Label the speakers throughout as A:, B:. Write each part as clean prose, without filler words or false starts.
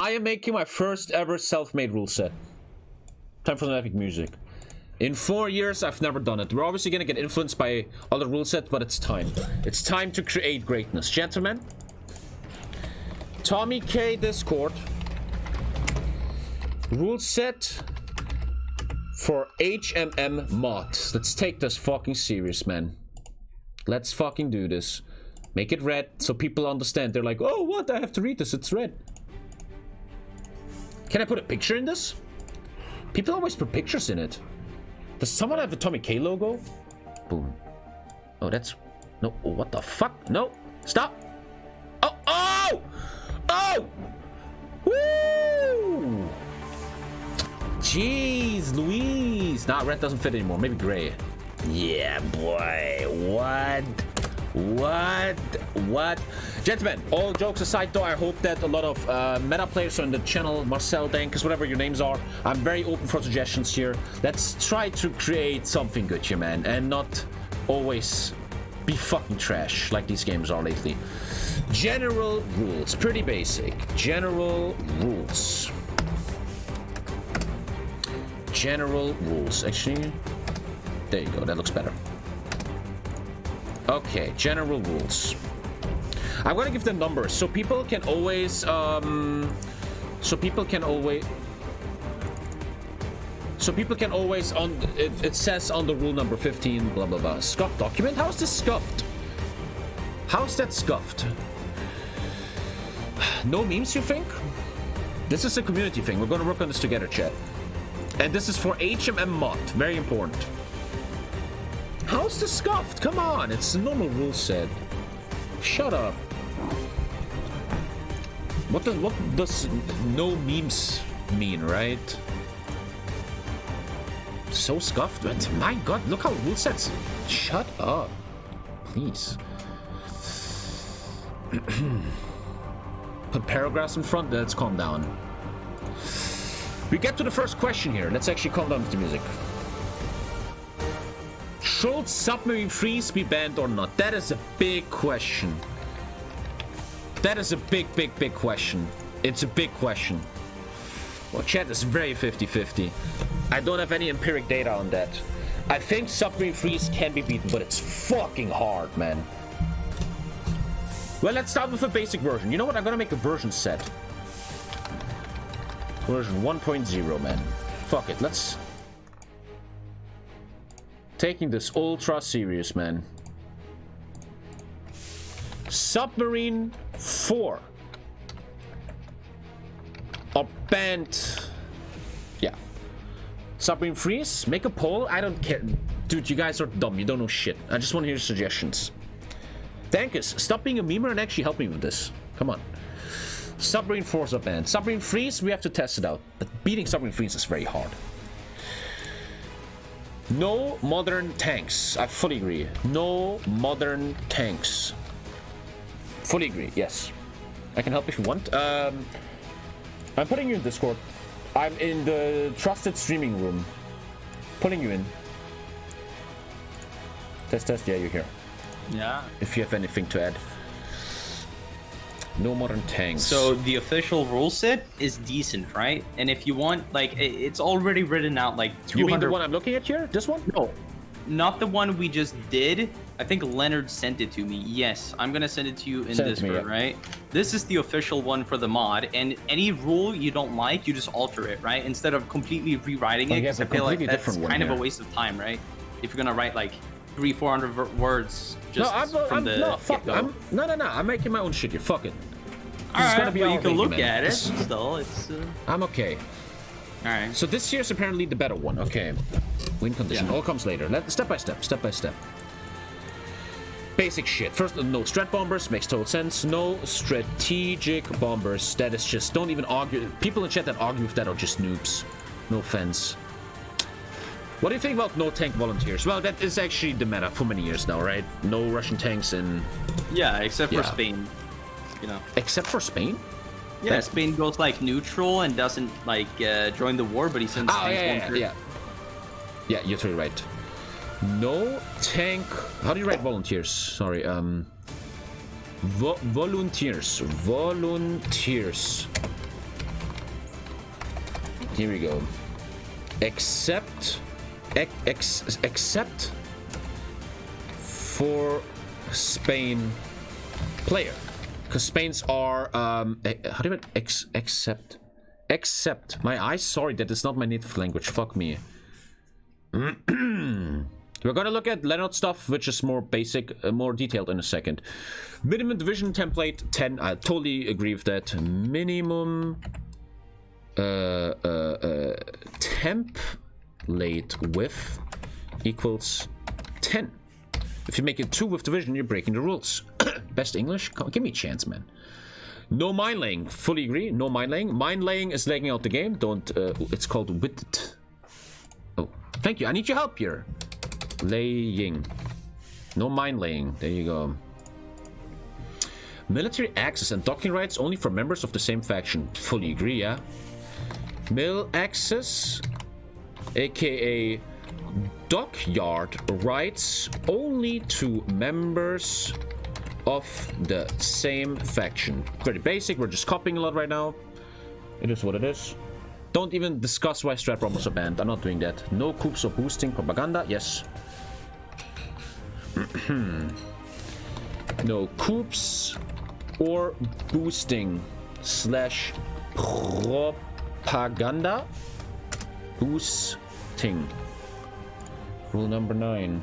A: I am making my first ever self-made rule set. Time for some epic music. In 4 years, I've never done it. We're obviously gonna get influenced by other rule sets, but it's time. It's time to create greatness. Gentlemen, Tommy K Discord. Rule set for HMM mods. Let's take this fucking serious, man. Let's fucking do this. Make it red so people understand. They're like, oh, what? I have to read this. It's red. Can I put a picture in this? People always put pictures in it. Does someone have the Tommy K logo? Boom. Oh, that's... No. Oh, what the fuck? No. Stop. Oh! Oh! Oh! Woo! Jeez, Louise. Nah, red doesn't fit anymore. Maybe gray. Yeah, boy. What? What? Gentlemen, all jokes aside though, I hope that a lot of meta players on the channel, Marcel, Dankus, whatever your names are, I'm very open for suggestions here. Let's try to create something good here, man, and not always be fucking trash like these games are lately. General rules, pretty basic. General rules. General rules. Actually, there you go. That looks better. Okay, general rules. I'm gonna give them numbers so people can always on it says on the rule number 15 blah blah blah. Scuffed document? How is this scuffed? How is that scuffed? No memes, you think? This is a community thing. We're gonna work on this together, chat. And this is for HMM mod. Very important. How's this scuffed? Come on, it's a normal rule set. Shut up. What does no memes mean, right? So scuffed? My god, look how rule sets. Shut up. Please. Put paragraphs in front, let's calm down. We get to the first question here. Let's actually calm down with the music. Should submarine freeze be banned or not? That is a big question. That is a big question. It's a big question. Well, chat is very 50-50. I don't have any empiric data on that. I think submarine freeze can be beaten, but it's fucking hard, man. Well, let's start with a basic version. You know what? I'm gonna make a version set. Version 1.0, man. Fuck it. Let's... Taking this ultra serious, man. Submarine 4 are banned. Yeah. Submarine freeze? Make a poll? I don't care. Dude, you guys are dumb. You don't know shit. I just want to hear suggestions. Dankus, stop being a memer and actually help me with this. Come on. Submarine 4s are banned. Submarine freeze, we have to test it out. But beating submarine freeze is very hard. No modern tanks. I fully agree. No modern tanks. Fully agree. Yes. I can help if you want. I'm putting you in Discord. I'm in the trusted streaming room. Putting you in. Test. Yeah, you're here.
B: Yeah.
A: If you have anything to add. No modern tanks.
B: So the official rule set is decent, right? And if you want, like, it's already written out like 200...
A: You mean the one I'm looking at here? This one?
B: No, not the one we just did. I think Leonard sent it to me. Yes, I'm gonna send it to you in Discord, right? This is the official one for the mod, and any rule you don't like, you just alter it, right? Instead of completely rewriting it, because I feel like that's kind of a waste of time, right? If you're gonna write like 300-400 words just from the get-go.
A: No, I'm making my own shit here. Fuck it.
B: Alright, you can look at it. Still, it's...
A: I'm okay.
B: Alright.
A: So this here's apparently the better one. Okay. Win condition. All comes later. Step by step. Basic shit. First, no strat bombers. Makes total sense. No strategic bombers. That is just... Don't even argue. People in chat that argue with that are just noobs. No offense. What do you think about no tank volunteers? Well, that is actually the meta for many years now, right? No Russian tanks in...
B: Yeah, except for Spain. You know.
A: Except for Spain?
B: Yeah, Spain goes like neutral and doesn't like join the war, but he sends tanks.
A: Yeah, you're totally right. No tank... How do you write volunteers? Sorry, volunteers. Here we go. Except for Spain player, because Spain's are how do you accept my eyes, sorry, that is not my native language, fuck me. We're gonna look at Leonard stuff, which is more basic, more detailed in a second. Minimum division template 10. I totally agree with that. Minimum template width equals 10. If you make it 2 with division, you're breaking the rules. Best English? Come, give me a chance, man. No mine laying. Fully agree. No mine laying. Mine laying is lagging out the game. Don't. It's called width. Oh, thank you. I need your help here. Laying. No mine laying. There you go. Military access and docking rights only for members of the same faction. Fully agree, yeah. Mil access, aka dockyard rights only to members of the same faction. Pretty basic. We're just copying a lot right now. It is what it is. Don't even discuss why strat bombers are banned. I'm not doing that. No coups or boosting propaganda. Yes. No coups or boosting slash propaganda. Boosting. Rule number 9.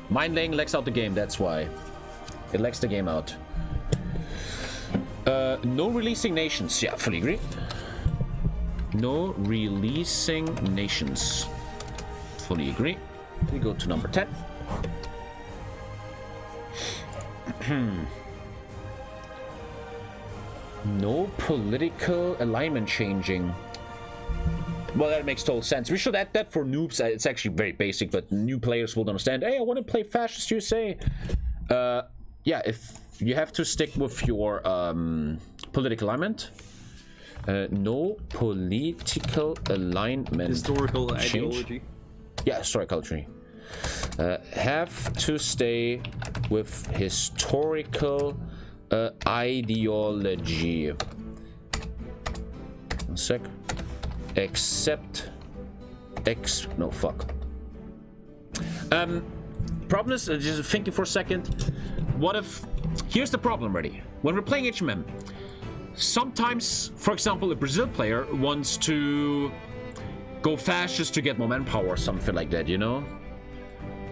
A: Mine laying lags out the game. That's why. It lags the game out. No releasing nations. Yeah, fully agree. No releasing nations. Fully agree. We go to number 10. No political alignment changing. Well, that makes total sense. We should add that for noobs. It's actually very basic, but new players will understand. Hey, I want to play Fascist USA. Yeah, if you have to stick with your political alignment. No political alignment.
B: Historical
A: change.
B: ideology.
A: Yeah, historical tree. Have to stay with historical ideology. One sec. Except no, fuck. Problem is, just thinking for a second. What if, here's the problem already. When we're playing HMM, sometimes, for example, a Brazil player wants to go fascist to get more manpower or something like that, you know?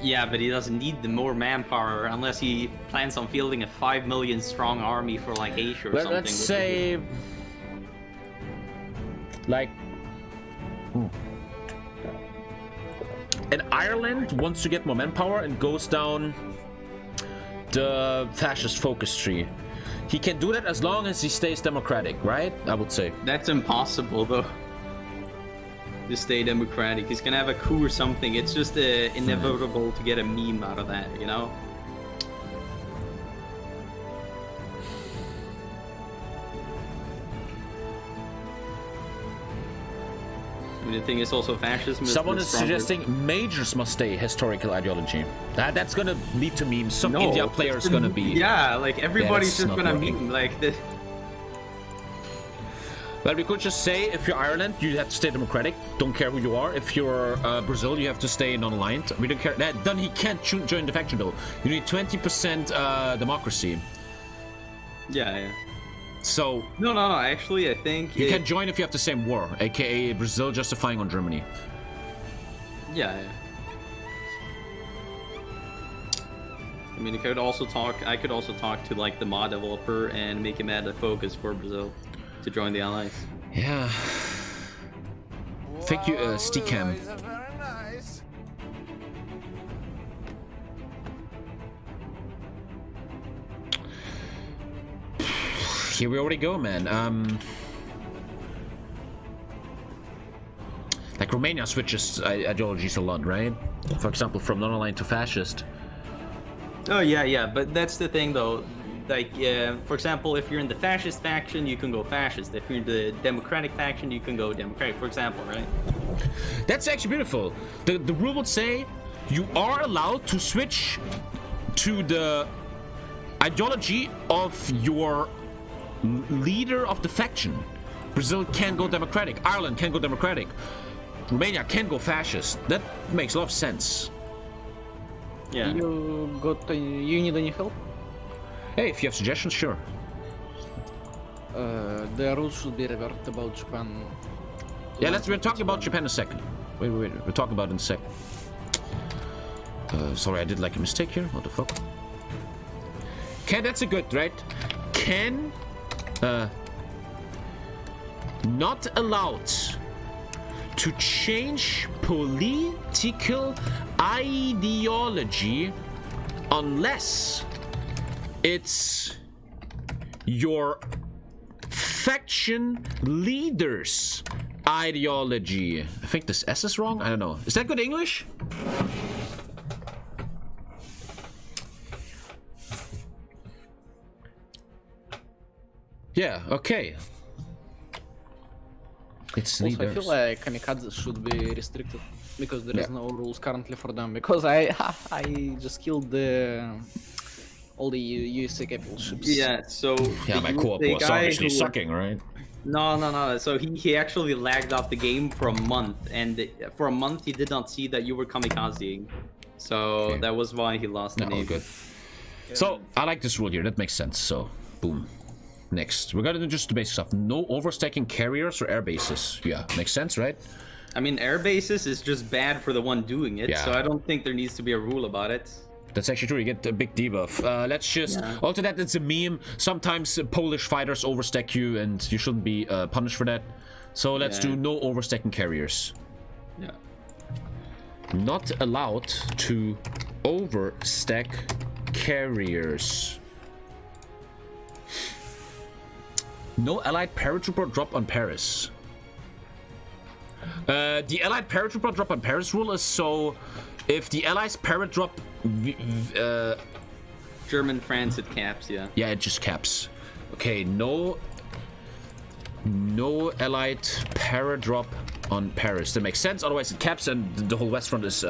B: Yeah, but he doesn't need the more manpower unless he plans on fielding a 5 million strong army for like Asia or something.
A: Let's say, like, and Ireland wants to get more manpower and goes down the fascist focus tree. He can do that as long as he stays democratic, right? I would say.
B: That's impossible, though. To stay democratic. He's gonna have a coup or something. It's just inevitable to get a meme out of that, you know? I mean, the thing is also fascism.
A: Someone is suggesting majors must stay historical ideology. That's gonna lead to memes. Some India player is gonna be.
B: Yeah, like everybody's just gonna meme like this.
A: Well, we could just say if you're Ireland, you have to stay democratic. Don't care who you are. If you're Brazil, you have to stay non-aligned. We don't care. Then he can't join the faction though. You need 20% democracy.
B: Yeah.
A: So
B: no. Actually, I think
A: you can join if you have the same war, aka Brazil justifying on Germany.
B: Yeah. I mean, I could also talk to like the mod developer and make him add a focus for Brazil to join the allies.
A: Yeah. Thank you, Steakam. Here we already go, man. Like Romania switches ideologies a lot, right? For example, from non-aligned to fascist.
B: Oh yeah, but that's the thing though. Like, for example, if you're in the fascist faction, you can go fascist. If you're in the democratic faction, you can go democratic, for example, right?
A: That's actually beautiful. The rule would say you are allowed to switch to the ideology of your leader of the faction. Brazil can go democratic. Ireland can go democratic. Romania can go fascist. That makes a lot of sense.
B: Yeah.
C: You need any help?
A: Hey, if you have suggestions, sure.
C: The rules should be reversed about Japan.
A: Yeah, we're talking about Japan in a second. Wait, we're talking about it in a sec. Sorry, I did like a mistake here. What the fuck? Can, that's a good, right? Can, not allowed to change political ideology unless it's your faction leader's ideology. I think this S is wrong. I don't know. Is that good English? Yeah, okay. It's
C: Also,
A: leaders.
C: I feel like kamikazes should be restricted because there is no rules currently for them. Because I just killed all the USA capital ships.
B: Yeah, so
A: Yeah, my co-op
B: the
A: was
B: guy
A: obviously
B: who-
A: sucking, right?
B: No. So he actually lagged off the game for a month, and for a month he did not see that you were kamikazing. So
A: Okay.
B: that was why he lost the
A: No,
B: name.
A: good. So I like this rule here. That makes sense. So, boom. Next, we're gonna do just the basic stuff. No overstacking carriers or air bases. Yeah, makes sense, right?
B: I mean, air bases is just bad for the one doing it,
A: Yeah.
B: so I don't think there needs to be a rule about it.
A: That's actually true. You get a big debuff. Let's just alter that. It's a meme. Sometimes Polish fighters overstack you, and you shouldn't be punished for that. So let's do no overstacking carriers.
B: Yeah.
A: Not allowed to overstack carriers. No allied paratrooper drop on Paris. The allied paratrooper drop on Paris rule is so if the allies paradrop,
B: German, France, it caps, yeah.
A: yeah, it just caps. Okay, no allied paradrop on Paris. That makes sense. Otherwise, it caps, and the whole West Front is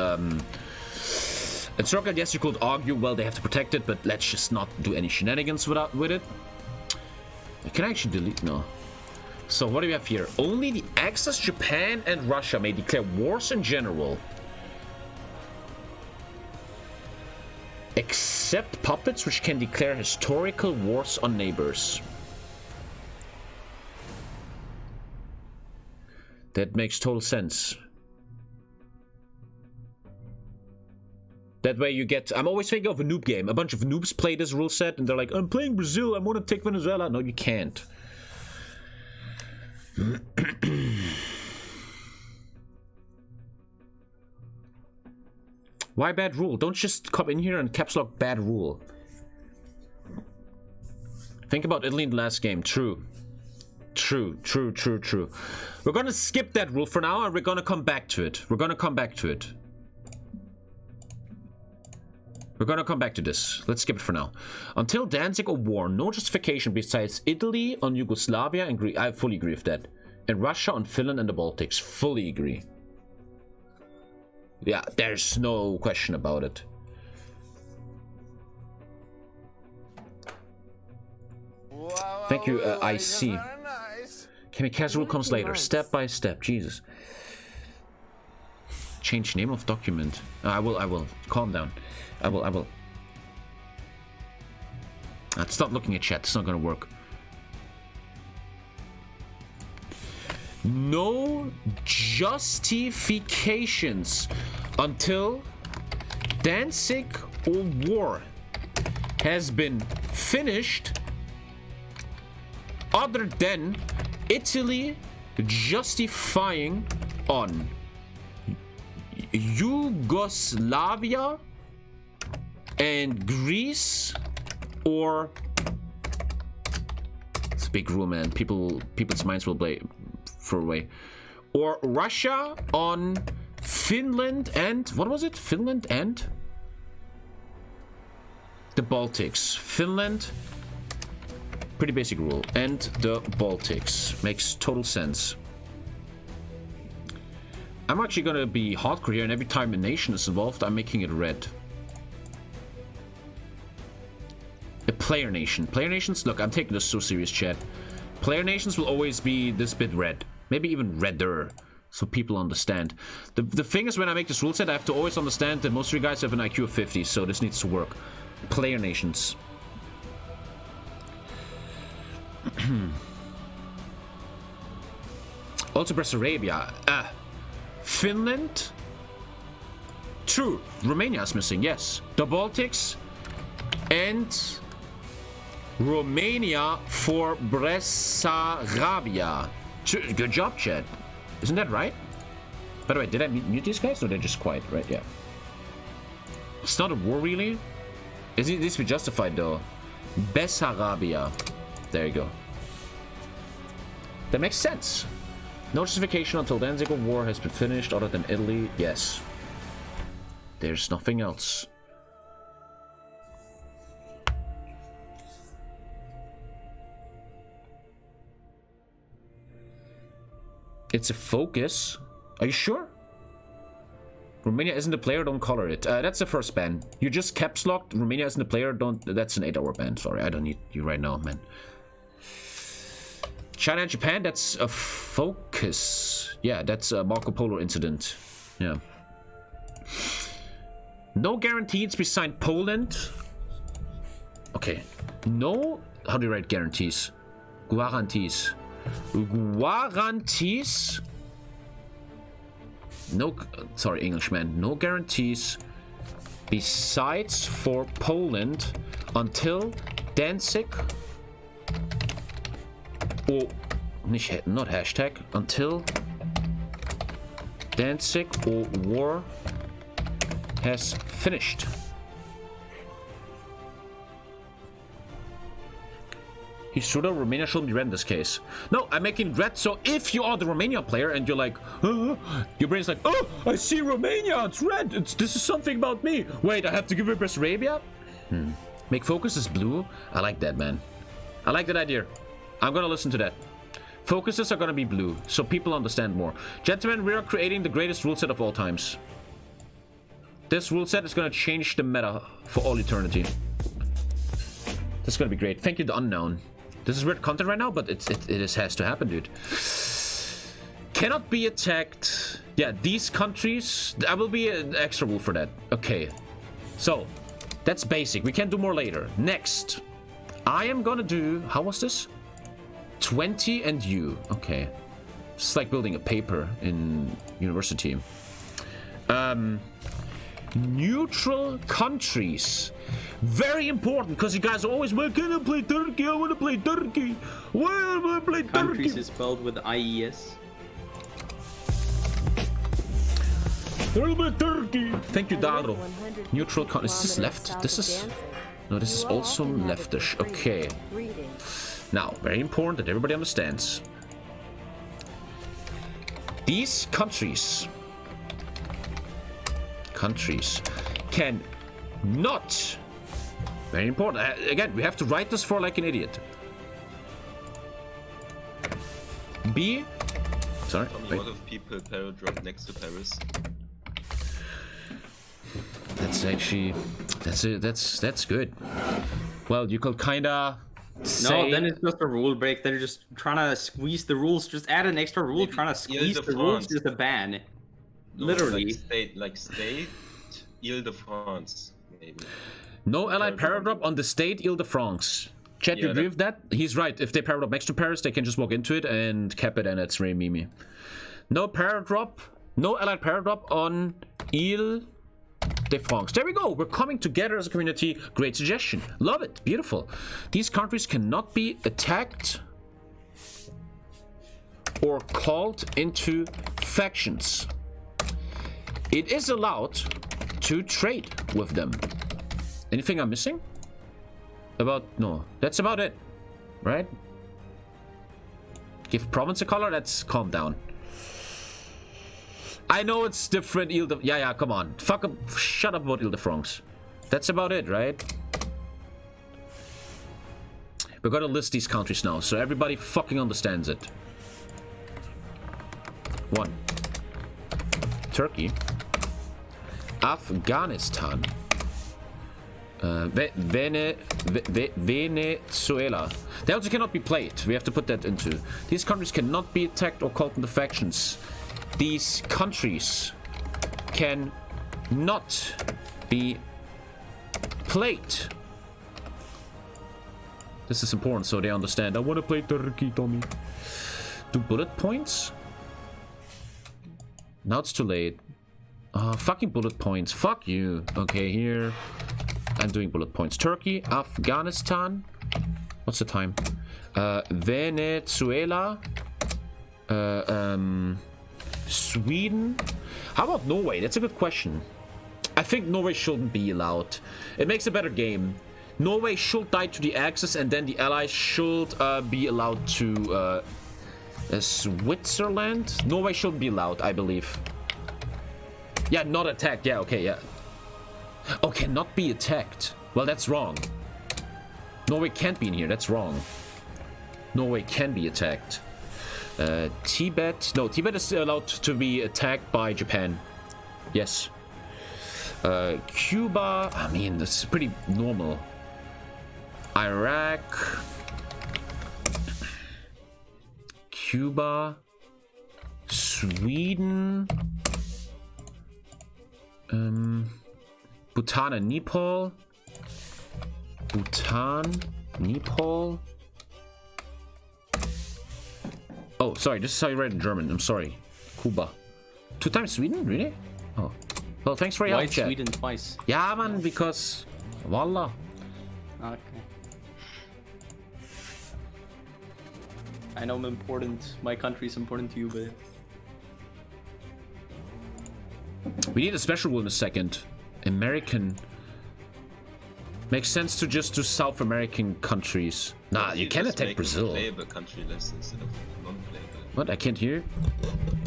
A: encircled. Yes, you could argue, well, they have to protect it, but let's just not do any shenanigans with it. Can I actually delete? No. So what do we have here? Only the Axis, Japan, and Russia may declare wars in general. Except puppets, which can declare historical wars on neighbors. That makes total sense. That way you get... I'm always thinking of a noob game. A bunch of noobs play this rule set and they're like, I'm playing Brazil, I want to take Venezuela. No, you can't. Why bad rule? Don't just come in here and caps lock bad rule. Think about Italy in the last game. True. True. We're gonna skip that rule for now and we're gonna come back to it. We're gonna come back to this. Let's skip it for now. Until Danzig or war, no justification besides Italy on Yugoslavia and Greece. I fully agree with that. And Russia on Finland and the Baltics. Fully agree. Yeah, there's no question about it. Thank you, IC. Kamikaze rule comes later. Step by step. Jesus. Change name of document. I will. Calm down. I will. Stop looking at chat. It's not gonna work. No justifications until Danzig or war has been finished other than Italy justifying on Yugoslavia and Greece, or it's a big rule, man. People's minds will play for away, or Russia on Finland and what was it? Finland and the Baltics. Finland, pretty basic rule, and the Baltics makes total sense. I'm actually gonna be hardcore here, and every time a nation is involved, I'm making it red. A player nation. Player nations? Look, I'm taking this so serious, chat. Player nations will always be this bit red. Maybe even redder. So people understand. The thing is, when I make this rule set, I have to always understand that most of you guys have an IQ of 50, so this needs to work. Player nations. Also Bessarabia. Finland. True. Romania is missing, yes. The Baltics. And Romania for Bessarabia. Good job, Chad. Isn't that right? By the way, did I mute these guys? No, they're just quiet, right? Yeah. It's not a war, really. It needs to be justified, though. Bessarabia. There you go. That makes sense. No justification until Danzig War has been finished, other than Italy. Yes. There's nothing else. It's a focus. Are you sure? Romania isn't a player, don't color it. That's the first ban. You just caps locked. Romania isn't a player, don't. That's an 8-hour ban. Sorry, I don't need you right now, man. China and Japan, that's a focus. Yeah, that's a Marco Polo incident. Yeah. No guarantees beside Poland. Okay. No. How do you write guarantees? Guarantees. Guarantees. No. Sorry, Englishman. No guarantees besides for Poland until Danzig. Oh, not hashtag. Until Danzig or war has finished. He's true though, Romania shouldn't be red in this case. No, I'm making red, so if you are the Romania player and you're like, your brain's like, oh, I see Romania, it's red, this is something about me. Wait, I have to give it Bessarabia? Make focuses blue? I like that, man. I like that idea. I'm gonna listen to that. Focuses are gonna be blue, so people understand more. Gentlemen, we are creating the greatest rule set of all times. This rule set is gonna change the meta for all eternity. This is gonna be great. Thank you, the unknown. This is weird content right now, but it has to happen, dude. Cannot be attacked. Yeah, these countries. I will be an extra rule for that. Okay. So, that's basic. We can do more later. Next. I am gonna do... How was this? 20 and you. Okay. It's like building a paper in university. Neutral countries. Very important, because you guys are always, well, can I play Turkey? I want to play Turkey. Why do I play Turkey?
B: Countries is spelled with IES.
A: I'll play Turkey. Thank you, Daro. Neutral countries. Is this left? This is... No, this is also leftish. Okay. Now, very important that everybody understands. These countries can not... Very important. Again, we have to write this for like an idiot. B. Sorry.
D: A lot of people paradrop next to Paris.
A: That's actually... That's good. Well, you could kinda...
B: No, then it's just a rule break. They're just trying to squeeze the ruals. Just add an extra rule, trying to squeeze the rules. Just a ban.
D: No,
B: Literally.
D: Like state, Ile-de-France, maybe.
A: No allied paradrop on the state Ile-de-France. Chat, you agree with that? He's right. If they paradrop next to Paris, they can just walk into it and cap it, and it's Ray Mimi. No paradrop. No allied paradrop on Ile-de-France. There we go. We're coming together as a community. Great suggestion. Love it. Beautiful. These countries cannot be attacked or called into factions. It is allowed to trade with them. Anything I'm missing? No, that's about it, right? Give province a color. Let's calm down. I know it's different. Yeah, come on. Fuck up. Shut up about Ile-de-France. That's about it, right? We're gonna list these countries now, so everybody fucking understands it. 1. Turkey. Afghanistan. Venezuela. They also cannot be played. We have to put that into. These countries cannot be attacked or caught in the factions. These countries can not be played. This is important so they understand. I want to play Turkey, Tommy. Do bullet points? Now it's too late. Fucking bullet points. Fuck you. Okay, here. I'm doing bullet points. Turkey, Afghanistan. What's the time? Venezuela. Sweden. How about Norway? That's a good question. I think Norway shouldn't be allowed. It makes a better game. Norway should die to the Axis, and then the Allies should be allowed to Switzerland. Norway shouldn't be allowed, I believe. Yeah, not attacked. Yeah, okay, yeah. Oh, cannot be attacked. Well, that's wrong. Norway can't be in here. That's wrong. Norway can be attacked. Tibet. No, Tibet is allowed to be attacked by Japan. Yes. Cuba. I mean, that's pretty normal. Iraq. Cuba. Sweden. Bhutan and Nepal. Bhutan, Nepal. Oh, sorry, this is how you write in German. I'm sorry. Cuba. 2 times Sweden? Really? Oh. Well, thanks for your help, chat.
B: Why Sweden twice?
A: Yeah, man, because... Voila.
B: Okay. I know I'm important. My country's important to you, but...
A: We need a special rule in a second. American... Makes sense to just do South American countries. Nah, you can attack Brazil.
D: Playable country list instead of non-playable.
A: What? I can't hear.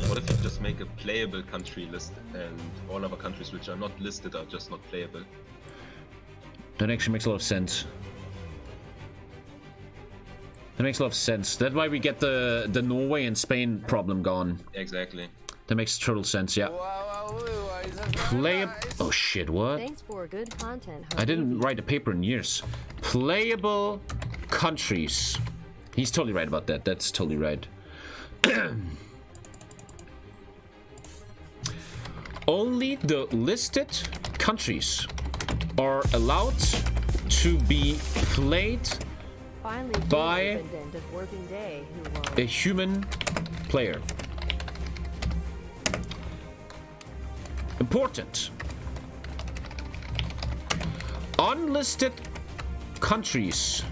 D: What if you just make a playable country list and all other countries which are not listed are just not playable?
A: That actually makes a lot of sense. That makes a lot of sense. That's why we get the Norway and Spain problem gone.
D: Exactly.
A: That makes total sense, yeah. Playable... Oh shit, what?
E: Thanks for good content.
A: I didn't write a paper in years. Playable countries. He's totally right about that. That's totally right. Only the listed countries are allowed to be played by a human player. Important. Unlisted countries.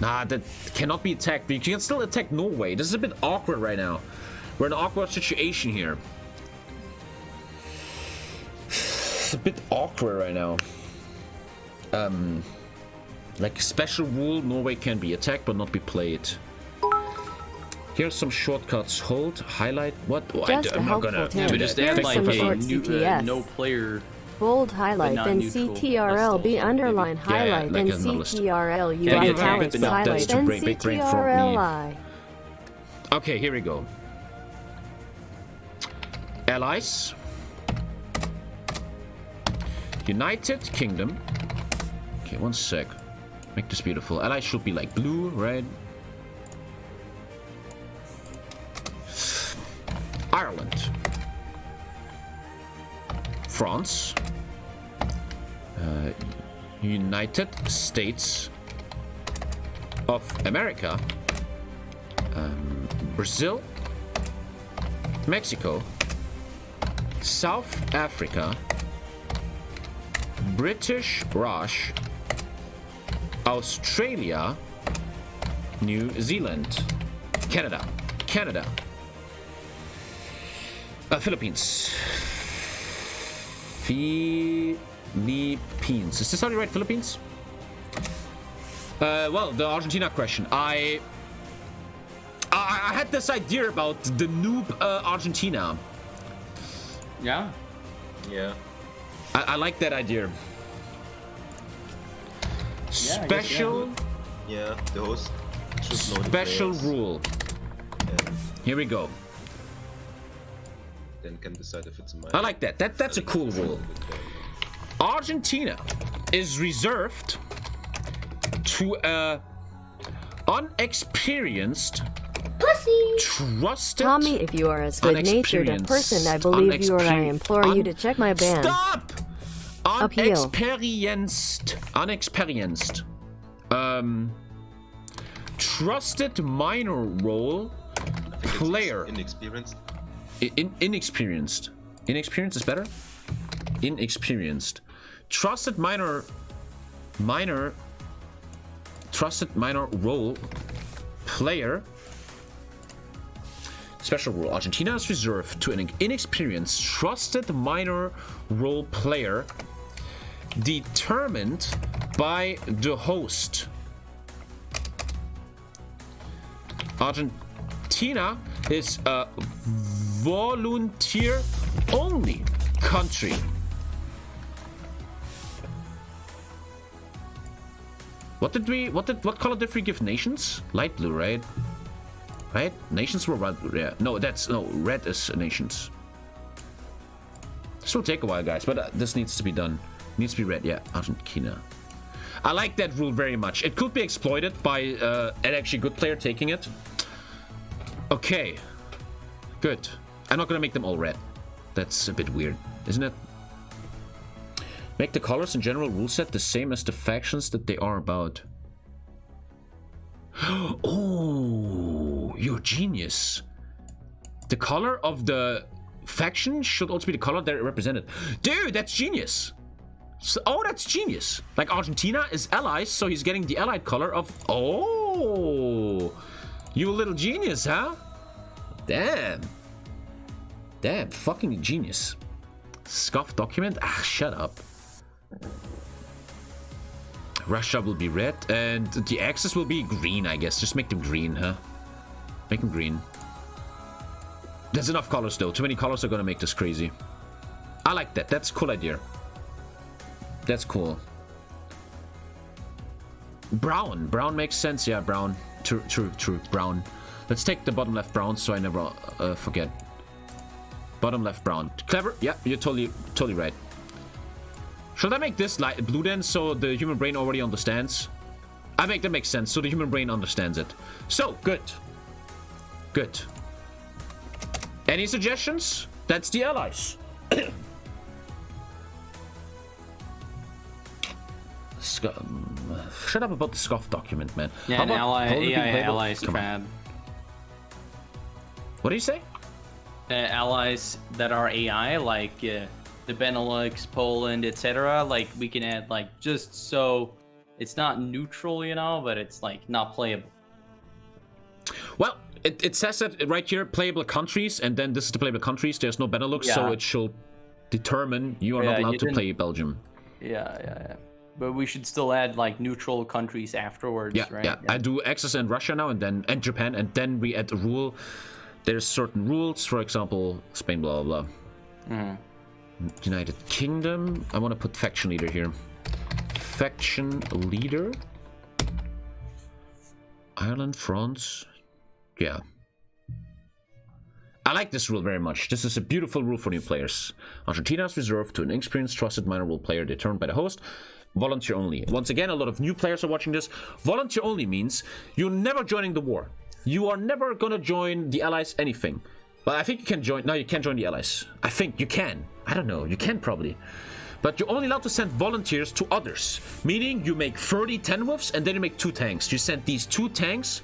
A: Nah, that cannot be attacked. But you can still attack Norway. This is a bit awkward right now. We're in an awkward situation here. It's a bit awkward right now. Like a special rule, Norway can be attacked but not be played. Here's some shortcuts. Hold, highlight. What? Oh, I'm not gonna.
B: We just add like a no player.
E: Bold highlight, then CTRL-B underline highlight, then CTRL-U italics highlight, then CTRL-I.
A: Okay, here we go. Allies. United Kingdom. Okay, one sec. Make this beautiful. Allies should be like blue, red. Ireland. France. United States of America. Brazil. Mexico. South Africa. British Raj. Australia. New Zealand. Canada. Philippines. Philippines. Is this how you write Philippines? Well, the Argentina question. I had this idea about the noob Argentina.
B: Yeah.
D: Yeah.
A: I like that idea. Special.
D: Yeah, the host should know the
A: Special
D: players.
A: rule.
D: Yeah.
A: Here we go.
D: Then can decide if it's a
A: I like that. That's a cool rule. Argentina is reserved to a Unexperienced.
E: Pussy.
A: Trusted.
E: Tommy, if you are as good-natured a person I believe you are, I implore you to check my band.
A: Stop!
E: Appeal.
A: Unexperienced. Trusted minor role player.
D: Inexperienced.
A: Inexperienced. Inexperienced is better? Inexperienced. Trusted minor role player. Special rule. Argentina is reserved to an inexperienced trusted minor role player determined by the host. Argentina is a volunteer only country. What color did we give nations? Light blue, right? Right? Nations were red. Yeah. No, red is nations. This will take a while, guys, but this needs to be done. Needs to be red, yeah. Argentina. I like that rule very much. It could be exploited by an actually good player taking it. Okay. Good. I'm not gonna make them all red. That's a bit weird, isn't it? Make the colors in general rule set the same as the factions that they are about. Oh, you're a genius. The color of the faction should also be the color they're represented. Dude, that's genius. So, oh, that's genius. Like Argentina is allies, so he's getting the allied color of... Oh, you little genius, huh? Damn. Damn, fucking genius. Scuff document? Ah, shut up. Russia will be red, and the axis will be green, I guess. Just make them green, huh? Make them green. There's enough colors, though. Too many colors are gonna make this crazy. I like that. That's a cool idea. That's cool. Brown. Brown makes sense. Yeah, brown. True. Brown. Let's take the bottom left brown so I never forget. Bottom left brown. Clever. Yeah, you're totally right. Should I make this light blue then, so the human brain already understands? I make that make sense, so the human brain understands it. So, good. Good. Any suggestions? That's the allies. Shut up about the scuff document, man.
B: Yeah, an ally is trad.
A: What do you say?
B: Allies that are AI, like the Benelux, Poland, etc. Like we can add like just so it's not neutral, you know, but it's like not playable.
A: Well, it says that right here, playable countries, and then this is the playable countries. There's no Benelux, so it should determine you are not allowed to play Belgium.
B: Yeah. But we should still add like neutral countries afterwards, right?
A: Yeah. I do access and Russia now, and Japan, and then we add a rule. There's certain rules, for example, Spain, blah blah blah. United Kingdom. I want to put faction leader here. Faction leader. Ireland, France. Yeah. I like this rule very much. This is a beautiful rule for new players. Argentina is reserved to an experienced, trusted minor role player determined by the host. Volunteer only. Once again, a lot of new players are watching this. Volunteer only means you're never joining the war. You are never gonna join the allies anything. But I think you can join. No, you can't join the allies. I think you can. I don't know. You can probably. But you're only allowed to send volunteers to others. Meaning you make 30 10-wolves and then you make 2 tanks. You send these 2 tanks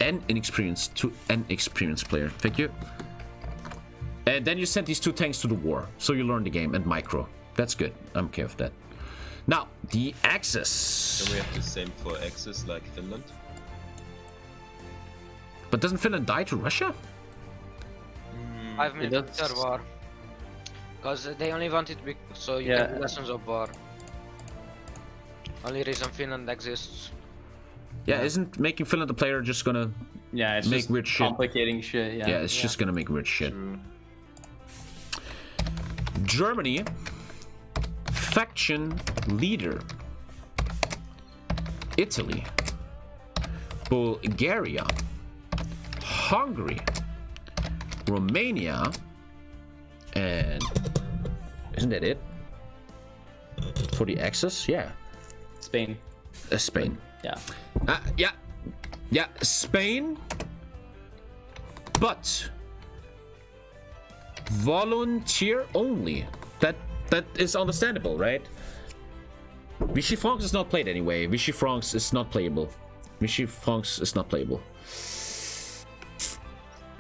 A: and inexperienced to an experienced player. Thank you. And then you send these 2 tanks to the war. So you learn the game and micro. That's good. I'm okay with that. Now, the Axis.
D: Can we have the same for Axis like Finland?
A: But doesn't Finland die to Russia?
F: 5 minutes after war. Because they only want it so you get lessons of war. Only reason Finland exists.
A: Yeah, isn't making Finland a player just gonna
B: it's
A: make
B: just
A: weird shit?
B: Complicating shit,
A: Yeah, it's just gonna make weird shit.
D: True.
A: Germany. Faction leader. Italy. Bulgaria. Hungary. Romania. And isn't that it? For the Axis? Yeah.
B: Spain.
A: Spain.
B: Yeah.
A: Yeah. Yeah, Spain. But volunteer only. That is understandable, right? Vichy France is not played anyway. Vichy France is not playable. Vichy France is not playable.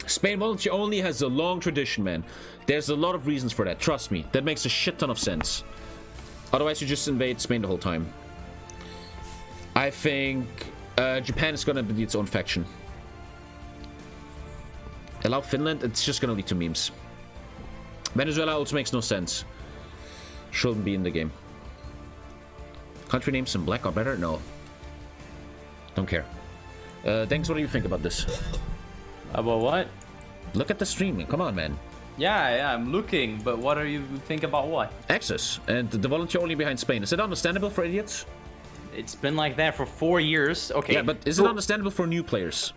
A: Spain volunteer only has a long tradition, man. There's a lot of reasons for that. Trust me. That makes a shit ton of sense. Otherwise, you just invade Spain the whole time. I think Japan is gonna be its own faction. Allow Finland, it's just gonna lead to memes. Venezuela also makes no sense. Shouldn't be in the game. Country names in black are better? No. Don't care. Thanks, what do you think about this?
B: About what?
A: Look at the stream. Come on, man.
B: Yeah, I'm looking, but what are you think about what?
A: Access and the volunteer only behind Spain. Is it understandable for idiots?
B: It's been like that for 4 years. Okay.
A: Yeah, but is it understandable for new players?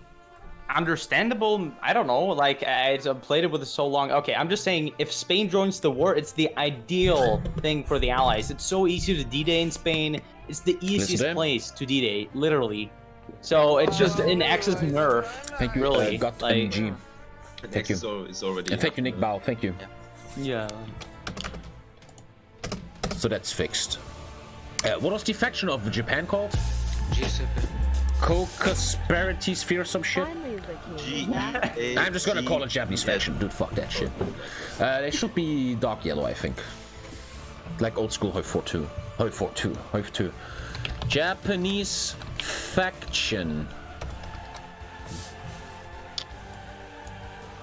B: Understandable? I don't know. Like, I've played it with so long. Okay, I'm just saying, if Spain joins the war, it's the ideal thing for the Allies. It's so easy to D-Day in Spain. It's the easiest place to D-Day, literally. So it's just an Axis nerf.
A: Thank you,
B: really.
A: Got
B: like,
A: MG. Thank you.
D: Is already.
A: And thank you, Nick Bao. Thank you.
B: Yeah.
A: So that's fixed. What was the faction of Japan called?
F: GCP.
A: Co-Conspiracy Sphere or some shit? I'm just gonna call it Japanese faction. Dude, fuck that shit. They should be dark yellow, I think. Like old school HOI4 2. Japanese faction.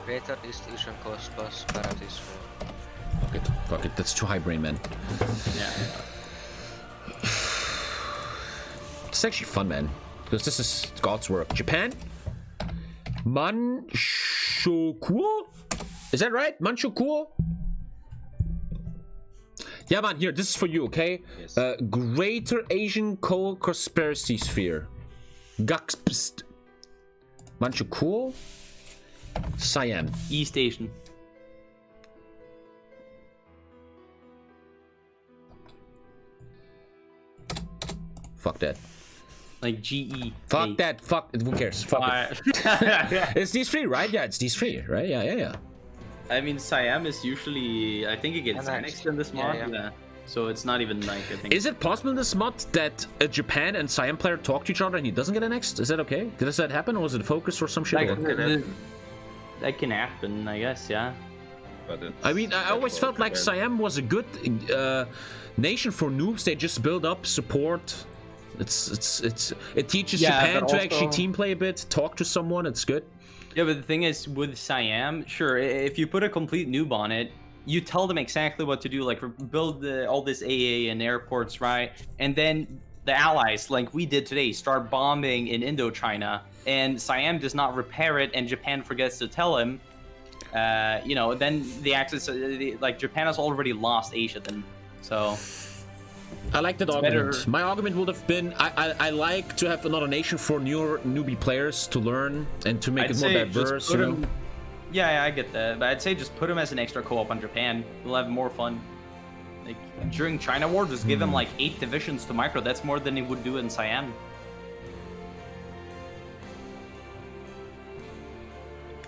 F: Greater East Asian Conspiracy Sphere.
A: Fuck it. That's too high brain, man.
B: Yeah.
A: It's actually fun, man. Because this is God's work. Japan? Manchukuo? Is that right? Manchukuo? Yeah, man, here, this is for you, okay?
D: Yes.
A: Greater Asian Co-Conspiracy Sphere. Gakspst. Manchukuo? Siam.
B: East Asian.
A: Fuck that.
B: Like GE.
A: Fuck that. Fuck. Who cares? Fuck it. It's these three, right? Yeah, it's these three, right? Yeah.
B: I mean, Siam is usually, I think it gets
F: Annexed.
B: annexed in this mod.
F: Yeah.
B: So it's not even like, I think.
A: Is it possible in this mod that a Japan and Siam player talk to each other and he doesn't get annexed? Is that okay? Does that happen, or was it focus or some shit?
B: That can happen, I guess, yeah.
D: But
A: I mean, I always felt like Siam was a good nation for noobs. They just build up support. It teaches Japan to actually team play a bit, talk to someone. It's good.
B: Yeah, but the thing is, with Siam, sure, if you put a complete noob on it, you tell them exactly what to do, like build all this AA and airports, right? And then the allies, like we did today, start bombing in Indochina, and Siam does not repair it, and Japan forgets to tell him. Then the Axis, like Japan has already lost Asia, then. So.
A: I like that argument. Better. My argument would have been, I like to have another nation for newbie players to learn and to make it more diverse.
B: Yeah, I get that, but I'd say just put him as an extra co-op on Japan. We'll have more fun. Like during China War, just give him like 8 divisions to micro. That's more than he would do in Siam.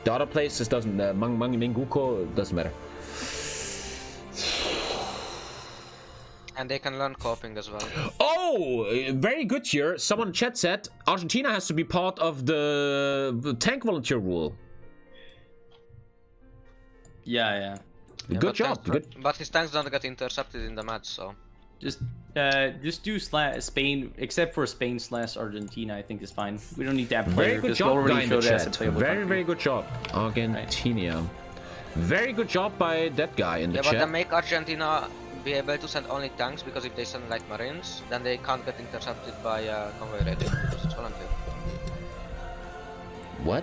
A: The other places doesn't. Manguko doesn't matter.
F: And they can learn coping as well.
A: Oh, very good here. Someone in chat said Argentina has to be part of the tank volunteer rule.
B: Yeah.
A: Good job.
F: But his tanks don't get intercepted in the match, so.
B: Just do Spain, except for Spain/Argentina. I think is fine. We don't need to have player.
A: Very good job, guy in the chat. Very good job, Argentina. Very good job by that guy in the chat.
F: Yeah, but they make Argentina be able to send only tanks, because if they send like Marines, then they can't get intercepted by convoy radio, because it's volunteer.
A: What?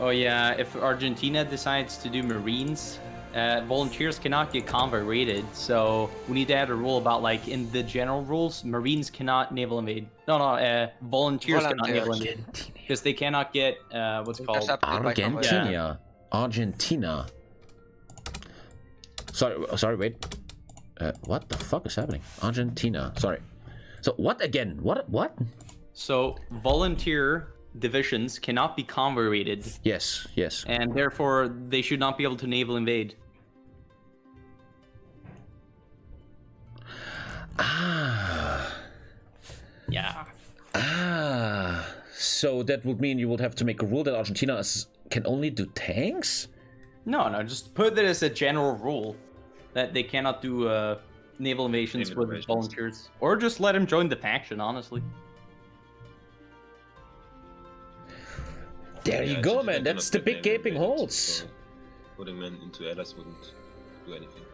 B: Oh yeah, if Argentina decides to do Marines, volunteers cannot get convoy rated, so we need to add a rule about, like, in the general rules, Marines cannot naval invade. No, volunteers cannot naval invade, because they cannot get what's it called?
A: Argentina. Sorry, wait. What the fuck is happening? Argentina. Sorry. So what again? What?
B: So volunteer divisions cannot be convoy rated,
A: Yes, yes.
B: and therefore they should not be able to naval invade.
A: Ah.
B: Yeah.
A: Ah. So that would mean you would have to make a rule that Argentina can only do tanks?
B: No, just put it as a general rule that they cannot do naval invasions with volunteers, or just let them join the faction. Honestly.
A: There you go, man. That's the big gaping holes.
D: So putting men into allies wouldn't do anything.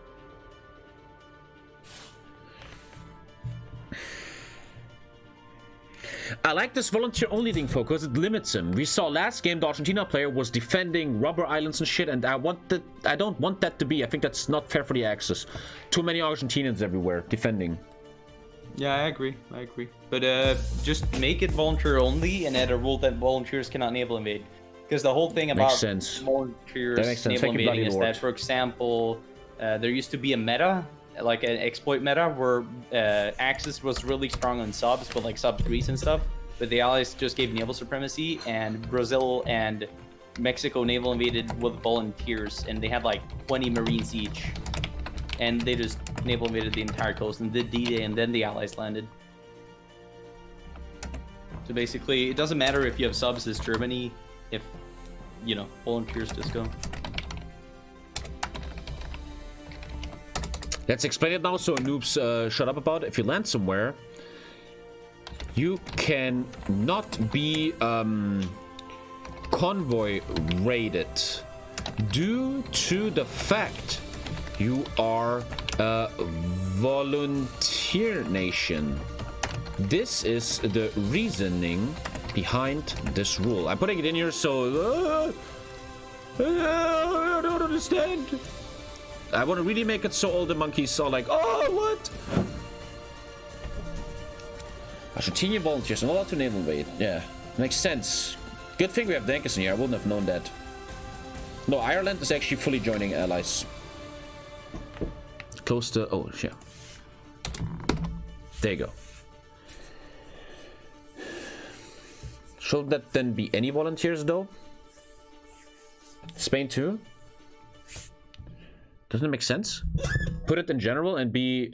A: I like this volunteer-only thing for because it limits him. We saw last game the Argentina player was defending rubber islands and shit, and I don't want that to be. I think that's not fair for the Axis. Too many Argentinians everywhere defending.
B: Yeah, I agree. But just make it volunteer-only and add a rule that volunteers cannot naval invade. Because the whole thing about volunteers naval invading is that, for example, there used to be a meta, like an exploit meta, where Axis was really strong on subs with like sub 3s and stuff, but the Allies just gave naval supremacy, and Brazil and Mexico naval invaded with volunteers, and they had like 20 Marines each, and they just naval invaded the entire coast and did D-Day, and then the Allies landed. So basically, it doesn't matter if you have subs as Germany, if, you know, volunteers just go.
A: Let's explain it now so noobs shut up about it. If you land somewhere, you can not be convoy raided due to the fact you are a volunteer nation. This is the reasoning behind this rule. I'm putting it in here so I don't understand. I want to really make it so all the monkeys are like, oh, what? Argentinian volunteers are not allowed to naval invade. Yeah, makes sense. Good thing we have Dankers in here. I wouldn't have known that. No, Ireland is actually fully joining allies. Close to... Oh, yeah. There you go. Should that then be any volunteers, though? Spain, too? Doesn't it make sense? Put it in general and be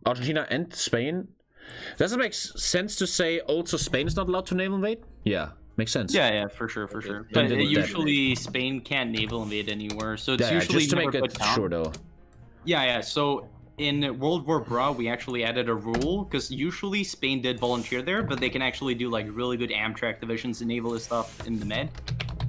A: Argentina and Spain. Does it make sense to say also Spain is not allowed to naval invade? Yeah, makes sense.
B: Yeah, for sure. But usually Spain can't naval invade anywhere, so it's usually
A: just to make it sure though.
B: Yeah. So in World War Bra, we actually added a rule because usually Spain did volunteer there, but they can actually do like really good Amtrak divisions and naval stuff in the Med.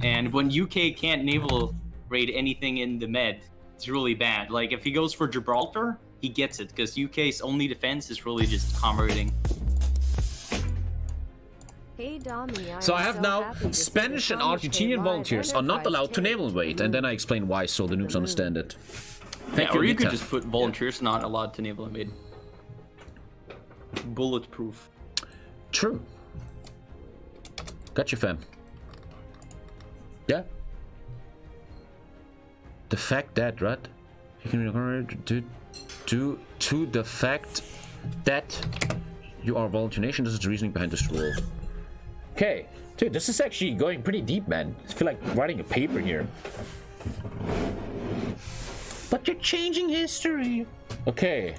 B: And when UK can't naval raid anything in the Med, it's really bad. Like, if he goes for Gibraltar, he gets it, because UK's only defense is really just comrading.
E: Hey, Tommy,
A: so I have now Spanish and Argentinian volunteers are not allowed to naval invade, and then I explain why, so the noobs understand it.
B: Thank you, or you could just put volunteers not allowed to naval invade. Bulletproof.
A: True. Gotcha, fam. Yeah. The fact that, right? You can due to the fact that you are a volunteer nation. This is the reasoning behind this rule. Okay, dude, this is actually going pretty deep, man. I feel like writing a paper here. But you're changing history. Okay.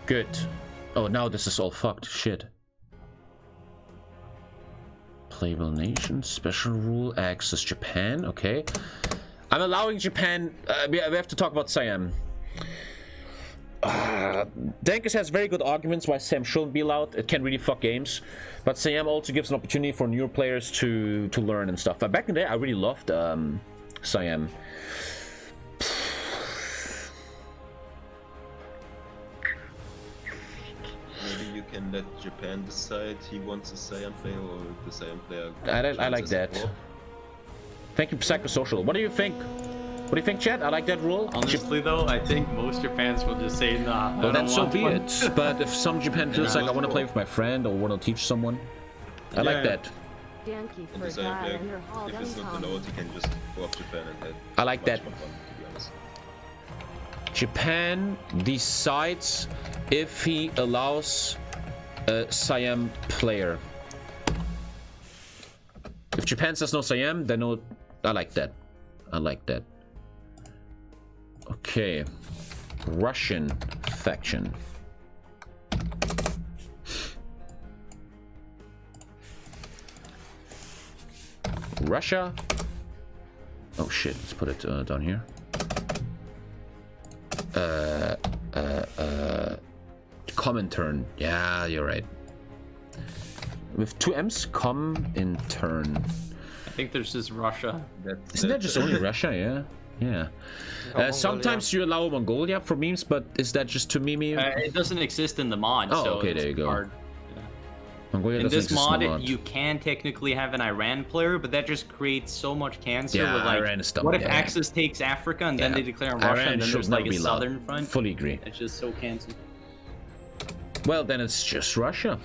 A: Good. Oh, now this is all fucked. Shit. Playable nation, special rule, access Japan. Okay. I'm allowing Japan. We have to talk about Siam. Dankers has very good arguments why Siam shouldn't be allowed. It can really fuck games. But Siam also gives an opportunity for newer players to learn and stuff. But back in the day, I really loved Siam.
D: Maybe you can let Japan decide he wants a Siam player, or the Siam player.
A: I like that. Thank you, Psychosocial. What do you think? What do you think, Chad? I like that rule.
B: Honestly, though, I think most Japans will just say, nah.
A: Well, then so be it. But if some Japan feels like I want to play with my friend or want to teach someone, I like that.
D: And the Siam player, if it's not allowed, you can just go up Japan and head.
A: I like that.
D: Fun, to be honest.
A: Japan decides if he allows a Siam player. If Japan says no Siam, then no. I like that. I like that. Okay. Russian faction. Russia. Oh shit, let's put it down here. Comintern. Yeah, you're right. With 2 M's, Comintern.
B: I think there's just Russia.
A: Isn't that just only Russia? Yeah. Yeah. Sometimes you allow Mongolia for memes, but is that just to meme?
B: It doesn't exist in the mod.
A: Oh,
B: so
A: okay, there you go.
B: Hard.
A: Mongolia
B: In
A: doesn't
B: this
A: exist in
B: mod,
A: the mod.
B: you can technically have an Iran player, but that just creates so much cancer.
A: Yeah,
B: with, like,
A: Iran is dumb,
B: what if
A: yeah.
B: Axis takes Africa and then they declare Russia
A: Iran
B: and then
A: should
B: there's
A: never
B: like a
A: be allowed.
B: southern front?
A: Fully agree.
B: It's just so cancer.
A: Well, then it's just Russia.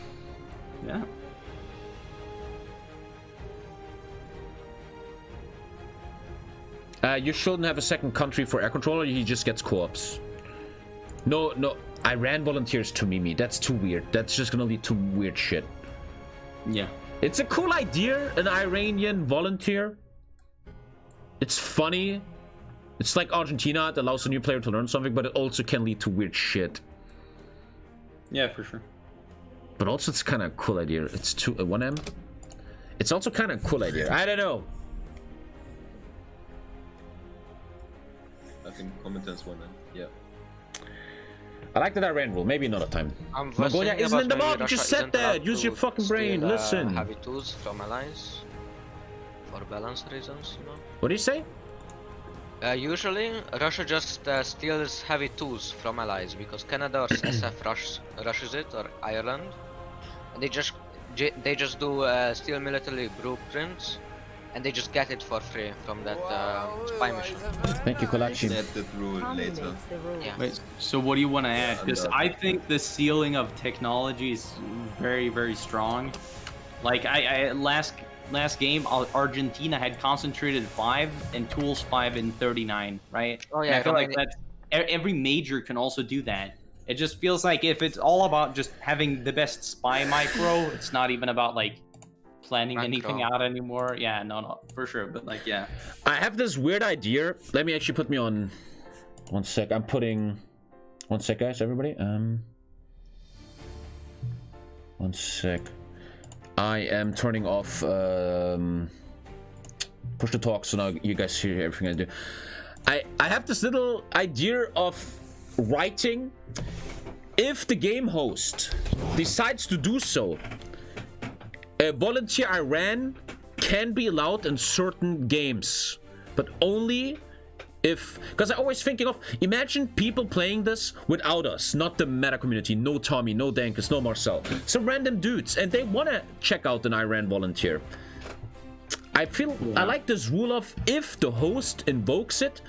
B: Yeah.
A: You shouldn't have a second country for air controller. He just gets co-ops. No. Iran volunteers to Mimi. That's too weird. That's just gonna lead to weird shit.
B: Yeah.
A: It's a cool idea, an Iranian volunteer. It's funny. It's like Argentina. It allows a new player to learn something, but it also can lead to weird shit.
B: Yeah, for sure.
A: But also it's kind of a cool idea. It's 1M. It's also kind of a cool idea. I don't know.
D: I think Comintern's 1M. Yeah.
A: I like that Iran rule. Maybe another time.
F: I'm
A: Mongolia
F: thinking
A: isn't
F: about
A: in the
F: maybe
A: mod. You
F: Russia
A: just said
F: isn't
A: that.
F: allowed
A: Use your
F: to
A: fucking brain.
F: steal,
A: Listen.
F: heavy tools from allies for balance reasons, you know.
A: What do you say?
F: Usually, Russia just steals heavy tools from allies because Canada or SF rushes it, or Ireland, and they just do steal military blueprints, and they just get it for free from that spy mission.
A: Thank you, Kolachi.
D: Set the rule
E: Tommy
D: later.
E: makes the rules.
F: Yeah.
B: Wait, so what do you want to add? Because I think the ceiling of technology is very, very strong. Like I last game, Argentina had concentrated 5 and tools 5 and 39, right?
F: Oh, yeah,
B: And I feel like
F: Romania-
B: that's every major can also do that. It just feels like if it's all about just having the best spy micro, it's not even about like planning
F: Macro.
B: anything out anymore. Yeah, no, for sure. But like, yeah.
A: I have this weird idea. Let me actually put me on. 1 sec. I'm putting. 1 sec, guys. Everybody. 1 sec. I am turning off push to talk, so now you guys hear everything I do. I have this little idea of writing. If the game host decides to do so, a volunteer Iran can be allowed in certain games, but only if, because I'm always thinking of, imagine people playing this without us, not the meta community, no Tommy, no Dankus, no Marcel, some random dudes, and they want to check out an Iran volunteer. I feel, I like this rule of, if the host invokes it,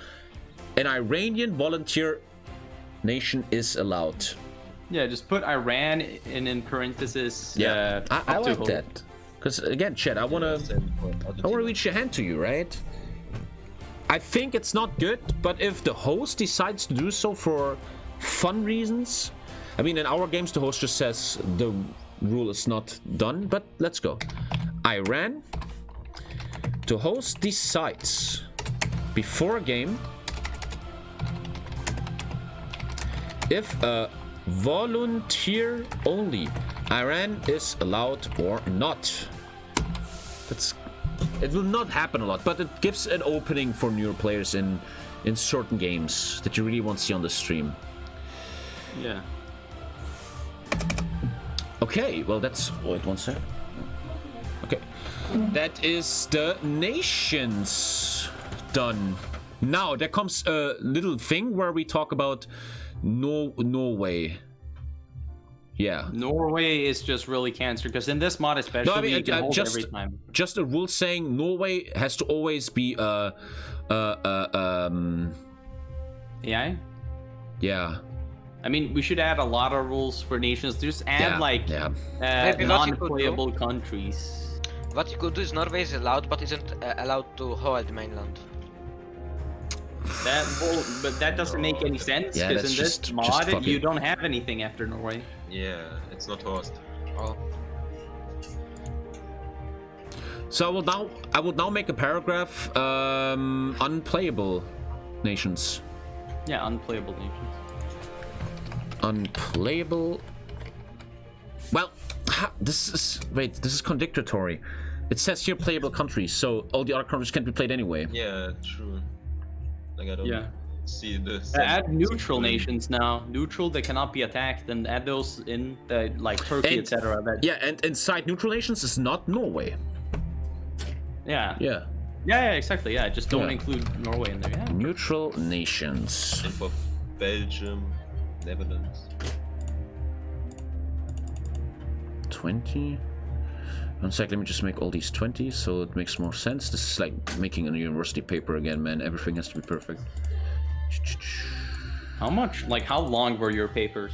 A: an Iranian volunteer nation is allowed.
B: Yeah, just put Iran in parentheses.
A: Yeah, I
B: up to
A: like
B: hope.
A: that. Because again, Chad, I wanna reach a hand to you, right? I think it's not good, but if the host decides to do so for fun reasons, I mean, in our games, the host just says the rule is not done. But let's go. Iran. The host decides before a game if a volunteer only Iran is allowed or not. It will not happen a lot, but it gives an opening for newer players in certain games that you really won't see on the stream.
B: Yeah.
A: Okay, well that's... Wait 1 sec. Okay. That is the nations done. Now, there comes a little thing where we talk about Norway. Yeah.
B: Norway is just really cancer because in this mod especially,
A: No, I mean,
B: you can hold
A: just,
B: every time.
A: just a rule saying Norway has to always be
B: AI?
A: yeah.
B: I mean, we should add a lot of rules for nations. Just add
F: Maybe what you could
B: non-playable countries.
F: What you could do is Norway is allowed, but isn't allowed to hold mainland.
B: But that doesn't make any sense
A: Yeah,
B: because
A: that's
B: in this
A: just
B: mod
A: fucking-
B: you don't have anything after Norway.
D: Yeah, it's not host.
F: Oh.
A: So I will now make a paragraph. Unplayable nations.
B: Yeah, unplayable nations.
A: Unplayable. Well, this is contradictory. It says here playable countries, so all the other countries can't be played anyway.
D: Yeah, true. Like I don't see this.
B: Add neutral nations now. Neutral, they cannot be attacked, and add those in like Turkey, etc.
A: Yeah, and inside neutral nations is not Norway.
B: Yeah.
A: Yeah.
B: Yeah, exactly. Yeah, just don't include Norway in there. Yeah.
A: Neutral nations.
D: And for Belgium, Netherlands.
A: 20. One sec, let me just make all these 20 so it makes more sense. This is like making a university paper again, man. Everything has to be perfect.
B: How much? Like, how long were your papers?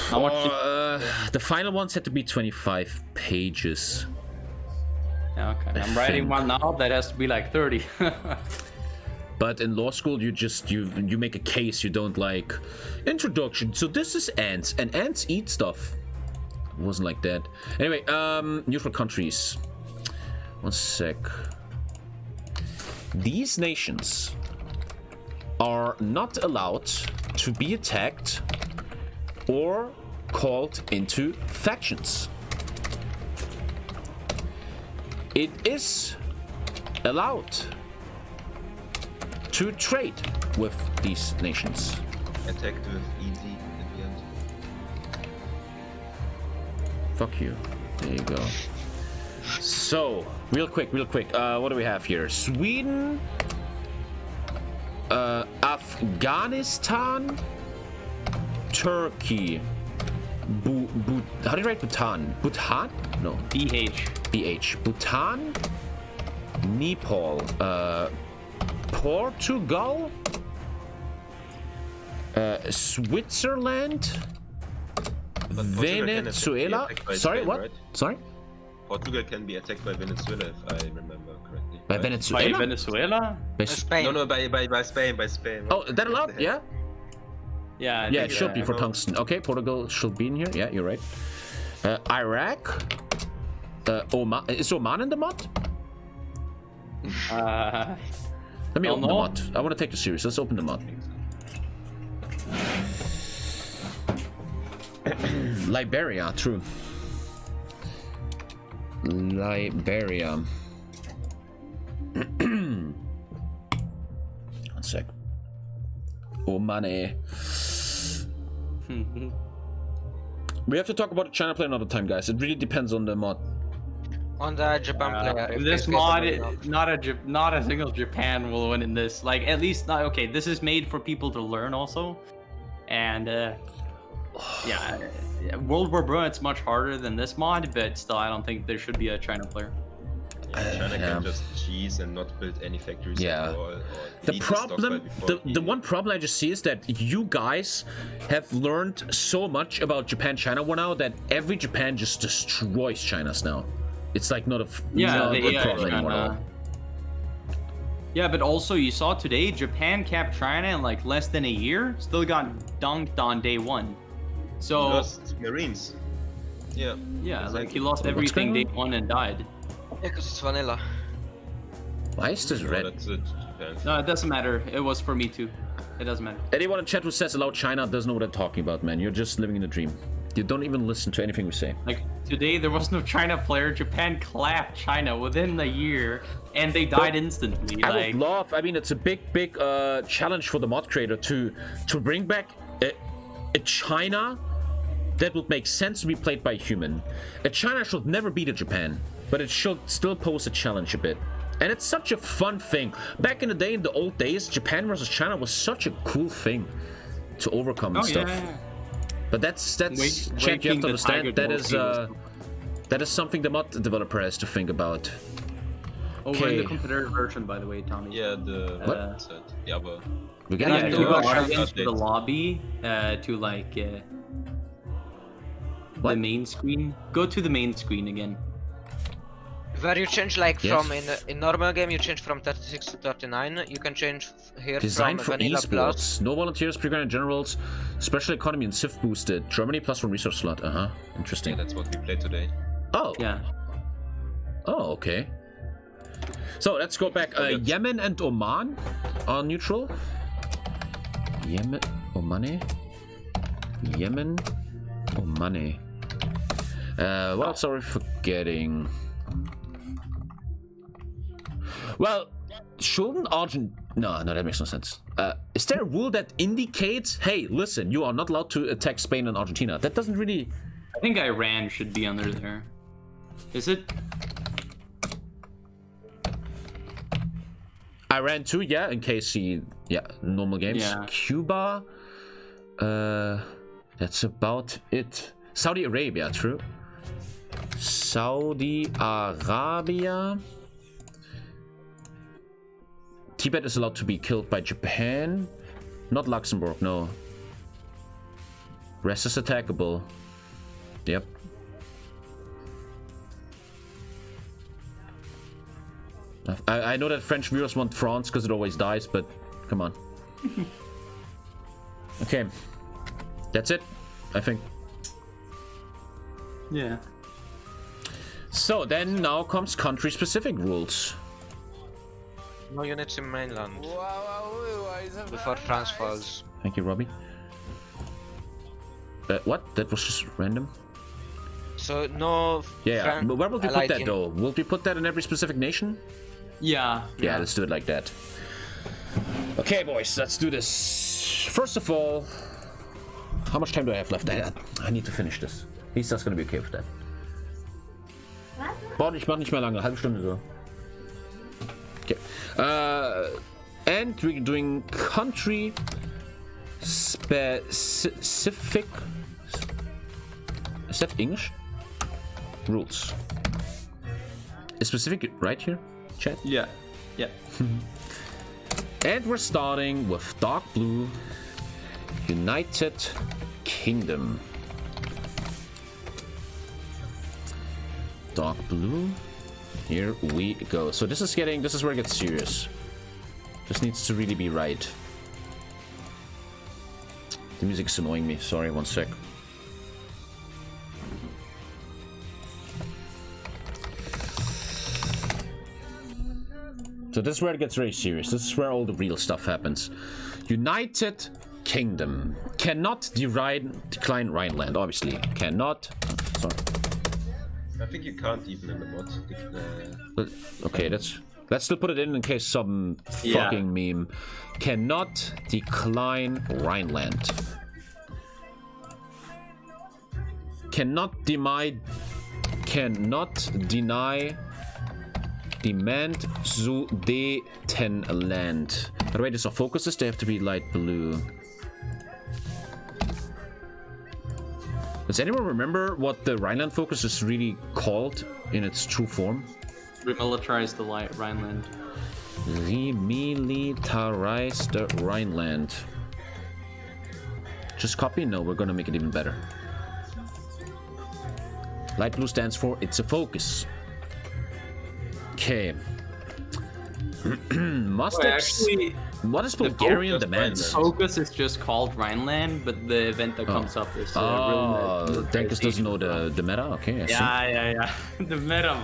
B: How much?
A: The final ones had to be 25 pages.
B: Yeah, okay. I'm writing one now that has to be like 30.
A: But in law school, you make a case. You don't like introduction. So this is ants, and ants eat stuff. It wasn't like that. Anyway, neutral countries. One sec. These nations are not allowed to be attacked or called into factions. It is allowed to trade with these nations.
D: Attacked with easy in the end.
A: Fuck you. There you go. So, real quick. What do we have here? Sweden, Afghanistan, Turkey, how do you write Bhutan? Bhutan? No. BH. Bhutan, Nepal, Portugal, Switzerland, Venezuela. Sorry,
D: Spain,
A: what?
D: Right?
A: Sorry?
D: Portugal can be attacked by Venezuela if I remember correctly.
A: By
D: right?
A: Venezuela?
B: By Venezuela?
F: Spain.
D: No, by Spain.
A: Oh, that allowed? Yeah?
B: Yeah.
A: Yeah, it should be for tungsten. Okay, Portugal should be in here. Yeah, you're right. Iraq. Oman. Is Oman in the mod? Let me open the mod. I want to take this serious. Let's open the mod. Liberia, true. Liberia. One sec. Oman. We have to talk about the China player another time, guys. It really depends on the mod.
F: On the Japan player.
B: This mod, not a single Japan will win in this. Like, at least not. Okay, this is made for people to learn also, and yeah, World War Bro, it's much harder than this mod, but still, I don't think there should be a China player.
D: China can just cheese and not build any factories at all.
A: The problem, the one problem I just see is that you guys have learned so much about Japan-China war now that every Japan just destroys China's now. It's like not a problem anymore at all.
B: Yeah, but also you saw today, Japan capped China in like less than a year, still got dunked on day one. So
D: he lost Marines. Yeah.
B: Yeah, like he lost everything day one and died.
F: Yeah, because it's vanilla.
A: Why is this red?
D: That's it, Japan.
B: No, it doesn't matter. It was for me too. It doesn't matter.
A: Anyone in chat who says allow China doesn't know what I'm talking about, man. You're just living in a dream. You don't even listen to anything we say.
B: Like, today there was no China player. Japan clapped China within a year, and they died instantly.
A: I would love, I mean, it's a big challenge for the mod creator to bring back a China that would make sense to be played by a human. A China should never beat a Japan, but it should still pose a challenge a bit. And it's such a fun thing. Back in the day, in the old days, Japan versus China was such a cool thing to overcome and stuff.
B: Yeah.
A: But that's Chad, you have to understand, that is something the mod developer has to think about.
B: Oh, we're in the competitive version, by the way, Tommy.
D: Yeah, the
A: what?
D: Yeah, but
A: We're getting
B: if you go into the lobby to like the main screen, go to the main screen again.
F: Where you change like from in normal game you change from 36 to 39, you can change here
A: Designed
F: from
A: for
F: vanilla
A: esports.
F: plus.
A: No volunteers, pre-grand generals, special economy and Civ boosted. Germany plus 1 resource slot. Interesting.
D: yeah, that's what we played today.
A: Oh.
B: Yeah.
A: Oh, okay. So let's go back. Yemen and Oman are neutral. Yemen, Oman. Yemen, Oman. What else are we forgetting? Well, shouldn't Argentina... No, that makes no sense. Is there a rule that indicates, hey, listen, you are not allowed to attack Spain and Argentina? That doesn't really...
B: I think Iran should be under there. Is it?
A: Iran too, yeah, in case normal games.
B: Yeah.
A: Cuba, that's about it. Saudi Arabia, true. Saudi Arabia. Tibet is allowed to be killed by Japan. Not Luxembourg, no. Rest is attackable. Yep. I know that French viewers want France because it always dies, but come on. Okay. That's it, I think.
B: Yeah.
A: So then now comes country-specific rules.
F: No units in mainland. Before France falls.
A: Thank you, Robbie. What? That was just random?
F: So no.
A: Yeah, but where will we put that though? Will we put that in every specific nation?
B: Yeah.
A: Yeah, let's do it like that. Okay, boys, let's do this. First of all, how much time do I have left? I need to finish this. He's just gonna be okay with that. Boah, ich mach nicht mehr lange, halbe Stunde so. Okay. And we're doing country specific. Is that English? Rules. Is specific right here, chat?
B: Yeah. Yeah.
A: And we're starting with dark blue, United Kingdom. Dark blue. Here we go. So this is where it gets serious. This needs to really be right. The music's annoying me. Sorry, one sec. So this is where it gets very serious. This is where all the real stuff happens. United Kingdom cannot decline Rhineland. Obviously, cannot. Sorry.
D: I think you can't even in the mod.
A: Okay, let's still put it in case some fucking meme. Cannot decline Rhineland. Cannot deny demand Sudetenland. By the way, these are focuses, they have to be light blue. Does anyone remember what the Rhineland focus is really called in its true form?
B: Remilitarize the Rhineland.
A: Remilitarize the Rhineland. Just copy? No, we're gonna make it even better. Light blue stands for it's a focus. Okay. What is Bulgarian demands?
B: Focus is just called Rhineland, but the event that comes up is
A: Denkus doesn't know the meta? Okay, I see.
B: Yeah. The meta.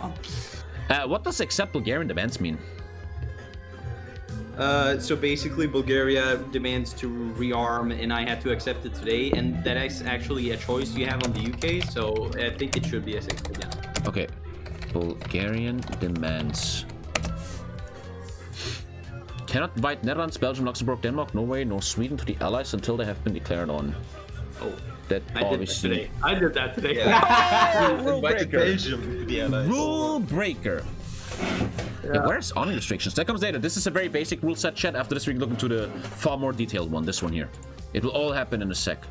A: What does accept Bulgarian demands mean?
B: So basically, Bulgaria demands to rearm, and I had to accept it today, and that is actually a choice you have on the UK, so I think it should be accepted, yeah.
A: Okay. Bulgarian demands. Cannot invite Netherlands, Belgium, Luxembourg, Denmark, Norway, nor Sweden to the Allies until they have been declared on.
B: Oh,
A: that obviously.
B: I did that today.
D: Yeah. Invited Belgium to the Allies.
A: Rule breaker. Yeah. Where's arming restrictions? That comes later. This is a very basic rule set chat. After this, we can look into the far more detailed one. This one here. It will all happen in a sec.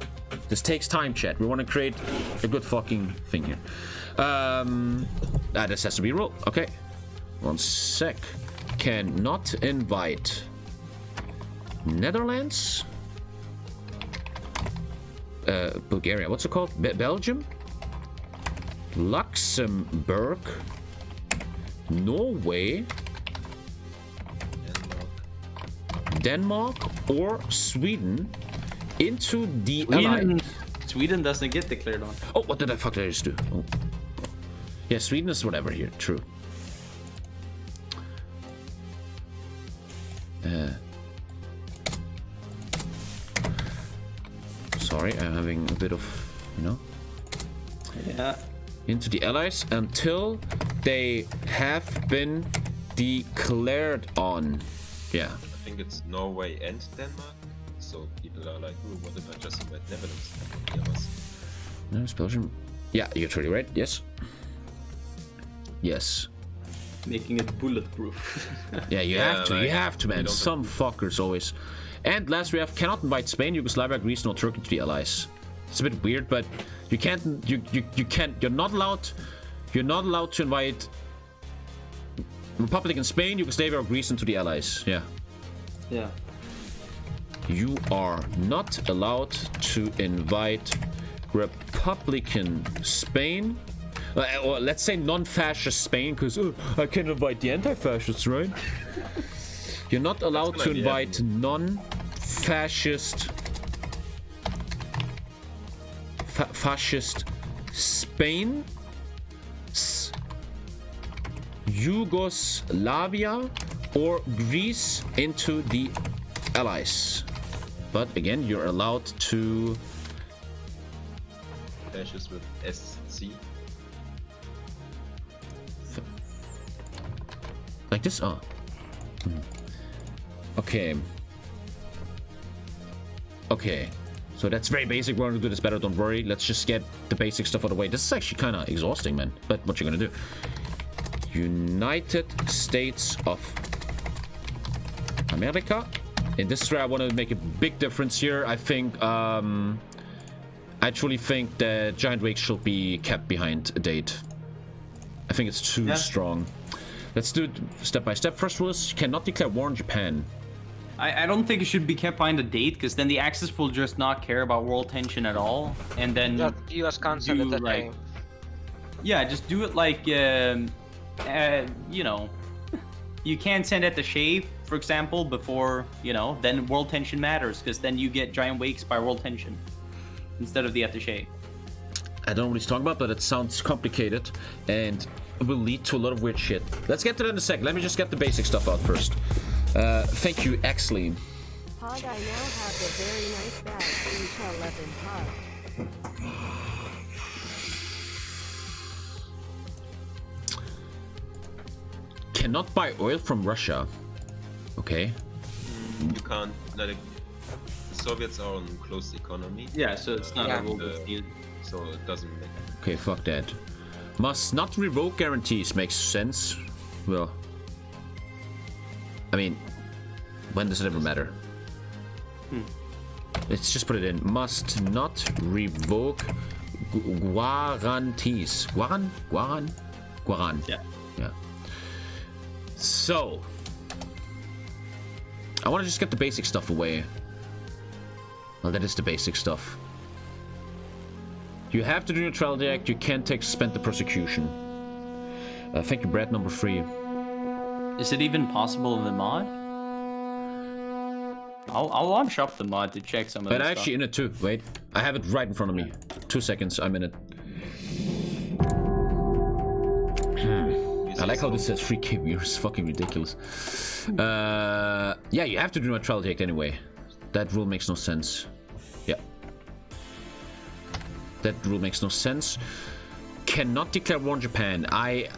A: This takes time, chat. We want to create a good fucking thing here. This has to be a rule. Okay. One sec. Cannot invite Netherlands, Bulgaria. What's it called? Belgium, Luxembourg, Norway, Denmark, or Sweden into the Allies.
B: Sweden doesn't get declared on.
A: Oh, what did I just do? Oh. Yeah, Sweden is whatever here. True. Sorry, I'm having a bit of, you know.
B: Yeah.
A: Into the allies until they have been declared on. Yeah.
D: I think it's Norway and Denmark. So people are like, ooh, what if I just invite Netherlands?
A: No, it's Belgium. Yeah, you're totally right. Yes. Yes.
B: Making it bulletproof.
A: Yeah, you have to, man. Some fuckers always. And last we have cannot invite Spain, Yugoslavia, Greece, nor Turkey to the allies. It's a bit weird, but you can't. You're not allowed to invite Republic in Spain, Yugoslavia, or Greece into the allies. Yeah.
B: Yeah.
A: You are not allowed to invite Republican Spain, or let's say non-fascist Spain, because I can invite the anti-fascists, right? You're not allowed to invite non-fascist fascist Spain, Yugoslavia, or Greece into the allies. But again, you're allowed to
D: Fascist with SC.
A: Like this? Oh. Okay. Okay. So that's very basic. We're gonna do this better, don't worry. Let's just get the basic stuff out of the way. This is actually kind of exhausting, man. But what you're gonna do? United States of America. And this is where I want to make a big difference here. I think, I truly think that giant wakes should be kept behind a date. I think it's too strong. Let's do it step by step. First rule is you cannot declare war on Japan.
B: I don't think it should be kept behind a date, because then the Axis will just not care about world tension at all, and then
F: Just US consent at that time.
B: Yeah, just do it like you know, you can't send at the shave, for example, before, you know, then world tension matters, because then you get giant wakes by world tension instead of the attaché.
A: I don't know what he's talking about, but it sounds complicated and it will lead to a lot of weird shit. Let's get to that in a second. Let me just get the basic stuff out first. Thank you, Exley.
E: Pod, I now have the very nice bag for each 11 pod.
A: Cannot buy oil from Russia. Okay.
D: You can't. Like, the Soviets are on closed economy.
B: Yeah, so it's not a rule that's needed.
D: So it doesn't make.
A: Okay, fuck that. Must not revoke guarantees. Makes sense. Well, I mean, when does it ever matter? Let's just put it in. Must not revoke guarantees. Guaran?
B: Yeah.
A: Yeah. So, I want to just get the basic stuff away. Well, that is the basic stuff. You have to do neutrality act. You can't take suspend the prosecution. Thank you, Brad. Number 3.
B: Is it even possible in the mod? I'll launch up the mod to check some of this
A: But actually in it too. Wait, I have it right in front of me. 2 seconds. I'm in it. I like how this says free KB. It's fucking ridiculous. Yeah, you have to do neutrality act anyway. That rule makes no sense. Yeah. That rule makes no sense. Cannot declare war on Japan. I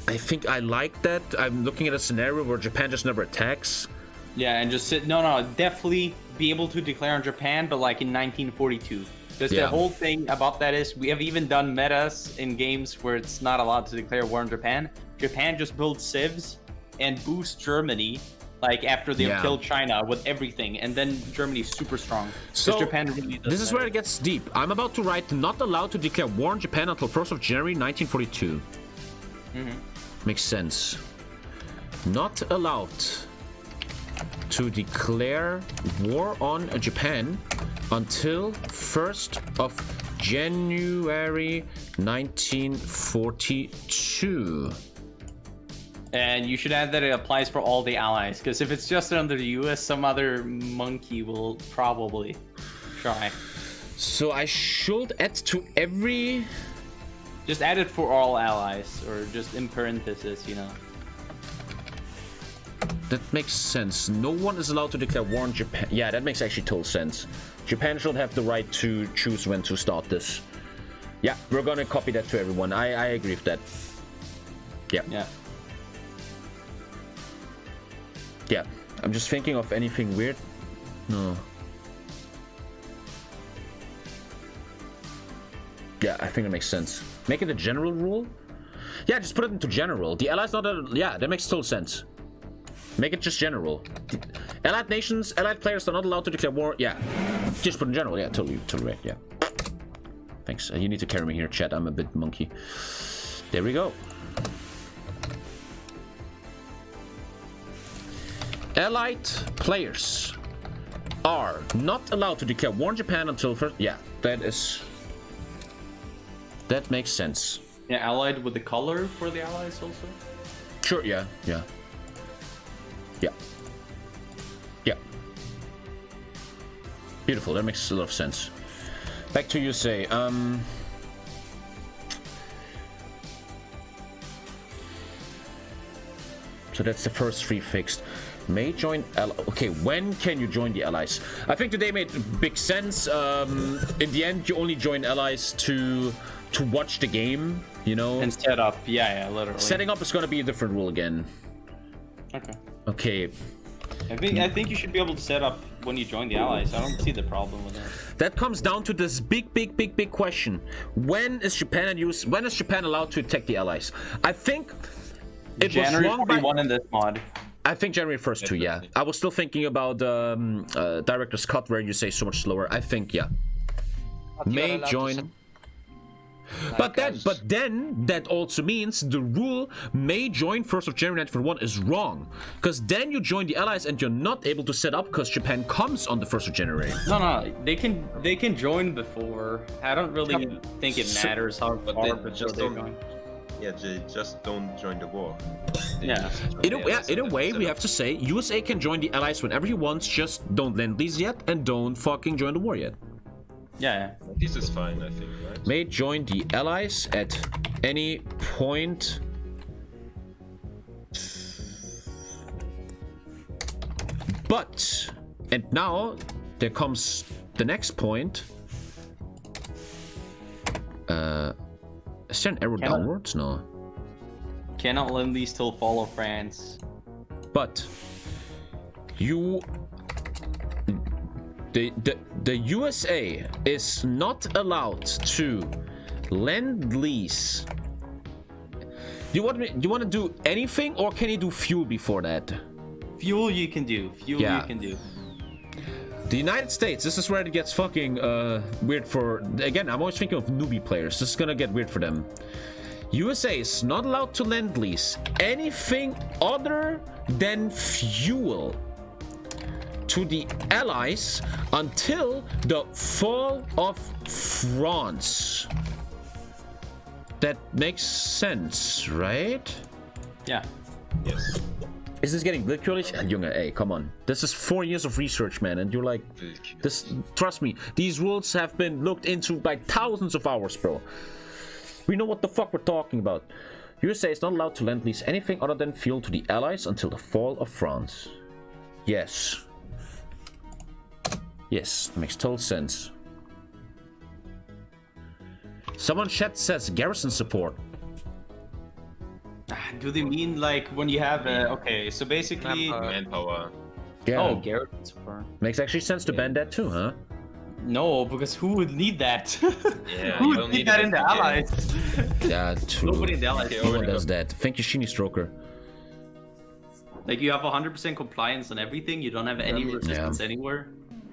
A: think I like that. I'm looking at a scenario where Japan just never attacks.
B: Yeah, and just sit. No, definitely be able to declare on Japan, but like in 1942. Because the whole thing about that is we have even done metas in games where it's not allowed to declare war on Japan. Japan just builds civs and boosts Germany, like after they've killed China with everything, and then Germany's super strong.
A: So
B: Japan really
A: this is where it gets deep. I'm about to write not allowed to declare war on Japan until 1st of January 1942. Makes sense. Not allowed to declare war on Japan until 1st of January 1942.
B: And you should add that it applies for all the allies, because if it's just under the US, some other monkey will probably try.
A: So I should add to every
B: Just add it for all allies, or just in parentheses, you know.
A: That makes sense. No one is allowed to declare war on Japan. Yeah, that makes actually total sense. Japan should have the right to choose when to start this. Yeah, we're gonna copy that to everyone. I agree with that. Yeah.
B: Yeah.
A: Yeah. I'm just thinking of anything weird. No. Yeah, I think it makes sense. Make it a general rule? Yeah, just put it into general. The allies not a... Yeah, that makes total sense. Make it just general. Allied nations, allied players are not allowed to declare war. Yeah. Just put in general. Yeah, totally right. Yeah. Thanks. You need to carry me here, chat. I'm a bit monkey. There we go. Allied players are not allowed to declare war on Japan until first. Yeah, that makes sense.
B: Yeah, allied with the color for the allies also.
A: Sure. Yeah. Beautiful. That makes a lot of sense. Back to you, say. So that's the first three fixed. May join okay, when can you join the allies? I think today made big sense. In the end, you only join allies to watch the game, you know?
B: And set up. Yeah, literally.
A: Setting up is gonna be a different rule again. Okay.
B: I think you should be able to set up when you join the allies. I don't see the problem with that.
A: That comes down to this big question. When is Japan allowed to attack the allies? I think it
B: January
A: was wrong
B: 41 in this mod.
A: I think January 1st too, yeah. I was still thinking about Director's Cut where you say so much slower. I think, yeah. May join... But then that also means the rule may join 1st of January 1941 is wrong. Because then you join the allies and you're not able to set up because Japan comes on the 1st of January.
B: No, they can join before. I don't really think it matters how far before they're going.
D: Yeah, they just don't join the war.
B: Yeah.
A: In a way, we have to say USA can join the allies whenever he wants, just don't lend these yet and don't fucking join the war yet.
B: Yeah.
D: This is fine, I think, right?
A: May join the allies at any point. But, and now there comes the next point. Is there an arrow downwards? No.
B: Cannot lend these till fall of France.
A: But the USA is not allowed to lend lease. Do you want to do anything, or can you do fuel before that?
B: Fuel you can do. You can do.
A: The United States, this is where it gets fucking weird for... Again, I'm always thinking of newbie players. This is gonna get weird for them. USA is not allowed to lend lease anything other than fuel to the allies until the fall of France. That makes sense, right?
B: Yeah.
D: Yes.
A: Is this getting glitchy? Junge, hey, come on. This is 4 years of research, man, and you're like, this. Trust me, these rules have been looked into by thousands of hours, bro. We know what the fuck we're talking about. USA is not allowed to lend lease anything other than fuel to the allies until the fall of France. Yes. Yes, makes total sense. Someone chat says garrison support.
B: Do they mean like when you have okay, so basically
D: manpower.
A: Yeah.
B: Oh, garrison support.
A: Makes actually sense to ban that too, huh?
B: No, because who would need that?
D: Yeah,
B: who would need that in the allies?
A: Yeah, true.
B: Nobody in the allies.
A: No one does that. Thank you, Sheeny Stroker.
B: Like you have 100% compliance on everything. You don't have any resistance anywhere.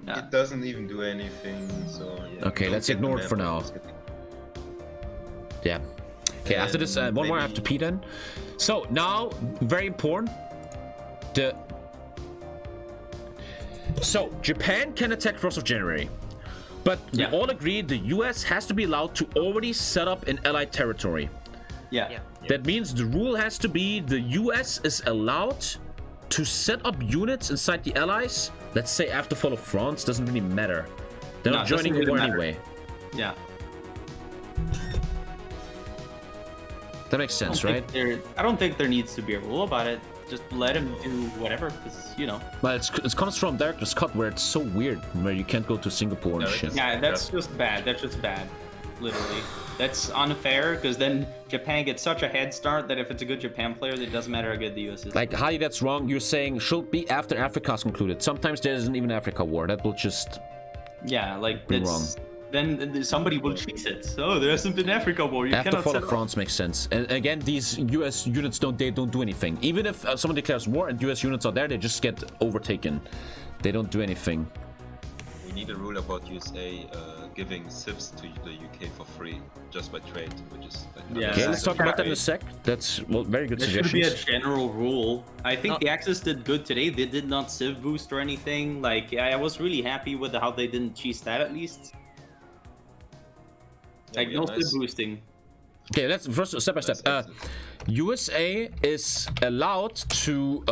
B: Yeah.
D: It doesn't even do anything, so yeah.
A: Okay, let's ignore it for now. Yeah. Okay, after this, one more I have to pee then. So, now, very important. So, Japan can attack 1st of January. But we all agree the US has to be allowed to already set up in allied territory.
B: Yeah.
A: That means the rule has to be the US is allowed to set up units inside the allies. Let's say after fall of France, doesn't really matter. They're not joining the war anyway.
B: Yeah.
A: That makes sense, right?
B: I don't think there needs to be a rule about it. Just let him do whatever, because, you know.
A: Well, it comes from Director's Cut, where it's so weird, where you can't go to Singapore and shit.
B: Yeah, that's just bad. That's just bad. Literally. That's unfair, because then Japan gets such a head start that if it's a good Japan player, it doesn't matter how good the US is.
A: Like, Hadi, that's wrong. You're saying should be after Africa's concluded. Sometimes there isn't even Africa war. That will just...
B: Yeah, like,
A: be
B: it's...
A: wrong.
B: Then somebody will cheese it. Oh, there hasn't been Africa war. You
A: after
B: cannot
A: fall
B: set
A: of France makes sense. And again, these US units don't do anything. Even if someone declares war and US units are there, they just get overtaken. They don't do anything.
D: We need a rule about USA giving civs to the UK for free just by trade, which is like
A: Okay, let's talk about that in a sec. That's very good suggestions.
B: There should be a general rule. I think the Axis did good today. They did not civ boost or anything. Like, I was really happy with how they didn't cheese that at least. Like, no civ boosting.
A: Okay, let's first step by step. USA is allowed to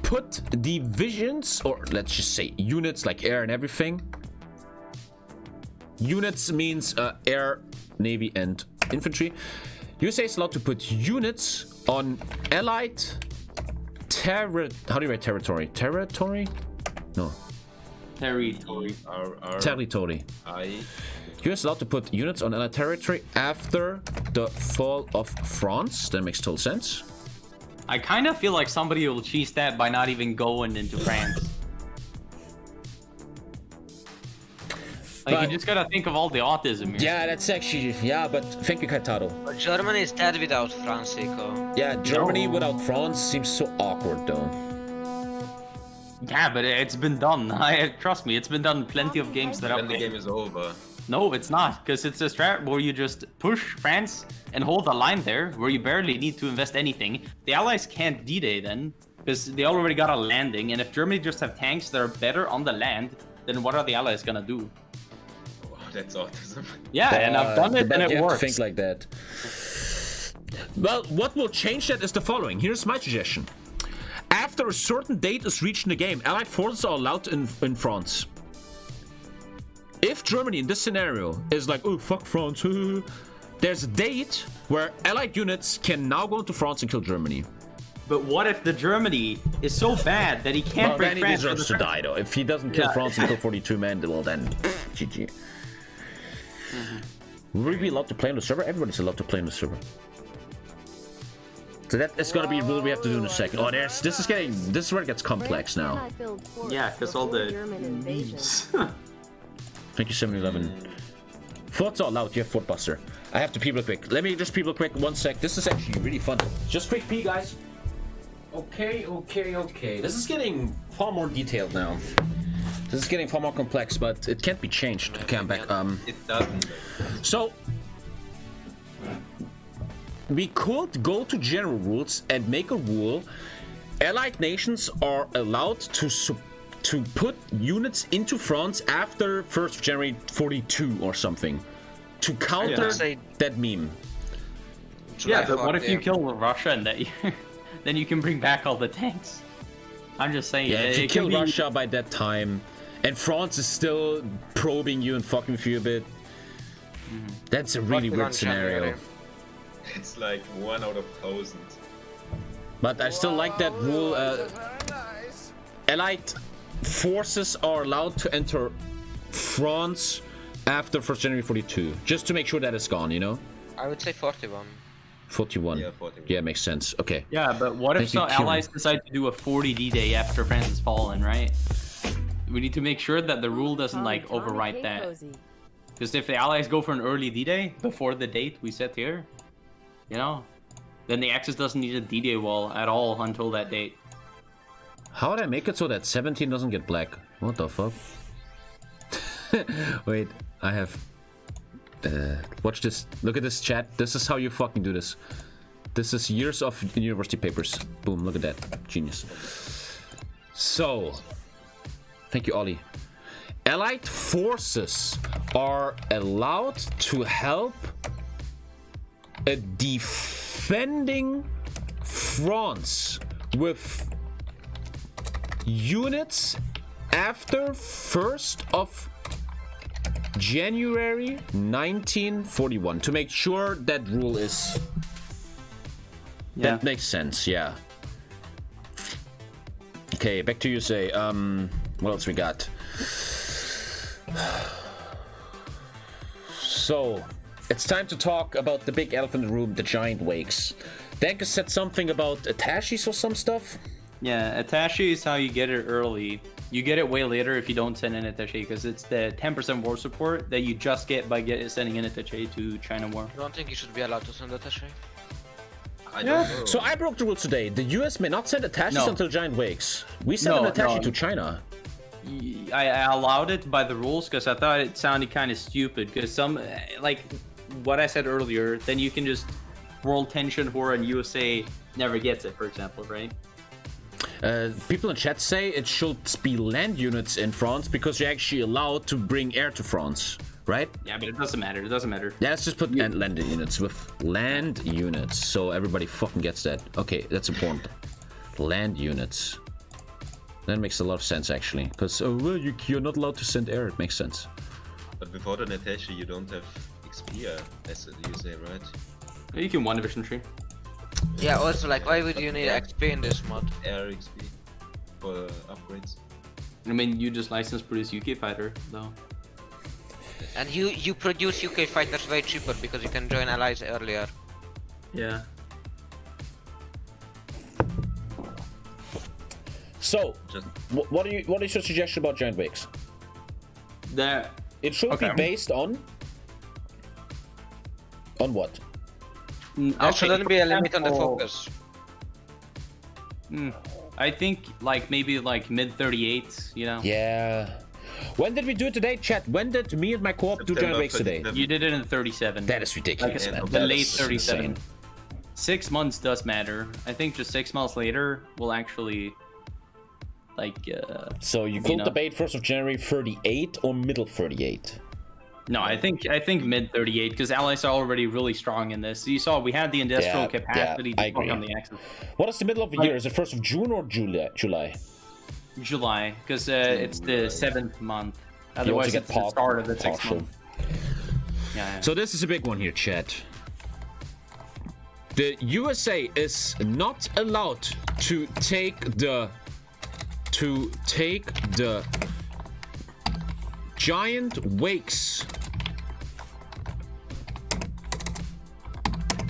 A: put divisions, or let's just say units, like air and everything. Units means air, navy, and infantry. USA is allowed to put units on allied how do you write territory? Territory? No.
B: Territory.
A: Territory. US is allowed to put units on allied territory after the fall of France. That makes total sense.
B: I kind of feel like somebody will cheese that by not even going into France. Like, you just gotta think of all the autism here.
A: Yeah, that's actually... Yeah, but thank you, Kaitaro.
F: But Germany is dead without France, Eco.
A: Yeah, Germany without France seems so awkward, though.
B: Yeah, but it's been done. Trust me, it's been done in plenty of games that
D: Then the game is over.
B: No, it's not, because it's a strat where you just push France and hold a line there, where you barely need to invest anything. The Allies can't D-Day then, because they already got a landing, and if Germany just have tanks that are better on the land, then what are the Allies gonna do?
D: Oh, that's autism.
B: Yeah, and I've done it, and it works.
A: Think like that. Well, what will change that is the following. Here's my suggestion. After a certain date is reached in the game, Allied forces are allowed in France. If Germany in this scenario is like, oh, fuck France, there's a date where Allied units can now go into France and kill Germany.
B: But what if the Germany is so bad that he can't break France?
A: Then he deserves to die, though. If he doesn't kill France until 42 men, well then, GG. Will we be allowed to play on the server? Everybody's allowed to play on the server. So that is gonna be a rule we have to do in a second. Oh, this is where it gets complex now.
B: Yeah, because all the memes.
A: Thank you, 7-11. Forts are allowed. You have Fort Buster. I have to pee real quick. Let me just pee real quick. 1 sec. This is actually really fun. Just quick pee, guys. Okay. This is getting far more detailed now. This is getting far more complex, but it can't be changed. Okay, I'm back.
D: It doesn't.
A: So we could go to general rules and make a rule. Allied nations are allowed to put units into France after 1st of January 42 or something to counter that meme.
B: Yeah, but what if you kill Russia and that then you can bring back all the tanks? I'm just saying.
A: Yeah, if you kill Russia by that time and France is still probing you and fucking with you a bit, that's a really weird scenario.
D: It's like 1 out of 1,000.
A: But I still like that rule. Allied forces are allowed to enter France after 1st January 42, just to make sure that it's gone, you know?
F: I would say 41.
A: 41.
D: Yeah, 41.
A: Yeah, makes sense. Okay.
B: Yeah, but what if some allies decide to do a 40 D-Day after France has fallen, right? We need to make sure that the rule doesn't, like, overwrite that. Because if the allies go for an early D-Day before the date we set here, you know, then the Axis doesn't need a D-Day wall at all until that date.
A: How would I make it so that 17 doesn't get black? What the fuck? Wait, I have... watch this. Look at this, chat. This is how you fucking do this. This is years of university papers. Boom, look at that. Genius. So... Thank you, Ollie. Allied forces are allowed to help a defending France with units after 1st of January 1941 to make sure that rule is... That makes sense, yeah. Okay, back to you, say. What else we got? So, it's time to talk about the big elephant in the room, the giant wakes. Danka said something about attachés or some stuff?
B: Yeah, attaché is how you get it early. You get it way later if you don't send an attaché, because it's the 10% war support that you just get by sending an attaché to China War.
F: I don't think you should be allowed to send attaché.
D: I don't know.
A: So I broke the rules today. The US may not send attachés until giant wakes. We sent an attaché to China.
B: I allowed it by the rules because I thought it sounded kind of stupid, because some, like what I said earlier, then you can just world tension war and USA never gets it, for example, right?
A: People in chat say it should be land units in France because you're actually allowed to bring air to France, right?
B: Yeah, but it doesn't matter. It doesn't matter.
A: Yeah, let's just put land units with land units so everybody fucking gets that. Okay, that's important. Land units. That makes a lot of sense actually, because well, you're not allowed to send air. It makes sense.
D: But without an attaché, you don't have XP, as you say, right?
B: You can one division tree.
F: Yeah, also, like, why would you need XP in this mod?
D: Air XP for upgrades.
B: I mean, you just license produce UK fighter, though.
F: And you produce UK fighters way cheaper because you can join allies earlier.
B: Yeah.
A: So, what is your suggestion about giant wakes? It should be based on what?
F: There shouldn't be a limit on the focus.
B: I think like maybe like mid 38, you know.
A: Yeah. When did we do it today, chat? When did me and my co-op do giant wakes today?
B: You did it in 37.
A: That is ridiculous,
B: like,
A: man.
B: The
A: That
B: late
A: is
B: 37.
A: insane.
B: 6 months does matter. I think just 6 months later will actually like.
A: So you could debate 1st of January 38 or middle 38.
B: No, I think mid 38 because allies are already really strong in this. You saw we had the industrial capacity to fuck on the axis.
A: What is the middle of the year? Is it 1st of June or July?
B: July, because it's the 7th month. Otherwise, it's the start of the 6th month. Yeah.
A: So this is a big one here, chat. The USA is not allowed to take the giant wakes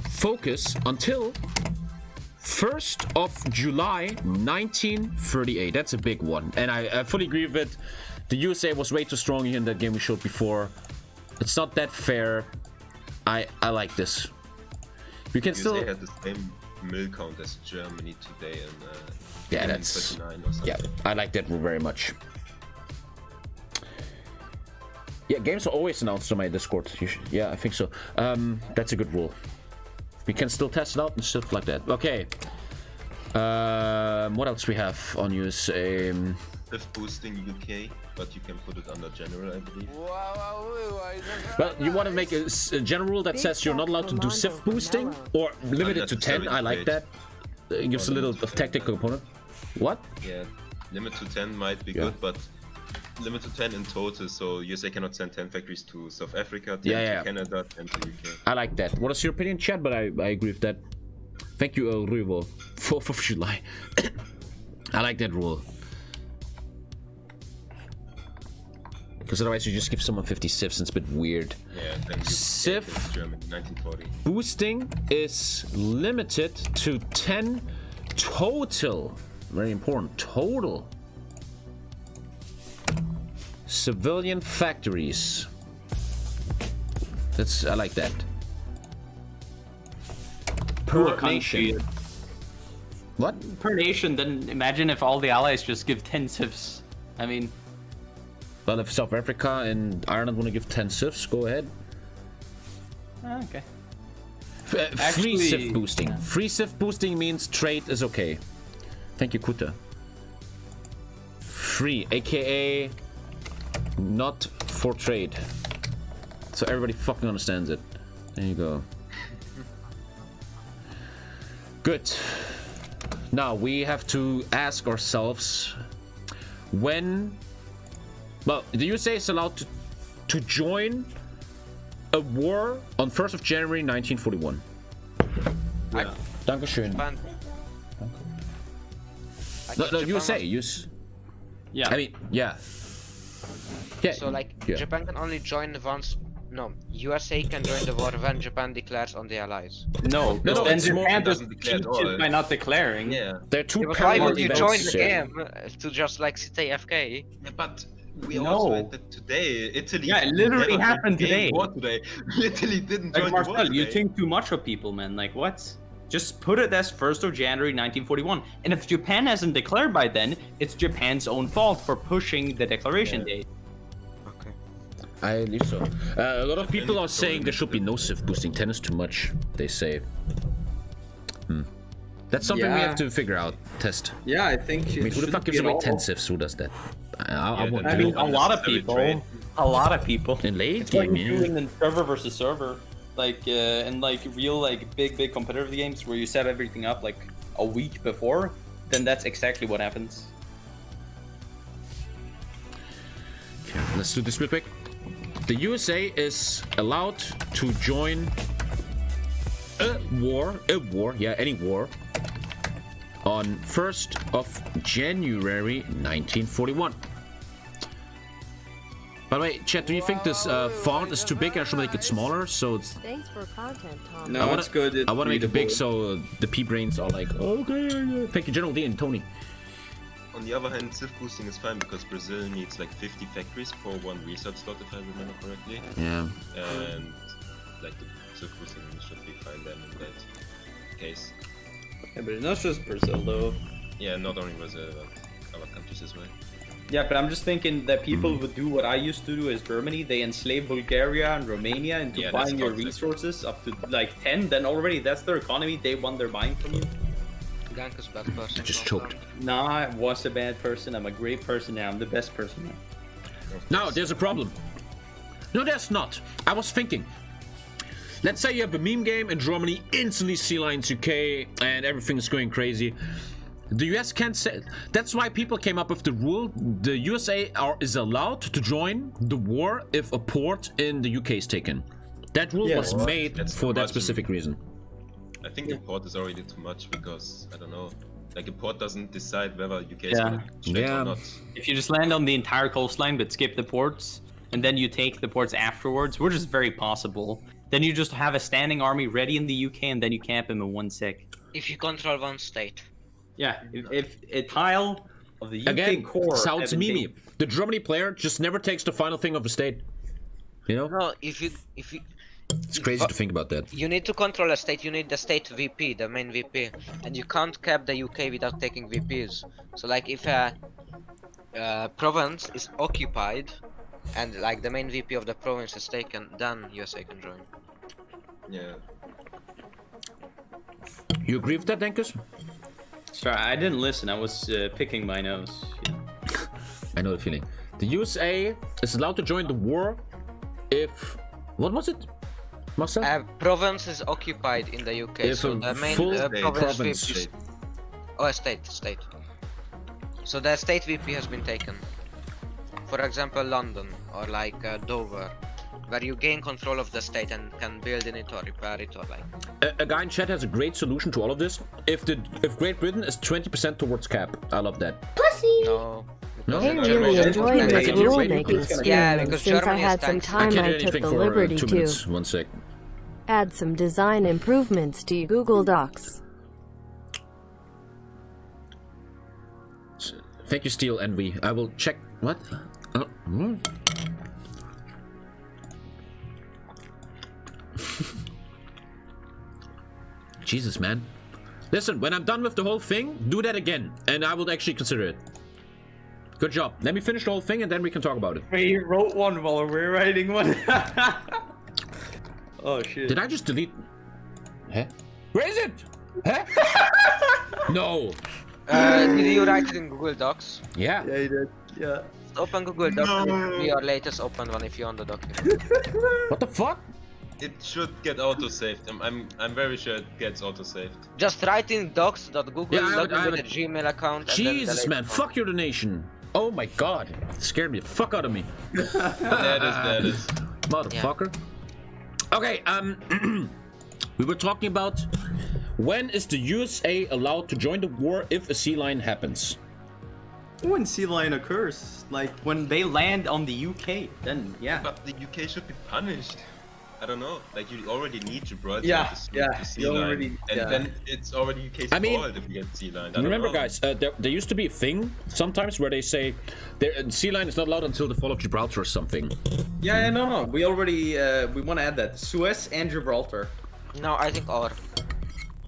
A: focus until 1st of July 1938. That's a big one, and I fully agree with it. The USA was way too strong here in that game we showed before. It's not that fair. I like this. We can still
D: had the same mill count as Germany today, and
A: yeah, that's
D: 39 or something.
A: yeah. I like that rule very much. Yeah, games are always announced on my Discord. Yeah, I think so. That's a good rule. We can still test it out and stuff like that. Okay. What else we have on use?
D: Fifth boosting UK, but you can put it under general, I believe.
A: Well, you want to make a general rule that says you're not allowed to do Civ boosting or limit it to 10. I like that. It gives a little of tactical component. What?
D: Yeah, limit to 10 might be good, but limit to 10 in total, so USA cannot send 10 factories to South Africa, 10 to Canada, 10 to UK.
A: I like that. What is your opinion, Chad? But I agree with that. Thank you, Ruvo. 4th of July. I like that rule. Because otherwise you just give someone 50 civs and it's a bit weird.
D: Yeah, then
A: Civ
D: Germany, 1940.
A: boosting is limited to 10 total. Very important. Total. Civilian factories. I like that. Per nation. What?
B: Per nation, then imagine if all the allies just give 10 civs. I mean...
A: Well, if South Africa and Ireland want to give 10 civs, go ahead.
B: Okay.
A: Free civ boosting. Free civ boosting means trade is okay. Thank you, Kuta. Free, aka not for trade. So everybody fucking understands it. There you go. Good. Now we have to ask ourselves when... Well, the USA is allowed to to join a war on 1st of January 1941.
F: Yeah.
A: Dankeschön.
F: Japan.
A: No, USA.
B: Yeah.
A: I mean, yeah. Yeah.
F: So like
A: yeah.
F: Japan can only join once. No, USA can join the war when Japan declares on the allies.
B: No,
A: No,
B: then
A: it's more-
B: Japan
D: doesn't
B: just
D: declare at
B: cheats
D: all.
B: by not declaring.
D: Yeah.
A: They're two
F: Yeah, but why
A: parallel
F: would you
A: events.
F: join the
A: yeah.
F: game to just like stay AFK?
D: Yeah, but we
B: No.
D: also had that today. Italy.
B: Yeah, it literally
D: never
B: happened
D: joined
B: today.
D: War today. Italy didn't
B: Like
D: join the war
B: Marcel, you
D: today.
B: think too much of people, man. Like what? Just put it as 1st of January 1941. And if Japan hasn't declared by then, it's Japan's own fault for pushing the declaration date.
F: Okay.
A: I believe so. A lot of people are saying there should be no civ boosting. 10 is too much, they say. That's something we
B: Yeah.
A: have to figure out, test.
B: Yeah, I think.
A: I mean, who the fuck gives away 10 civs? Who does that? I want
B: I
A: to
B: mean,
A: do
B: a lot of
D: Unnecessary
B: people.
D: trade.
B: A lot of people.
A: in late
B: It's like
A: game, yeah.
B: doing in server versus server, like in like real like big competitive games where you set everything up like a week before. Then that's exactly what happens.
A: Okay, let's do this real quick. The USA is allowed to join a war, yeah, any war, on 1st of January 1941. By the way, chat, do you think this font is too big? I should make it smaller, so it's...
E: Thanks for content, Tom.
B: No, it's good.
A: I want to make it big so the P-brains are like, okay, thank you, General D and Tony.
D: On the other hand, civ boosting is fine because Brazil needs like 50 factories for one research slot, if I remember correctly.
A: Yeah.
D: And like the civ boosting should be fine then in that case.
B: Yeah, but it's not just Brazil though.
D: Yeah, not only Brazil, but other countries as well.
B: Yeah, but I'm just thinking that people would do what I used to do as Germany. They enslave Bulgaria and Romania into
D: Yeah, that's
B: buying your
D: toxic.
B: resources up to like 10. Then already that's their economy. Day one they're buying from you.
F: Gank is bad person.
A: I just choked.
B: Nah, I was a bad person. I'm a great person now. I'm the best person now.
A: Now, there's a problem. No, there's not. I was thinking. Let's say you have a meme game in Germany, instantly sea lines UK, and everything's going crazy. The US can't say. That's why people came up with the rule. The USA is allowed to join the war if a port in the UK is taken. That rule was made
D: That's
A: for
D: too
A: that
D: much.
A: specific reason.
D: I think import is already too much because, I don't know, like import doesn't decide whether UK is
B: Yeah.
D: gonna trade
A: Yeah.
D: or not.
B: If you just land on the entire coastline but skip the ports, and then you take the ports afterwards, which is very possible, then you just have a standing army ready in the UK and then you camp them in 1 sec.
F: If you control one state.
B: Yeah, if a tile of the UK
A: Again,
B: core
A: sounds
B: hasn't
A: memey.
B: been-
A: The Germany player just never takes the final thing of the state. You know?
F: No, if you
A: It's crazy to think about that.
F: you need to control a state, you need the state VP, the main VP, and you can't cap the UK without taking VPs. So like if a province is occupied and like the main VP of the province is taken, then USA can join.
D: Yeah.
A: You agree with that, Denkus?
B: Sorry, I didn't listen. I was picking my nose. Yeah.
A: I know the feeling. The USA is allowed to join the war if... What was it, Marcel?
F: A province is occupied in the UK,
A: If
F: so
A: a
F: the main
A: full
F: province
A: province-
F: VP. Oh, a state. So the state VP has been taken. For example, London or like Dover, where you gain control of the state and can build in it or repair it or like.
A: A guy in chat has a great solution to all of this. If Great Britain is 20% towards cap, I love that.
F: No.
A: No?
E: I
F: because
E: really
F: Germany-
E: enjoyed this
A: Can you wait?
E: rule-making
F: Yeah,
E: experience.
F: because
E: Since I
F: Germany
E: had
F: is
E: some
F: taxed.
A: I
E: time,
A: can't do
E: I took
A: anything
E: the
A: for
E: liberty
A: 2
E: to
A: minutes. 1 sec.
E: add some design improvements to Google Docs.
A: Thank you, Steel Envy. I will check. What? Jesus, man. Listen, when I'm done with the whole thing, do that again, and I will actually consider it. Good job. Let me finish the whole thing, and then we can talk about it.
B: We wrote one while we're writing one. Oh shit.
A: Did I just delete? Huh? Where is it? Huh? No.
F: Did you write it in Google Docs?
A: Yeah.
B: Yeah, you did. Yeah.
F: Open Google Docs and it will be your latest open one if you're on the document.
A: What the fuck?
D: It should get auto-saved. I'm very sure it gets auto-saved.
F: Just write in docs.google,
A: Yeah, I
F: log
A: would-
F: in
A: I
F: with
A: would-
F: a Gmail account. And then the
A: Jesus,
F: latest
A: man.
F: one.
A: Fuck your donation. Oh my god, it scared me the fuck out of me.
D: That is.
A: Motherfucker. Yeah. Okay, we were talking about when is the USA allowed to join the war if a sea lion happens?
B: When sea lion occurs, like when they land on the UK, then yeah.
D: But the UK should be punished. I don't know. Like you already need Gibraltar
B: Yeah,
D: to sea lion, and then it's already UK's fault if you get sea lion.
A: Remember, guys, there used to be a thing sometimes where they say sea lion is not allowed until the fall of Gibraltar or something.
B: Yeah, no. We already we want to add that Suez and Gibraltar.
F: No, I think or.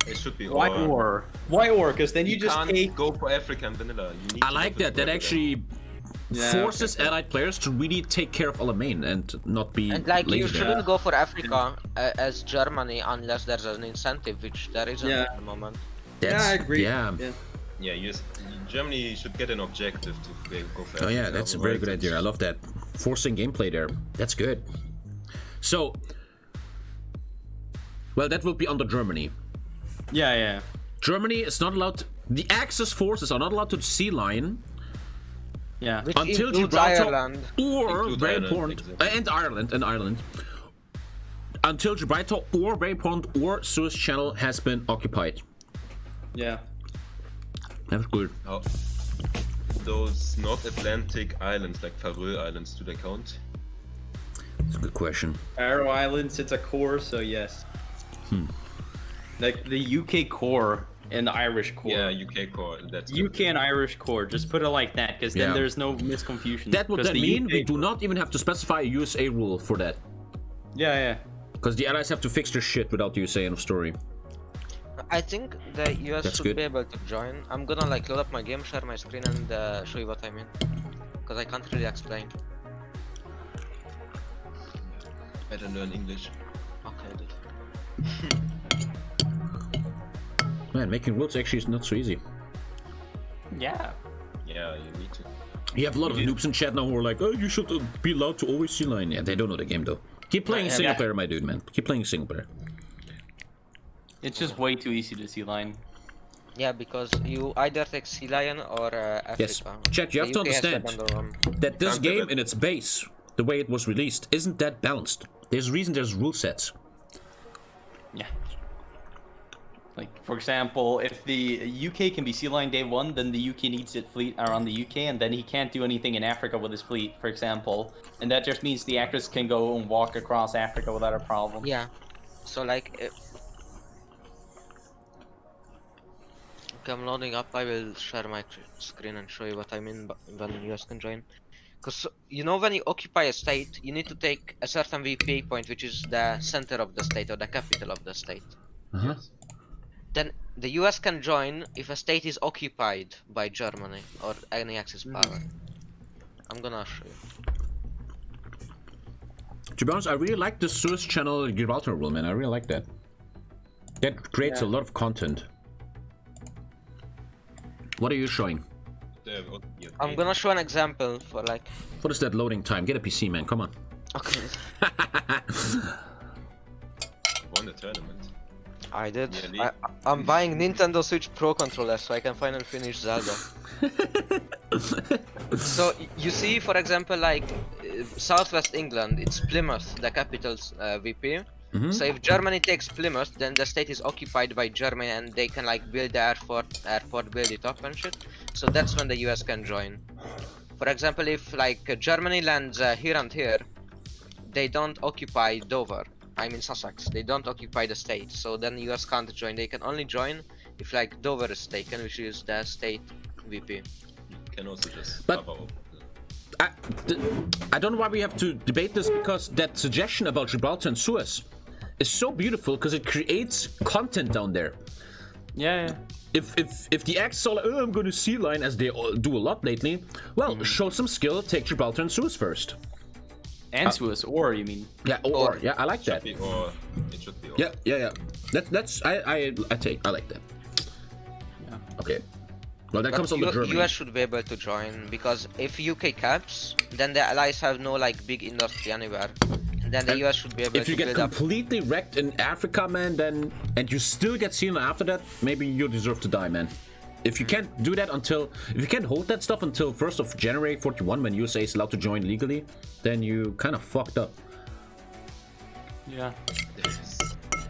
D: It should be
B: Why or? Why or? Because then you just
D: can't
B: take.
D: go for Africa and vanilla. You need
A: I like that. That actually forces
B: okay.
A: allied players to really take care of Alamein and not be
F: And like
A: lazy
F: you
A: there.
F: shouldn't go for Africa as Germany unless there's an incentive, which there isn't at the moment.
B: I agree.
A: Yeah.
D: Yeah, Germany should get an objective to go for Africa.
A: Oh yeah, that's a very good idea. I love that. Forcing gameplay there. That's good. So, well, that will be under Germany.
B: Yeah.
A: Germany is not allowed. The Axis forces are not allowed to sea lion.
B: Yeah.
F: Which
A: Until
F: includes
A: Gibraltar,
F: Ireland.
A: or very
D: Ireland,
A: important,
D: exactly.
A: and Ireland, until Gibraltar or very important or Suez Channel has been occupied.
B: Yeah.
A: That's good.
D: Oh. Those North Atlantic islands, like Faroe Islands, do they count?
A: That's a good question.
B: Faroe Islands, it's a core, so yes. Like the UK core and the Irish core.
D: Yeah, UK core. That's
B: UK and Irish core. Just put it like that, because then
A: Yeah.
B: there's no misconfusion.
A: That would
B: 'Cause
A: then
B: the
A: mean
B: UK
A: we do not even have to specify a USA rule for that.
B: Yeah.
A: Because the allies have to fix their shit without the USA in the story.
F: I think the US
A: That's
F: should
A: good.
F: be able to join. I'm gonna like load up my game, share my screen, and show you what I mean. Because I can't really explain.
D: Better learn English.
F: Okay, dude.
A: Man, making rules actually is not so easy.
B: Yeah.
D: Yeah, you need to.
A: You have a lot of noobs in chat now who are like, oh, you should be allowed to always sea line. Yeah, they don't know the game though. Keep playing single player, my dude, man. Keep playing single player.
B: It's just way too easy to sea line.
F: Yeah, because you either take Sea Lion or Africa.
A: Yes, chat, you have to
F: UK has
A: understand
F: that under one.
A: that this
D: Can't do
A: game
D: it.
A: in its base, the way it was released, isn't that balanced. There's a reason there's rule sets.
B: Yeah. Like, for example, if the UK can be sea line day one, then the UK needs its fleet around the UK, and then he can't do anything in Africa with his fleet, for example. And that just means the actors can go and walk across Africa without a problem.
F: Yeah. So like, okay, I'm loading up. I will share my screen and show you what I mean when US can join. Because you know, when you occupy a state, you need to take a certain VPA point, which is the center of the state or the capital of the state.
A: Uh-huh.
F: Then the US can join if a state is occupied by Germany or any Axis power. I'm gonna show you.
A: To be honest, I really like the Suez Channel Gibraltar rule, man. I really like that. That creates a lot of content. What are you showing?
F: I'm gonna show an example for like.
A: What is that loading time? Get a PC, man. Come on.
F: Okay.
D: Won the tournament.
F: I did.
D: Really?
F: I'm buying Nintendo Switch Pro controller so I can finally finish Zelda. So you see, for example, like Southwest England, it's Plymouth, the capital's VP. So if Germany takes Plymouth, then the state is occupied by Germany, and they can like build the airport, build it up and shit. So that's when the US can join. For example, if like Germany lands here and here, they don't occupy Dover. I mean Sussex. They don't occupy the state, so then US can't join. They can only join if like Dover is taken, which is the state VP.
D: You can also just
A: But-
D: cover up.
A: I don't know why we have to debate this, because that suggestion about Gibraltar and Suez is so beautiful because it creates content down there.
B: Yeah.
A: If the Axis are like, oh, I'm going to sea line, as they all do a lot lately, well, show some skill, take Gibraltar and Suez first.
B: And Suez, or you mean?
A: Yeah, or yeah, I like that.
D: It should be or.
A: Yeah. That's I like that.
B: Yeah.
A: Okay. Well, that
F: But
A: comes under Germany.
F: US should be able to join, because if UK caps, then the allies have no like big industry anywhere. And then the US should be able
A: If you
F: to
A: get
F: build up.
A: completely wrecked in Africa, man, then and you still get seen after that, maybe you deserve to die, man. If you can't do that if you can't hold that stuff until 1st of January 41 when USA is allowed to join legally, then you kind of fucked up.
B: Yeah.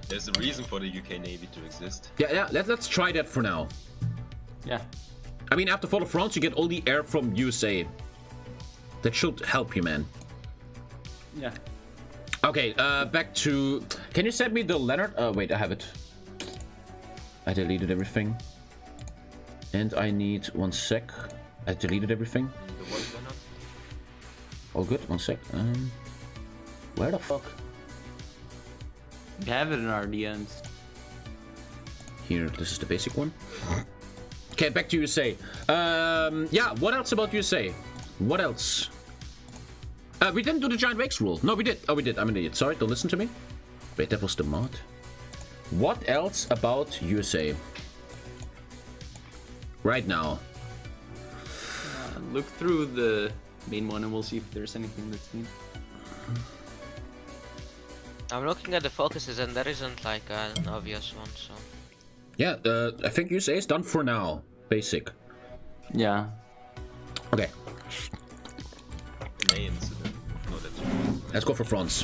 D: There's a reason for the UK Navy to exist.
A: Yeah, let's try that for now.
B: Yeah.
A: I mean, after Fall of France, you get all the air from USA. That should help you, man.
B: Yeah.
A: Okay, back to... Can you send me the Leonard? Wait, I have it. I deleted everything. And I need 1 sec. I deleted everything.
D: The what, Leonard?
A: All good, 1 sec. Where the fuck?
B: We have it in our DMs.
A: Here, this is the basic one. Okay, back to USA. Yeah, what else about USA? What else? We didn't do the giant wakes rule. No, we did. Oh, we did. I'm an idiot. Sorry, don't listen to me. Wait, that was the mod. What else about USA? Right now.
B: Look through the main one and we'll see if there's anything that's new.
F: I'm looking at the focuses and there isn't like an obvious one, so...
A: Yeah, I think USA is done for now. Basic.
B: Yeah.
A: Okay.
D: May incident. No, that's right.
A: Let's go for France.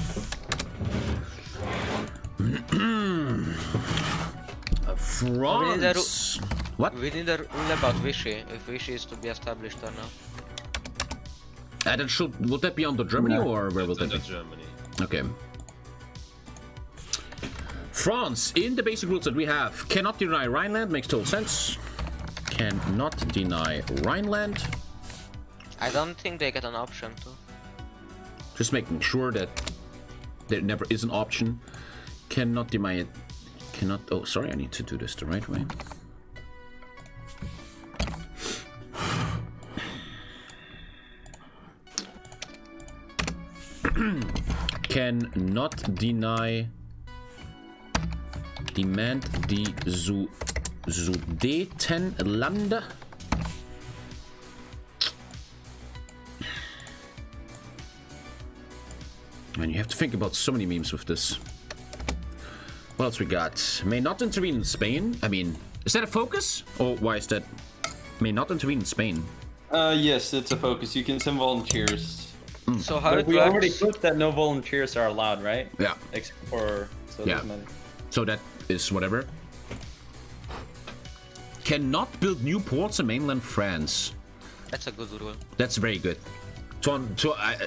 A: France. What?
F: We need a rule about Vichy, if Vichy is to be established or not.
A: That should... Will that be under Germany or where will that
D: Under
A: be?
D: Germany.
A: Okay. France, in the basic rules that we have, cannot deny Rhineland, makes total sense. Cannot deny Rhineland.
F: I don't think they get an option to.
A: Just making sure that there never is an option. Cannot deny it. Cannot... Oh, sorry, I need to do this the right way. Cannot deny... Demand die Sudetenlande. Man, you have to think about so many memes with this. What else we got? May not intervene in Spain. I mean, is that a focus? Or why is that? May not intervene in Spain.
B: Yes, it's a focus. You can send volunteers.
F: So how
B: But
F: it
B: we
F: works...
B: already put that no volunteers are allowed, right?
A: Yeah.
B: Except for... So it
A: Yeah.
B: doesn't matter.
A: So that is whatever. Cannot build new ports in mainland France.
F: That's a good rule.
A: That's very good.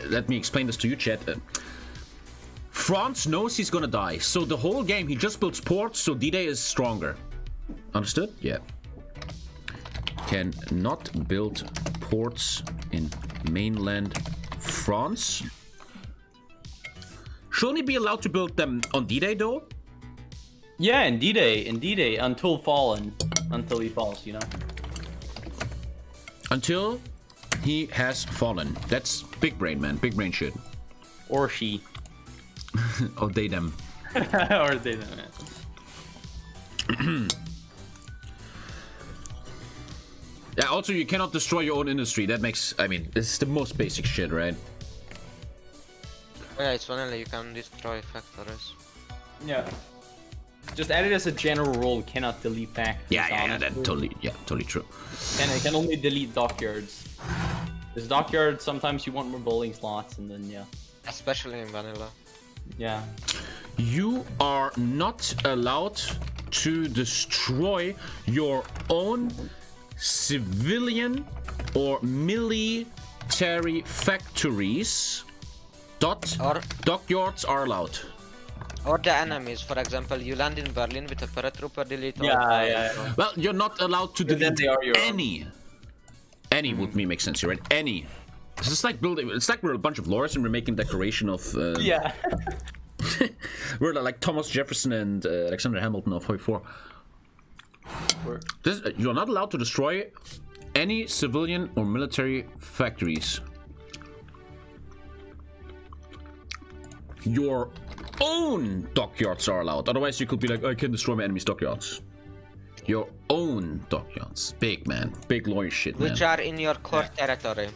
A: Let me explain this to you, chat. France knows he's gonna die, so the whole game he just builds ports so D-Day is stronger. Understood? Yeah. Cannot build ports in mainland France. Should only be allowed to build them on D-Day though?
B: Yeah, in D-Day, until fallen. Until he falls, you know?
A: Until he has fallen. That's big brain, man. Big brain shit.
B: Or she.
A: Or they, them.
B: Or they, them, yeah.
A: Yeah, also you cannot destroy your own industry. That makes... I mean, this is the most basic shit, right?
F: Oh, yeah, it's only you can destroy factories.
B: Yeah. Just add it as a general rule, cannot delete factories.
A: Yeah, that's totally true.
B: And I can only delete dockyards. Because dockyards, sometimes you want more bowling slots, and then, yeah.
F: Especially in vanilla.
B: Yeah.
A: You are not allowed to destroy your own civilian or military factories. Dockyards are allowed.
F: Or the enemies, for example, you land in Berlin with a paratrooper delete.
B: Yeah.
A: Well, you're not allowed to delete
B: they are your
A: any. Any would make sense here, right? Any. It's just like building. It's like we're a bunch of lawyers and we're making decoration of.
B: Yeah.
A: We're like Thomas Jefferson and Alexander Hamilton of HOI4. You're not allowed to destroy any civilian or military factories. Your own dockyards are allowed. Otherwise, you could be like, I can destroy my enemy's dockyards. Your own dockyards. Big, man. Big lawyer shit, man.
F: Which are in your core territory.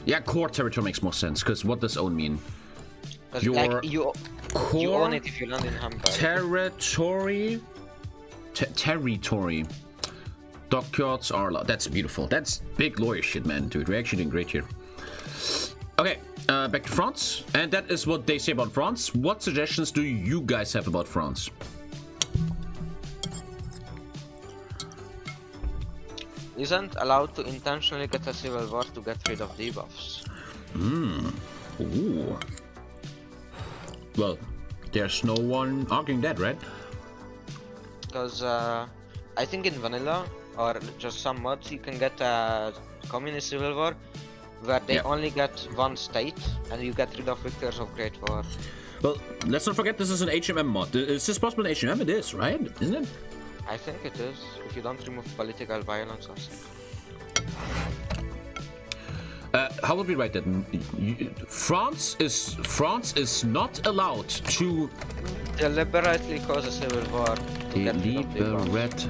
A: Yeah, core territory makes more sense, because what does own mean?
F: Like You own
B: core
F: it if you land in Hamburg.
B: territory. Territory. Dockyards are allowed. That's beautiful. That's big lawyer shit, man, dude. We're actually doing great here. Okay, back to France. And that is what they say about France. What suggestions do you guys have about France?
F: Isn't allowed to intentionally get a civil war to get rid of debuffs.
B: Ooh. Well, there's no one arguing that, right?
F: Because I think in vanilla or just some mods you can get a communist civil war where they only get one state and you get rid of victors of Great War.
B: Well, let's not forget this is an HMM mod. Is this possible in HMM? It is, right? Isn't it?
F: I think it is, if you don't remove political violence or something.
B: How would we write that? France is not allowed to
F: Deliberately cause a civil war to get rid of debuffs.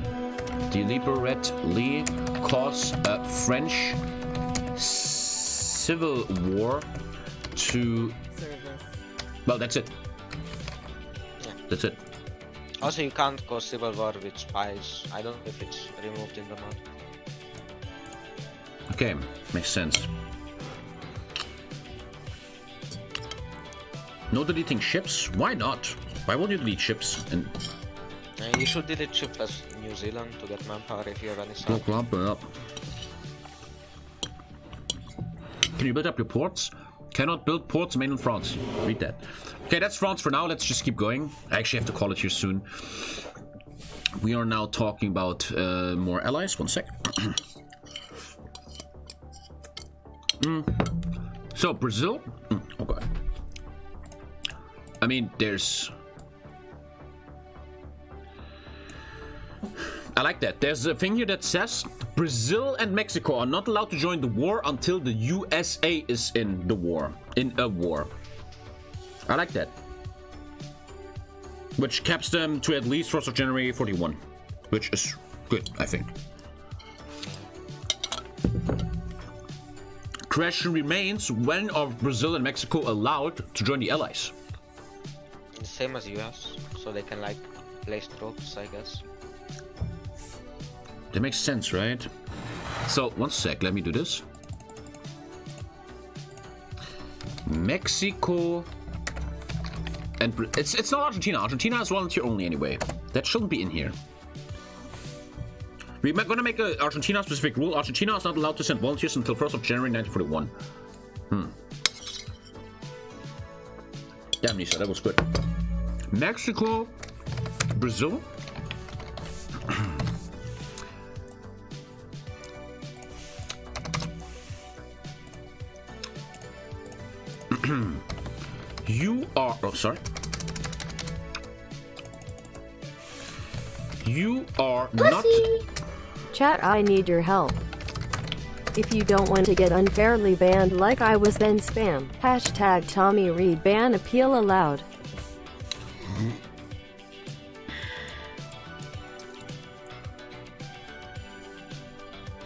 B: deliberately cause a French civil war to. Well, that's it.
F: Yeah.
B: That's it.
F: Also, you can't cause civil war with spies. I don't know if it's removed in the mod.
B: Okay, makes sense. No deleting ships? Why not? Why won't you delete ships? And
F: You should delete ship as New Zealand to get manpower if you have any
B: blow
F: stuff.
B: clump up. Can you build up your ports? Cannot build ports made in France. Read that. Okay, that's France for now. Let's just keep going. I actually have to call it here soon. We are now talking about more allies. One sec. So, Brazil. Oh, God. I mean, there's... I like that. There's a thing here that says Brazil and Mexico are not allowed to join the war until the USA is in the war. In a war. I like that. Which caps them to at least 1st of January 41. Which is good, I think. Question remains, when are Brazil and Mexico allowed to join the allies?
F: The same as US, so they can like place troops, I guess.
B: That makes sense, right? So, one sec, let me do this. Mexico and it's not Argentina. Argentina is volunteer only anyway. That shouldn't be in here. We're gonna make a Argentina specific rule. Argentina is not allowed to send volunteers until 1st of January 1941. Damn, Nisa, that was good. Mexico, Brazil. You are... Oh, sorry. You are not...
E: Chat, I need your help. If you don't want to get unfairly banned like I was, then spam hashtag Tommy Reed ban appeal allowed.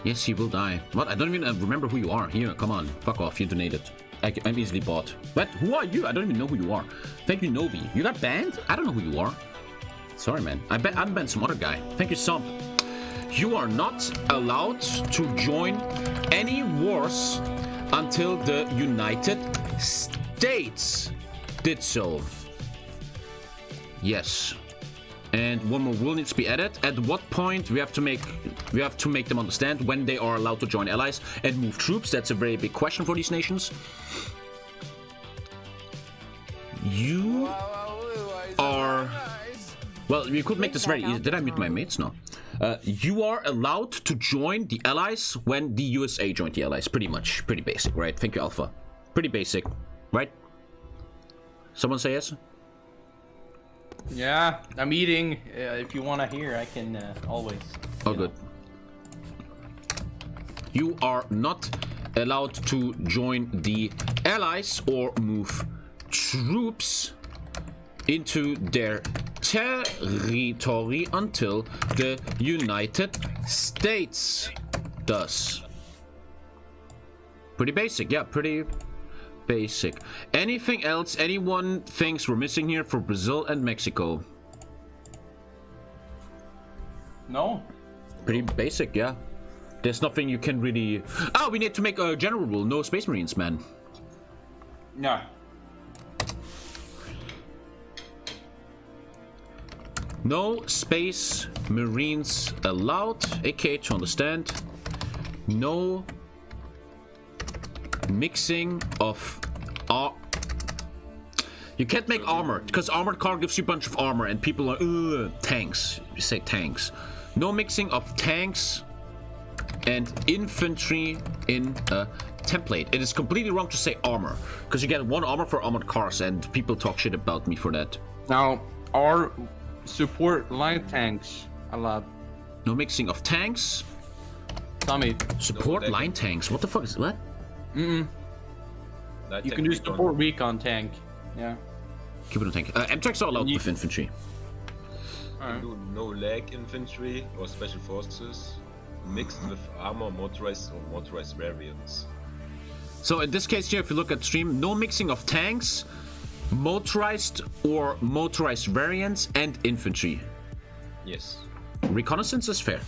B: Yes, he will die. What? I don't even remember who you are. Here, come on. Fuck off. You donated. I'm easily bought. What? Who are you? I don't even know who you are. Thank you, Novi. You got banned? I don't know who you are. Sorry, man. I banned some other guy. Thank you, Sump. You are not allowed to join any wars until the United States did so. Yes. And one more rule needs to be added. At what point we have to make them understand when they are allowed to join allies and move troops. That's a very big question for these nations. You are... Well, we could make this very easy. Did I mute my mates? No. You are allowed to join the allies when the USA joined the allies. Pretty much. Pretty basic, right? Thank you, Alpha. Pretty basic, right? Someone say yes? Yeah, I'm eating. If you want to hear, I can always. Oh, good. You are not allowed to join the allies or move troops into their territory until the United States does. Pretty basic, yeah, pretty
A: basic. Anything else anyone thinks we're missing here for Brazil and Mexico?
B: No.
A: Pretty basic, yeah. There's nothing you can really... Oh, we need to make a general rule. No Space Marines, man.
B: Yeah.
A: No Space Marines allowed. AK to understand. No mixing of... You can't make armored, because armored car gives you a bunch of armor and people are... tanks. You say tanks. No mixing of tanks and infantry in a template. It is completely wrong to say armor, because you get 1 armor for armored cars and people talk shit about me for that.
B: Now, our support light tanks allowed.
A: No mixing of tanks.
B: Tommy.
A: Support line tanks. What the fuck is what?
B: You can do support recon tank. Yeah.
A: Keep it on tank. M-tracks are allowed with infantry.
D: Do no lag infantry or special forces mixed with armor, motorized or motorized variants.
A: So in this case here, if you look at stream, no mixing of tanks, motorized or motorized variants, and infantry.
D: Yes.
A: Reconnaissance is fair.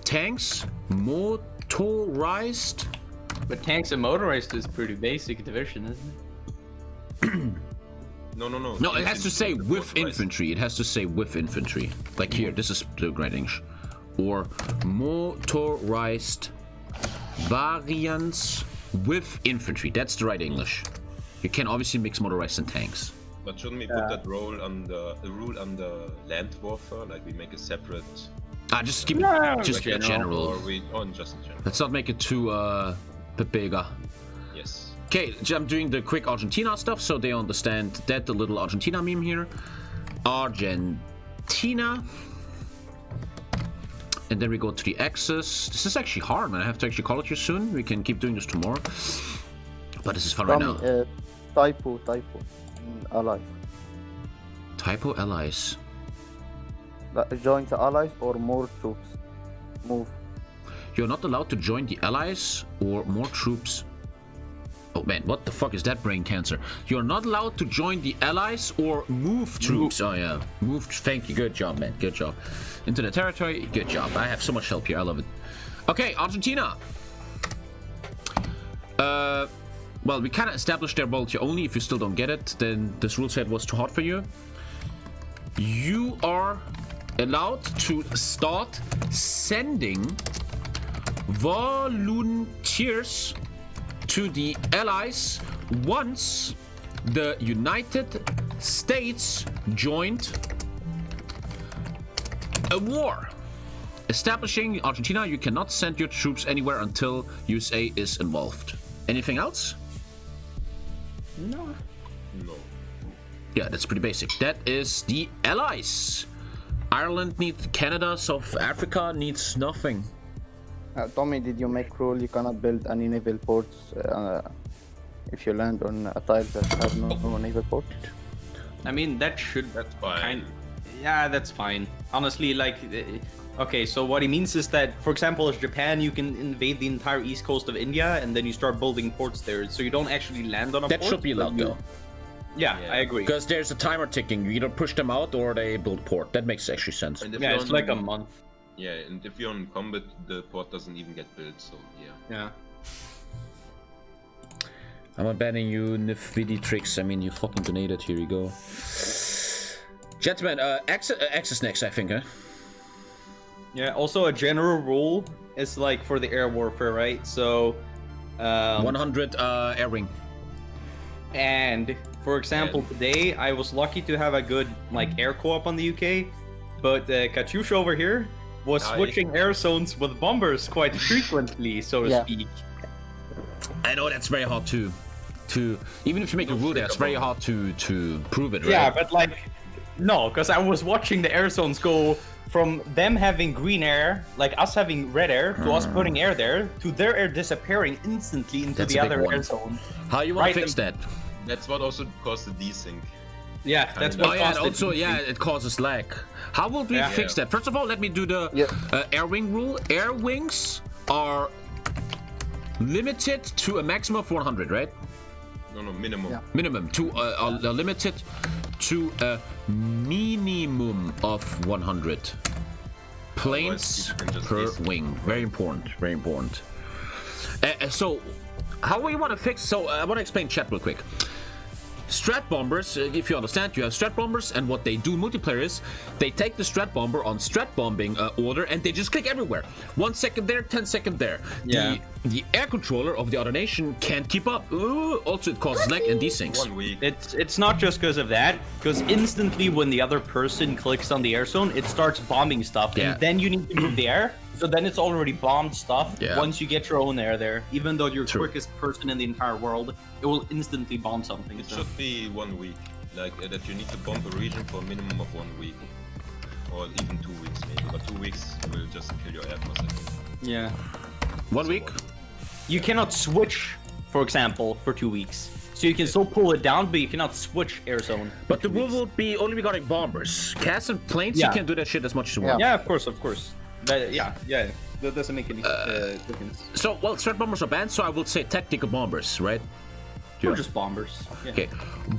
A: Tanks, motorized.
B: But tanks and motorized is pretty basic division, isn't it?
D: No.
A: No, it has to say with infantry. It has to say with infantry. Like here, this is the great English. Or motorized variants with infantry. That's the right English. You can obviously mix motorized and tanks.
D: But shouldn't we put that rule under land warfare? Like we make a separate.
A: Just keep it just
D: like
A: general.
D: Or we just in general.
A: Let's not make it too bigger.
D: Yes.
A: Okay, I'm doing the quick Argentina stuff so they understand that. The little Argentina meme here. Argentina. And then we go to the Axis. This is actually hard, man. I have to actually call it you soon. We can keep doing this tomorrow. But this is fun right now.
G: Typo. Allies.
A: Typo allies.
G: Join the allies or more troops. Move.
A: You're not allowed to join the allies or more troops. Oh man, what the fuck is that brain cancer? You're not allowed to join the allies or move troops. Oh yeah, move. Thank you. Good job, man. Good job. Into the territory. Good job. I have so much help here. I love it. Okay, Argentina. Well, we kind of established their volunteer only. If you still don't get it, then this rule set was too hard for you. You are allowed to start sending volunteers to the allies once the United States joined a war. Establishing Argentina, you cannot send your troops anywhere until USA is involved. Anything else?
B: No.
A: Yeah, that's pretty basic. That is the allies. Ireland needs Canada, South Africa needs nothing.
G: Tommy, did you make rule you cannot build any naval ports if you land on a tile that have no naval port?
B: I mean, that's
D: fine.
B: Yeah, that's fine. Honestly, like, okay, so what he means is that, for example, as Japan, you can invade the entire east coast of India and then you start building ports there, so you don't actually land on a port.
A: That should be allowed, though.
B: Yeah, I agree.
A: Because there's a timer ticking. You either push them out or they build port. That makes actually sense.
B: Yeah, it's like a month.
D: Yeah, and if you're on combat, the port doesn't even get built, so yeah.
A: I'm abandoning you, Nifvidi tricks. I mean, you fucking donated. Here you go. Gentlemen, Axis next, I think, huh?
B: Yeah, also a general rule is like for the air warfare, right? So...
A: 100 air wing.
B: And, for example, today I was lucky to have a good like air co-op on the UK, but Katyusha over here was switching air zones with bombers quite frequently, so to speak.
A: I know that's very hard to even if you make a rule there, it's very hard to prove it, right?
B: Yeah, but like, no, because I was watching the air zones go from them having green air, like us having red air, to us putting air there, to their air disappearing instantly into the other air zone.
A: How you want to fix that?
D: That's what also caused the desync.
B: Yeah, that's what caused
A: and also, it causes lag. How would we fix that? First of all, let me do the air wing rule. Air wings are limited to a maximum of 100, right?
D: No, minimum.
G: Yeah.
A: Minimum to limited to a minimum of 100 planes per wing. Very important. Very important. So, how we want to fix? So, I want to explain chat real quick. Strat bombers, if you understand, you have strat bombers, and what they do in multiplayer is they take the strat bomber on strat bombing order and they just click everywhere. 1 second there, 10 second there.
B: Yeah.
A: The air controller of the other nation can't keep up. Also, it causes lag and these things.
D: 1 week.
B: It's not just because of that, because instantly when the other person clicks on the air zone, it starts bombing stuff,
A: Yeah.
B: and then you need to move the air. So then it's already bombed stuff.
A: Yeah.
B: Once you get your own air there, even though you're
A: True.
B: quickest person in the entire world, it will instantly bomb something.
D: It
B: so.
D: should be 1 week. Like that you need to bomb a region for a minimum of 1 week. Or even 2 weeks maybe. But 2 weeks will just kill your air force, I think.
B: Yeah.
A: 1 week?
B: You cannot switch, for example, for 2 weeks. So you can still pull it down, but you cannot switch air zone.
A: But the rule will be only regarding bombers. Cats and planes,
B: Yeah.
A: you can do that shit as much as you want.
B: Yeah, of course. But yeah. That doesn't make any difference.
A: So, well, strat bombers are banned, so I will say tactical bombers, right?
B: Or just bombers. Yeah.
A: Okay,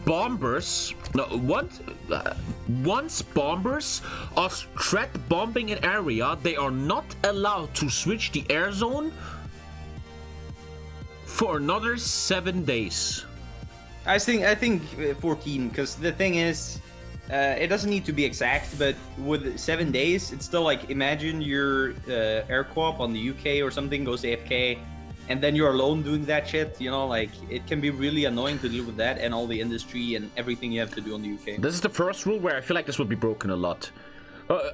A: bombers. No, once bombers are strat bombing an area, they are not allowed to switch the air zone for another 7 days.
B: I think 14, because the thing is, it doesn't need to be exact, but with 7 days, it's still like, imagine your air co-op on the UK or something goes AFK, and then you're alone doing that shit, you know, like, it can be really annoying to deal with that and all the industry and everything you have to do on the UK.
A: This is the first rule where I feel like this will be broken a lot.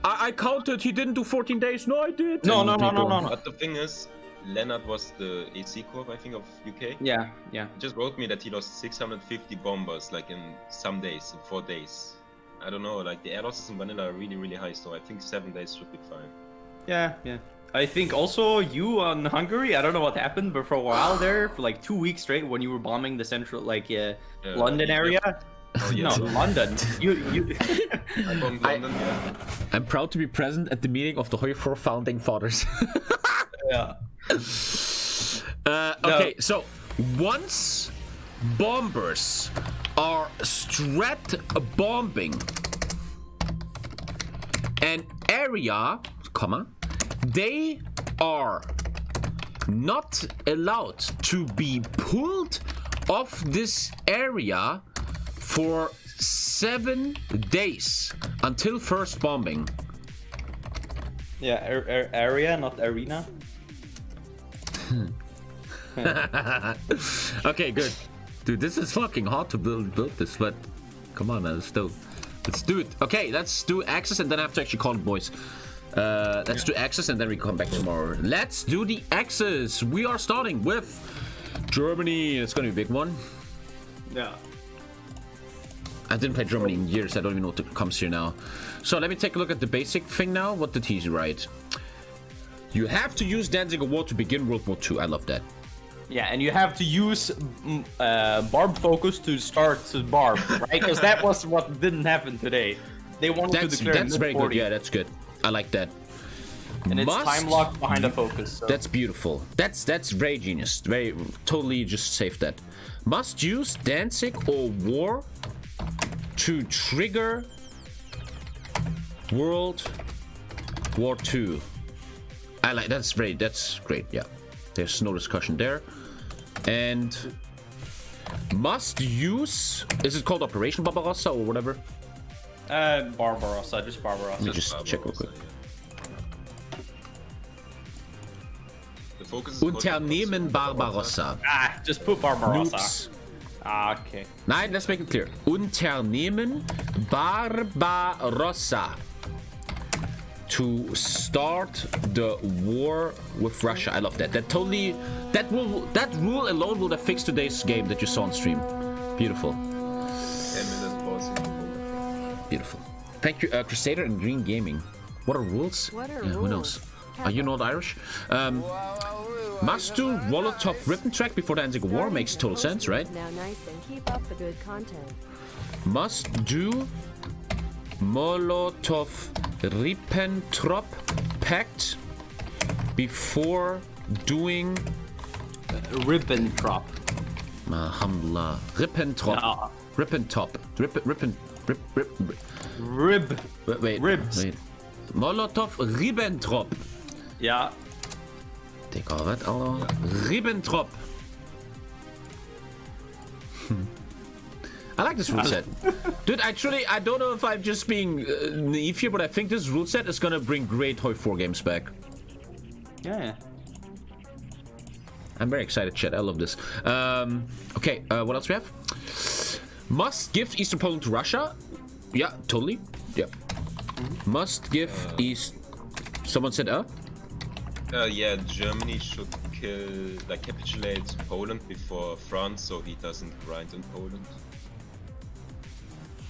A: I counted, he didn't do 14 days. No, I did.
B: No.
D: But the thing is, Leonard was the AC Corp, I think, of UK.
B: Yeah.
D: He just wrote me that he lost 650 bombers, like in some days, in 4 days. I don't know, like the air losses in vanilla are really, really high, so I think 7 days should be fine.
B: Yeah. I think also you on Hungary, I don't know what happened, but for a while there, for like 2 weeks straight, when you were bombing the central, like, London area.
D: Oh, yes.
B: No, London. You.
D: I bombed London, yeah.
A: I'm proud to be present at the meeting of the HOI4 founding fathers.
B: Yeah.
A: Okay, so once bombers are strat bombing an area, they are not allowed to be pulled off this area for 7 days until first bombing.
B: Yeah, area, not arena.
A: Okay, good. Dude, this is fucking hard to build this, but come on, man, let's do it. Okay, let's do access and then I have to actually call it, boys. Let's do access and then we come back tomorrow. Let's do the access. We are starting with Germany. It's gonna be a big one.
B: Yeah.
A: I didn't play Germany in years. I don't even know what comes here now. So let me take a look at the basic thing now. What did he write? You have to use Danziger War to begin World War II. I love that.
B: Yeah, and you have to use barb focus to start to barb, right? Because that was what didn't happen today. They wanted to declare
A: that's very good. Yeah, that's good. I like that.
B: And it's time locked behind a focus. So.
A: That's beautiful. That's very genius. Very totally just save that. Must use Danzig or War to trigger World War II. I like that's great. Yeah, there's no discussion there. And must use, is it called Operation Barbarossa or whatever?
B: Barbarossa, just Barbarossa.
A: Let me just check real quick.
D: The focus is
A: Unternehmen Barbarossa.
B: Just put Barbarossa.
A: Nukes.
B: Okay.
A: Nein, let's make it clear. Unternehmen Barbarossa. To start the war with Russia. I love that. That rule alone will have fixed today's game that you saw on stream. Beautiful.
D: 10 minutes pause.
A: Beautiful. Thank you, Crusader and Green Gaming. What are rules?
E: What are
A: Who knows? Are you not Irish? Must do Molotov Ribbon track before the Danziger War makes total sense, right?
E: Now nice and keep up the good content.
A: Must do Molotov Ribbentrop Pact before doing
B: Ribbentrop.
A: Alhamdulillah. Rippentrop.
B: No.
A: Rippentop.
B: Rib.
A: Wait.
B: Ribs.
A: Wait. Molotov Ribbentrop.
B: Ja.
A: Digga, wat Alter? Ribbentrop. I like this rule set. Dude, actually, I don't know if I'm just being naive here, but I think this rule set is gonna bring great HOI4 games back.
B: Yeah.
A: I'm very excited, chat. I love this. Okay, what else we have? Must give Eastern Poland to Russia. Yeah, totally. Yeah. Must give East... Someone said,
D: Yeah, Germany should capitulate Poland before France, so he doesn't grind in Poland.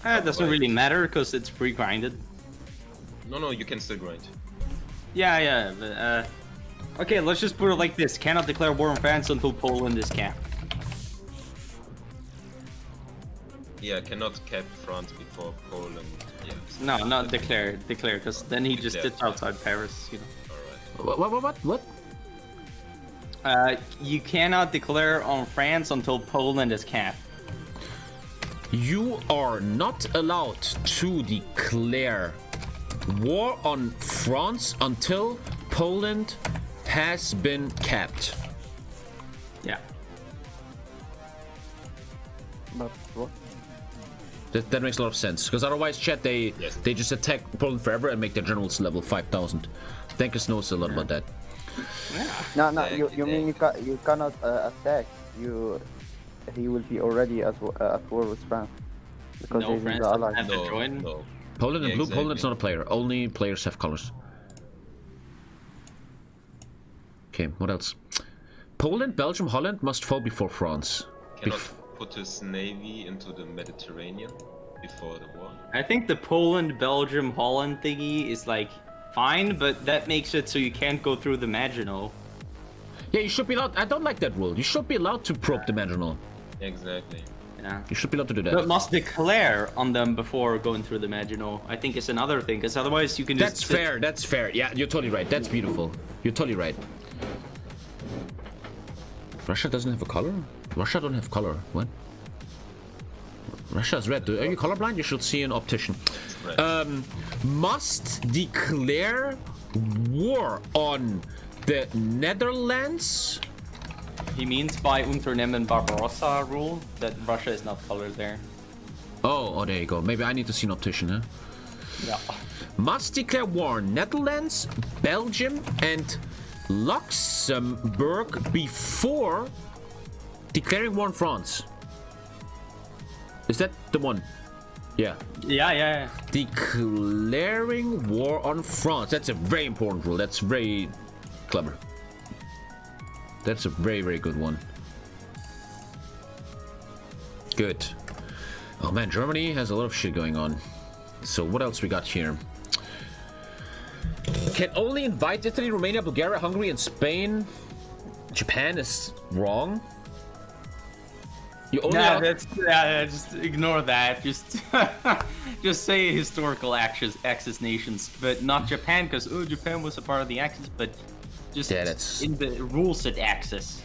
B: It doesn't really matter because it's pre-grinded.
D: No, you can still grind.
B: Yeah, but, okay, let's just put it like this. Cannot declare war on France until Poland is capped.
D: Yeah, cannot cap France before Poland. Yeah.
B: No, not declare, because then he just sits outside Paris, you know.
D: Alright.
A: What?
B: You cannot declare on France until Poland is capped.
A: You are not allowed to declare war on France until Poland has been capped.
B: Yeah.
G: But what?
A: That makes a lot of sense, because otherwise, chat, they just attack Poland forever and make their generals level 5,000. Tankers knows a lot about that.
G: No, you mean you cannot attack. He will be already at war with France because
B: No,
G: he's in
B: France
G: the
B: doesn't
G: allies.
B: have to join.
D: No.
A: Poland and
D: Yeah,
A: blue,
D: exactly.
A: Poland's not a player. Only players have colors. Okay, what else? Poland, Belgium, Holland must fall before France.
D: Cannot put his navy into the Mediterranean before the war.
B: I think the Poland, Belgium, Holland thingy is like fine, but that makes it so you can't go through the Maginot.
A: Yeah, you should be allowed. I don't like that rule. You should be allowed to probe the Maginot.
D: Exactly.
B: Yeah.
A: You should be allowed to do that.
B: But must declare on them before going through the Maginot. I think is another thing, because otherwise you can just.
A: That's fair. That's fair. Yeah, you're totally right. That's beautiful. You're totally right. Russia doesn't have a color? Russia don't have color. What? Russia's red. Are you colorblind? You should see an optician. Must declare war on the Netherlands.
B: He means by Unternehmen Barbarossa rule that Russia is not colored there.
A: Oh, there you go. Maybe I need to see an optician, huh?
B: Yeah.
A: Must declare war on Netherlands, Belgium, and Luxembourg before declaring war on France. Is that the one? Yeah.
B: Yeah.
A: Declaring war on France. That's a very important rule. That's very clever. That's a very, very good one. Good. Oh man, Germany has a lot of shit going on. So what else we got here? Can only invite Italy, Romania, Bulgaria, Hungary, and Spain. Japan is wrong. You only
B: just ignore that. Just say historical Axis nations, but not Japan, because Japan was a part of the Axis, but just in the Ruleset Axis.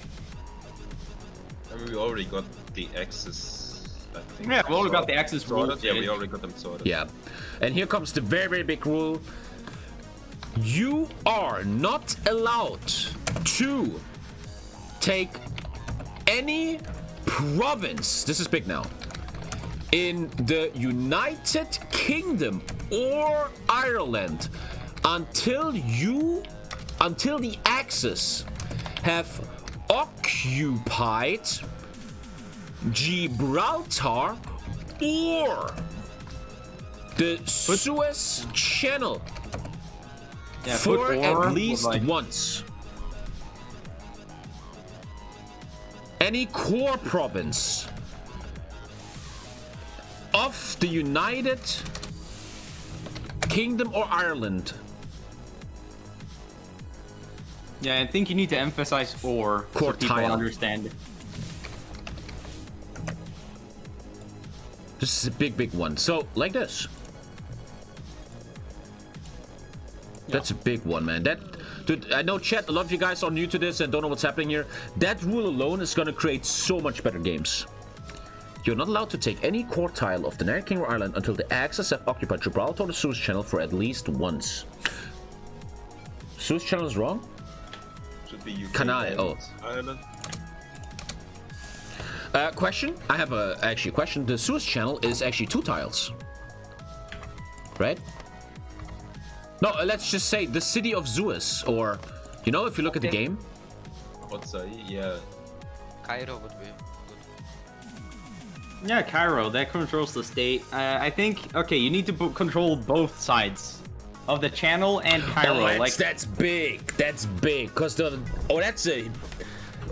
D: I mean, we already got the Axis, I think.
B: Yeah, we already got the Axis
D: sorted.
B: rules.
D: Yeah, we already got them sorted.
A: Yeah. And here comes the very, very big rule. You are not allowed to take any province, this is big now, in the United Kingdom or Ireland until the Axis have occupied Gibraltar or the Suez Channel for at least once. Any core province of the United Kingdom or Ireland.
B: Yeah, I think you need to emphasize or so people understand.
A: This is a big, big one. So, like this. That's a big one, man. Dude, I know, chat, a lot of you guys are new to this and don't know what's happening here. That rule alone is gonna create so much better games. You're not allowed to take any core tile of the United Kingdom or Ireland until the Axis have occupied Gibraltar or the Suez Channel for at least once. Suez Channel is wrong?
D: Should be UK
A: Canal,
D: and
A: oh.
D: Ireland.
A: Question? I have actually a question. The Suez Channel is actually 2 tiles. Right? No, let's just say the city of Suez, or, you know, if you look at the game.
D: Yeah.
F: Cairo would be good.
B: Yeah, Cairo, that controls the state. I think, okay, you need to control both sides of the channel and Cairo.
A: Oh, that's big. That's big. Because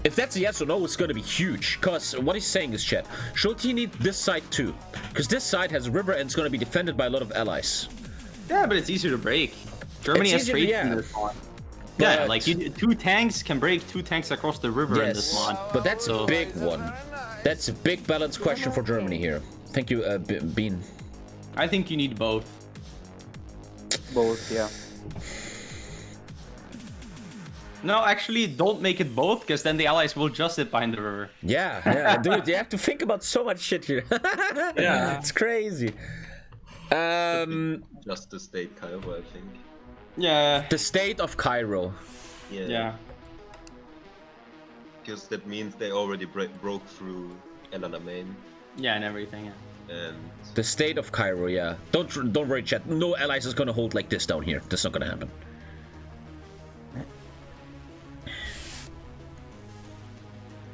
A: if that's a yes or no, it's going to be huge. Because what he's saying is, chat, should he need this side too? Because this side has a river and it's going to be defended by a lot of allies.
B: Yeah, but it's easier to break. Germany has trade in this mod. Yeah, like 2 tanks can break 2 tanks across the river in this mod.
A: But that's a big one. That's a big balance question for Germany here. Thank you, Bean.
B: I think you need both.
G: Both, yeah.
B: No, actually, don't make it both, because then the allies will just sit behind the river.
A: Yeah, dude, you have to think about so much shit here. Yeah, it's crazy.
D: Just the state Cairo, I think.
B: Yeah.
A: The state of Cairo.
B: Yeah.
D: Because that means they already broke through El Alamein.
B: Yeah, and everything. Yeah.
D: And
A: the state of Cairo, yeah. Don't worry, chat. No allies is gonna hold like this down here. That's not gonna happen.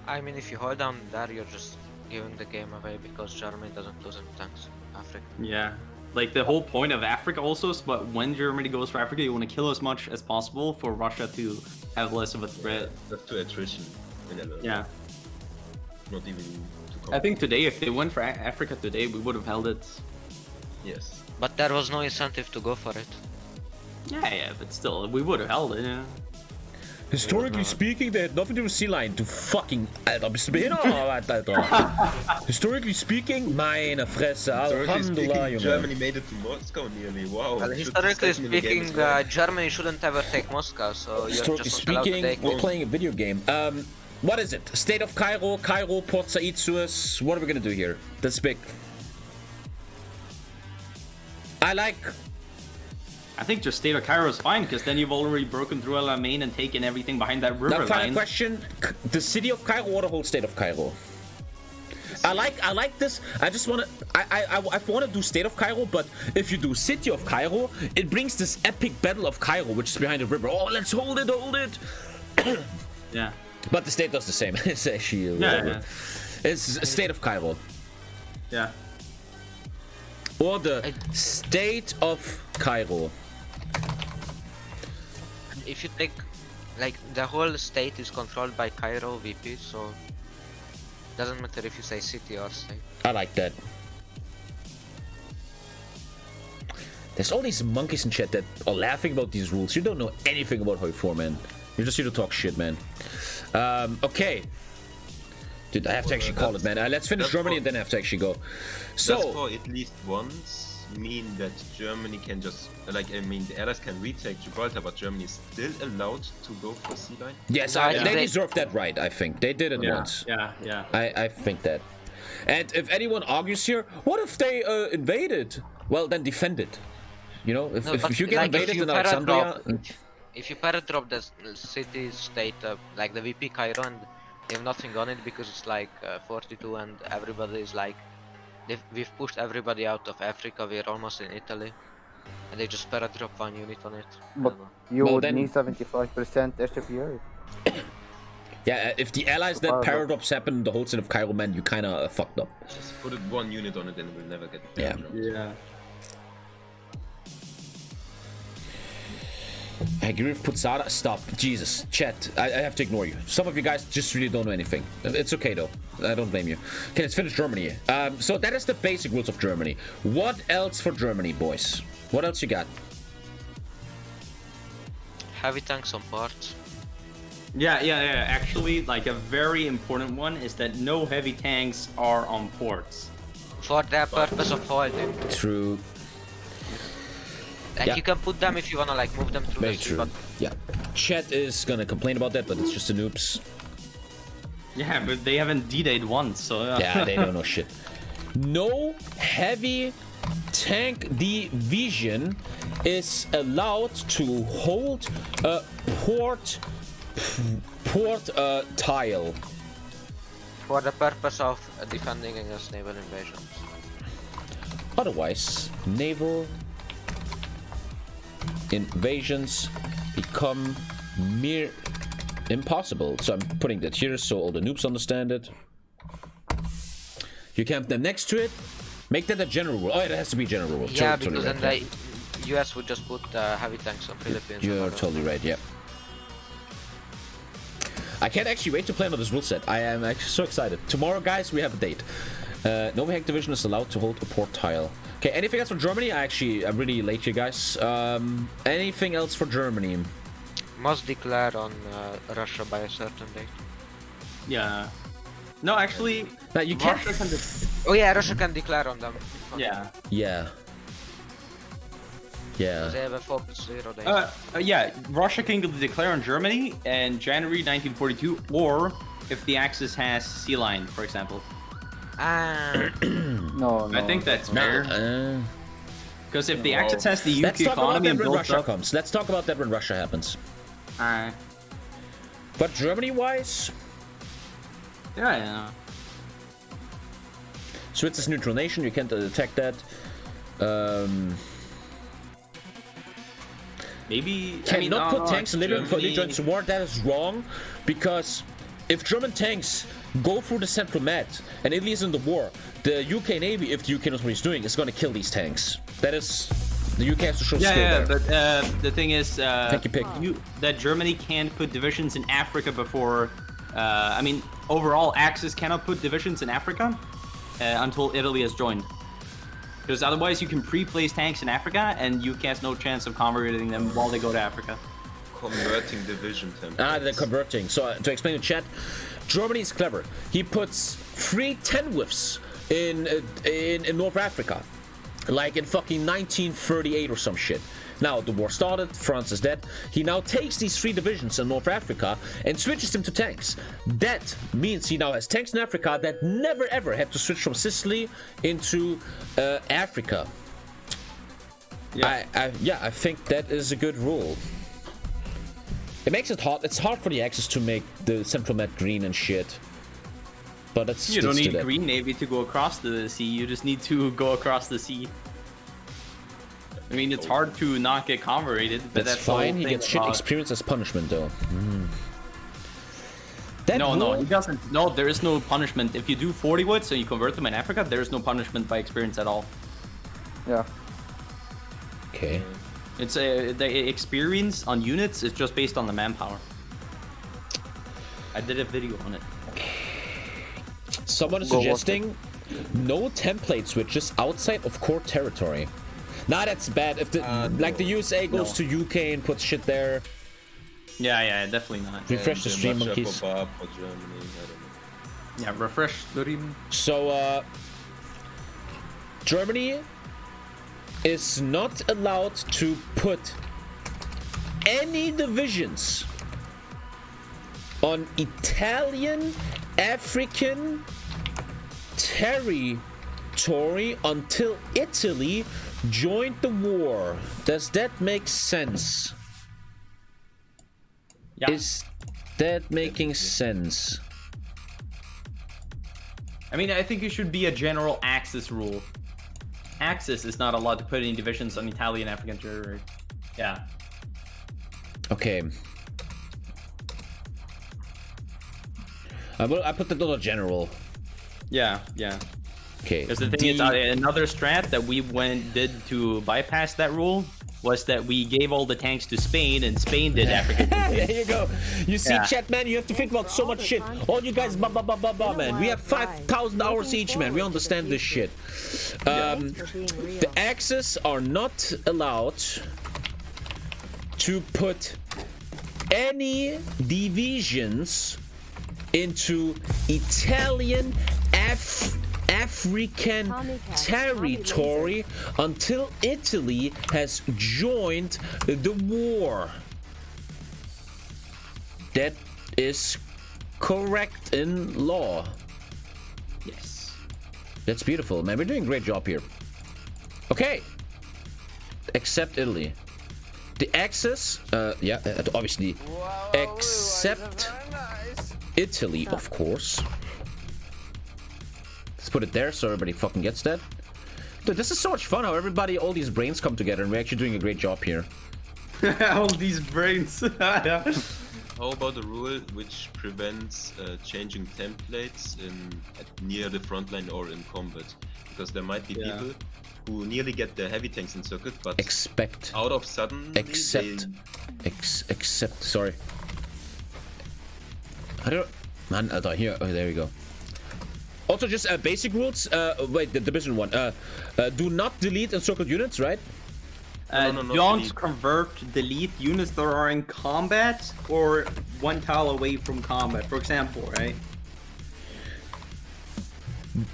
F: I mean, if you hold down there, you're just giving the game away because Germany doesn't lose any tanks. Africa.
B: Yeah. Like, the whole point of Africa also is, but when Germany goes for Africa, you want to kill as much as possible for Russia to have less of a threat.
D: That's to attrition.
B: Yeah.
D: Not even to
B: I think today, if they went for Africa today, we would have held it.
D: Yes.
F: But there was no incentive to go for it.
B: Yeah, but still, we would have held it, yeah.
A: Historically speaking, they had nothing to do with Sea Lion. Du fucking... Alter, bist du behindert oder was, Alter? Historically speaking, meine Fresse. Alhamdulillah, Junge.
D: Germany made it to Moscow nearly, wow.
F: Well, historically speaking, Germany shouldn't ever take Moscow, so
A: historically
F: you're just allowed to
A: speaking,
F: take
A: we're playing a video game. What is it? State of Cairo, Port Said, Suez. What are we gonna do here? That's big.
B: I think just state of Cairo is fine, because then you've already broken through El Alamein and taken everything behind that river
A: now, final
B: line.
A: question: the city of Cairo or the whole state of Cairo? I like this. I just wanna I wanna do state of Cairo, but if you do city of Cairo, it brings this epic battle of Cairo, which is behind the river. Oh, let's hold it.
B: Yeah.
A: But the state does the same. It's actually
B: yeah.
A: It's a state of Cairo.
B: Yeah.
A: Or the state of Cairo.
F: If you take, like, the whole state is controlled by Cairo VP, so doesn't matter if you say city or state.
A: I like that. There's all these monkeys in chat that are laughing about these rules. You don't know anything about HOI4, man. You're just here to talk shit, man. Okay. Dude, I have to actually call it, man. Let's finish Germany and then I have to actually go. So,
D: does for at least once mean that Germany can just, like, I mean, the Allies can retake Gibraltar, but Germany is still allowed to go for Sea Line?
A: Yes, they deserve that right, I think. They did it once.
B: Yeah.
A: I think that. And if anyone argues here, what if they invaded? Well, then defend it. You know, if you get invaded in Alexandria...
F: If you paradrop the city state, like the VP Cairo, and they have nothing on it because it's like 42 and everybody is like, we've pushed everybody out of Africa, we're almost in Italy, and they just paradrop 1 unit on it.
G: But you would need 75% HPA.
A: Yeah, if the allies that paradox happen in the whole city of Cairo, man, you kinda fucked up.
D: Just put 1 unit on it and we'll never get it.
B: Yeah.
A: I agree with Putzada. Stop. Jesus. Chat. I have to ignore you. Some of you guys just really don't know anything. It's okay, though. I don't blame you. Okay, let's finish Germany. So that is the basic rules of Germany. What else for Germany, boys? What else you got?
F: Heavy tanks on ports.
B: Yeah. Actually, like, a very important one is that no heavy tanks are on ports.
F: For the purpose of holding.
A: True.
F: And you can put them if you wanna like move them through
A: Very
F: the street.
A: true.
F: But
A: Yeah. Chat is gonna complain about that, but it's just the noobs.
B: Yeah, but they haven't D-Dayed once, so
A: Yeah, they don't know shit. No heavy tank division is allowed to hold a port tile.
F: for the purpose of defending against naval invasions.
A: Otherwise, naval invasions become mere impossible. So I'm putting that here so all the noobs understand it. You camp them next to it. Make that a general rule. Oh, it has to be general rule.
F: Yeah,
A: Totally
F: because
A: right,
F: then the US would just put heavy tanks on Philippines.
A: You're
F: and
A: totally right, yeah. I can't actually wait to play on this rule set. I am actually so excited. Tomorrow, guys, we have a date. No Hack Division is allowed to hold a port tile. Okay, anything else for Germany? I'm really late here, guys. Anything else for Germany?
F: must declare on Russia by a certain date.
B: Yeah. No, actually,
A: Now you can't.
B: Russia can
F: Oh yeah, Russia can declare on them.
B: yeah.
A: Yeah. Yeah.
F: They have a focus 0 days.
B: Yeah, Russia can declare on Germany in January 1942, or if the Axis has sea line, for example.
G: No,
B: I think that's fair. Because if the Axis has the
A: Let's
B: UK
A: talk about
B: economy
A: that
B: and
A: when
B: built
A: Russia
B: up,
A: comes. Let's talk about that when Russia happens.
B: Alright.
A: But Germany-wise,
B: Yeah.
A: Switzerland's neutral nation. You can't attack that.
B: Maybe.
A: Cannot put tanks in Libya before they
B: Germany-
A: join the war. That is wrong, because if German tanks go through the Central Med and Italy is in the war, the UK Navy, if the UK knows what he's doing, is going to kill these tanks. That is, the UK has to show skill
B: Yeah,
A: there.
B: but the thing is,
A: Thank you, Pick.
B: that Germany can't put divisions in Africa before. I mean, overall, Axis cannot put divisions in Africa until Italy has joined. Because otherwise, you can pre-place tanks in Africa, and UK has no chance of converting them while they go to Africa.
D: Converting division templates.
A: They're converting. So to explain to chat, Germany is clever. He puts 3 10-widths in North Africa, like in fucking 1938 or some shit. Now the war started, France is dead. He now takes these 3 divisions in North Africa and switches them to tanks. That means he now has tanks in Africa that never ever had to switch from Sicily into Africa.
B: Yeah.
A: I think that is a good rule. It makes it hard. It's hard for the Axis to make the Central Med green and shit. But that's
B: You don't
A: still
B: need
A: that.
B: Green Navy to go across the sea. You just need to go across the sea. I mean, it's hard to not get converted, but
A: That's
B: that's the whole
A: fine. He
B: thing
A: gets shit
B: about-
A: experience as punishment, though. That
B: No,
A: rule,
B: he doesn't. No, there is no punishment. If you do 40 woods and you convert them in Africa, there is no punishment by experience at all.
G: Yeah.
A: Okay.
B: It's the experience on units is just based on the manpower. I did a video on it.
A: Someone is
G: Go watch
A: suggesting no template switches outside of core territory. Nah, that's bad. If the like the USA goes to UK and puts shit there,
B: Yeah, definitely not.
A: refresh the stream,
D: Russia
A: monkeys.
D: for Bob for Germany. I don't know.
B: Yeah, refresh the stream.
A: So, Germany is not allowed to put any divisions on Italian African territory until Italy joined the war. Does that make sense?
B: Yeah.
A: Is that making sense?
B: I mean, I think it should be a general Axis rule. Axis is not allowed to put any divisions on Italian African territory. Yeah.
A: Okay. I put the little general.
B: Yeah.
A: Okay.
B: Because the thing is, another strat that we did to bypass that rule was that we gave all the tanks to Spain, and Spain did African
A: There
B: campaign.
A: you go. You see,
B: Yeah.
A: chat, man, you have to think about so much shit. All you guys, man. We have 5,000 hours each, man. We understand this shit. The Axis are not allowed to put any divisions into Italian
E: TommyKay's,
A: African
E: Tommy
A: territory until Italy has joined the war. That is correct in law.
B: Yes.
A: That's beautiful, man. We're doing a great job here. Okay. Except Italy. The Axis, yeah, obviously. Except Italy, of course. Let's put it there so everybody fucking gets that. Dude, this is so much fun how everybody, all these brains come together, and we're actually doing a great job here.
B: All these brains.
D: How about a rule which prevents changing templates near the front line or in combat? Because there might be people who nearly get the heavy tanks in circuit, but out of sudden
A: except sorry. I don't man, here, oh, there we go. Also, just basic rules. Wait, the division one. Do not delete encircled units, right?
B: Don't convert, delete units that are in combat or 1 tile away from combat, for example, right?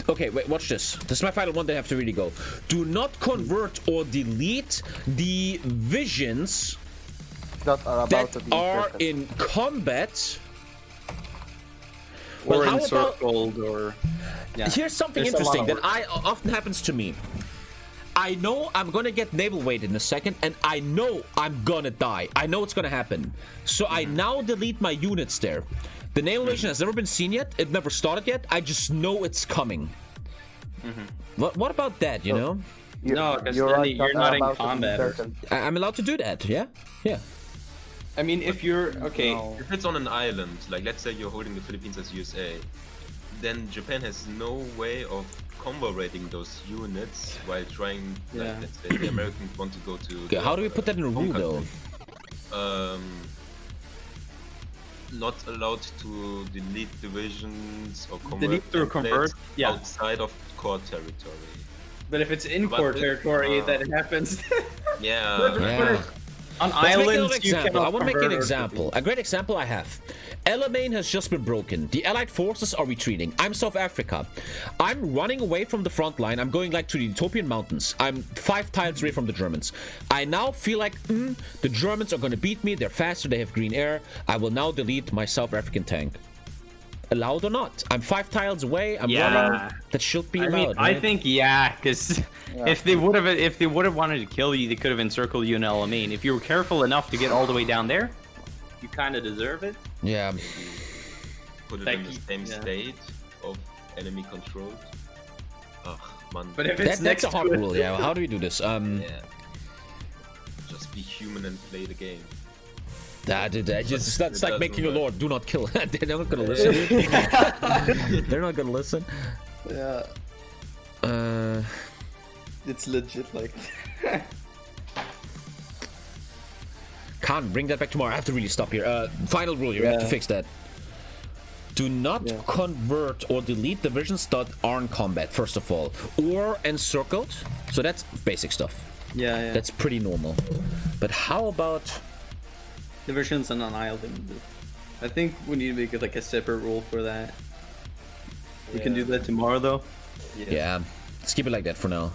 A: Okay, wait, watch this. This is my final one that I have to really go. Do not convert or delete the visions
G: that are
A: in combat.
B: Or
A: Well, how
B: encircled, or... Yeah.
A: Here's something interesting that often happens to me. I know I'm gonna get naval weighted in a second, and I know I'm gonna die. I know it's gonna happen. So I now delete my units there. The naval invasion has never been seen yet. It never started yet. I just know it's coming. What about that, you know?
B: No, because you're not in combat.
A: I'm allowed to do that, yeah? Yeah.
B: I mean, if you're... Okay.
D: If it's on an island, like let's say you're holding the Philippines as USA, then Japan has no way of combo rating those units while trying, like, let's say the Americans want to go to...
A: Okay, how do we put that in a rule, though?
D: Not allowed to delete divisions or
B: convert
D: outside of core territory.
B: But if it's in core territory, that happens.
A: Yeah.
B: On
A: Let's
B: islands,
A: make an example. I want to make an example. A great example I have. Alamein has just been broken. The Allied forces are retreating. I'm South Africa. I'm running away from the front line. I'm going like to the Ethiopian mountains. I'm 5 tiles away from the Germans. I now feel like the Germans are going to beat me. They're faster. They have green air. I will now delete my South African tank. Allowed or not? I'm 5 tiles away. I'm running. That should be allowed.
B: I think because if they would have wanted to kill you, they could have encircled you in Alamein. If you were careful enough to get all the way down there, you kind of deserve it.
A: Yeah.
D: Put it in the same state of enemy controlled. Man.
B: But if it's
A: that's a hard rule. Yeah. How do we do this?
D: Just be human and play the game.
A: That's like making a lord. Do not kill. They're not gonna listen. They're not gonna listen.
B: Yeah. It's legit like.
A: Can't bring that back tomorrow. I have to really stop here. Final rule. You have to fix that. Do not convert or delete divisions that are in combat. First of all, or encircled. So that's basic stuff.
B: Yeah.
A: That's pretty normal. But how about
B: divisions on an island? I think we need to make it like a separate rule for that. We can do that tomorrow, though.
A: Yeah. Let's keep it like that for now.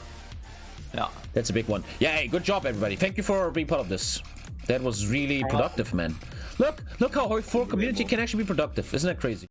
B: Yeah.
A: That's a big one. Yeah, hey, good job, everybody. Thank you for being part of this. That was really productive, man. Look how HOI4 community can actually be productive. Isn't that crazy?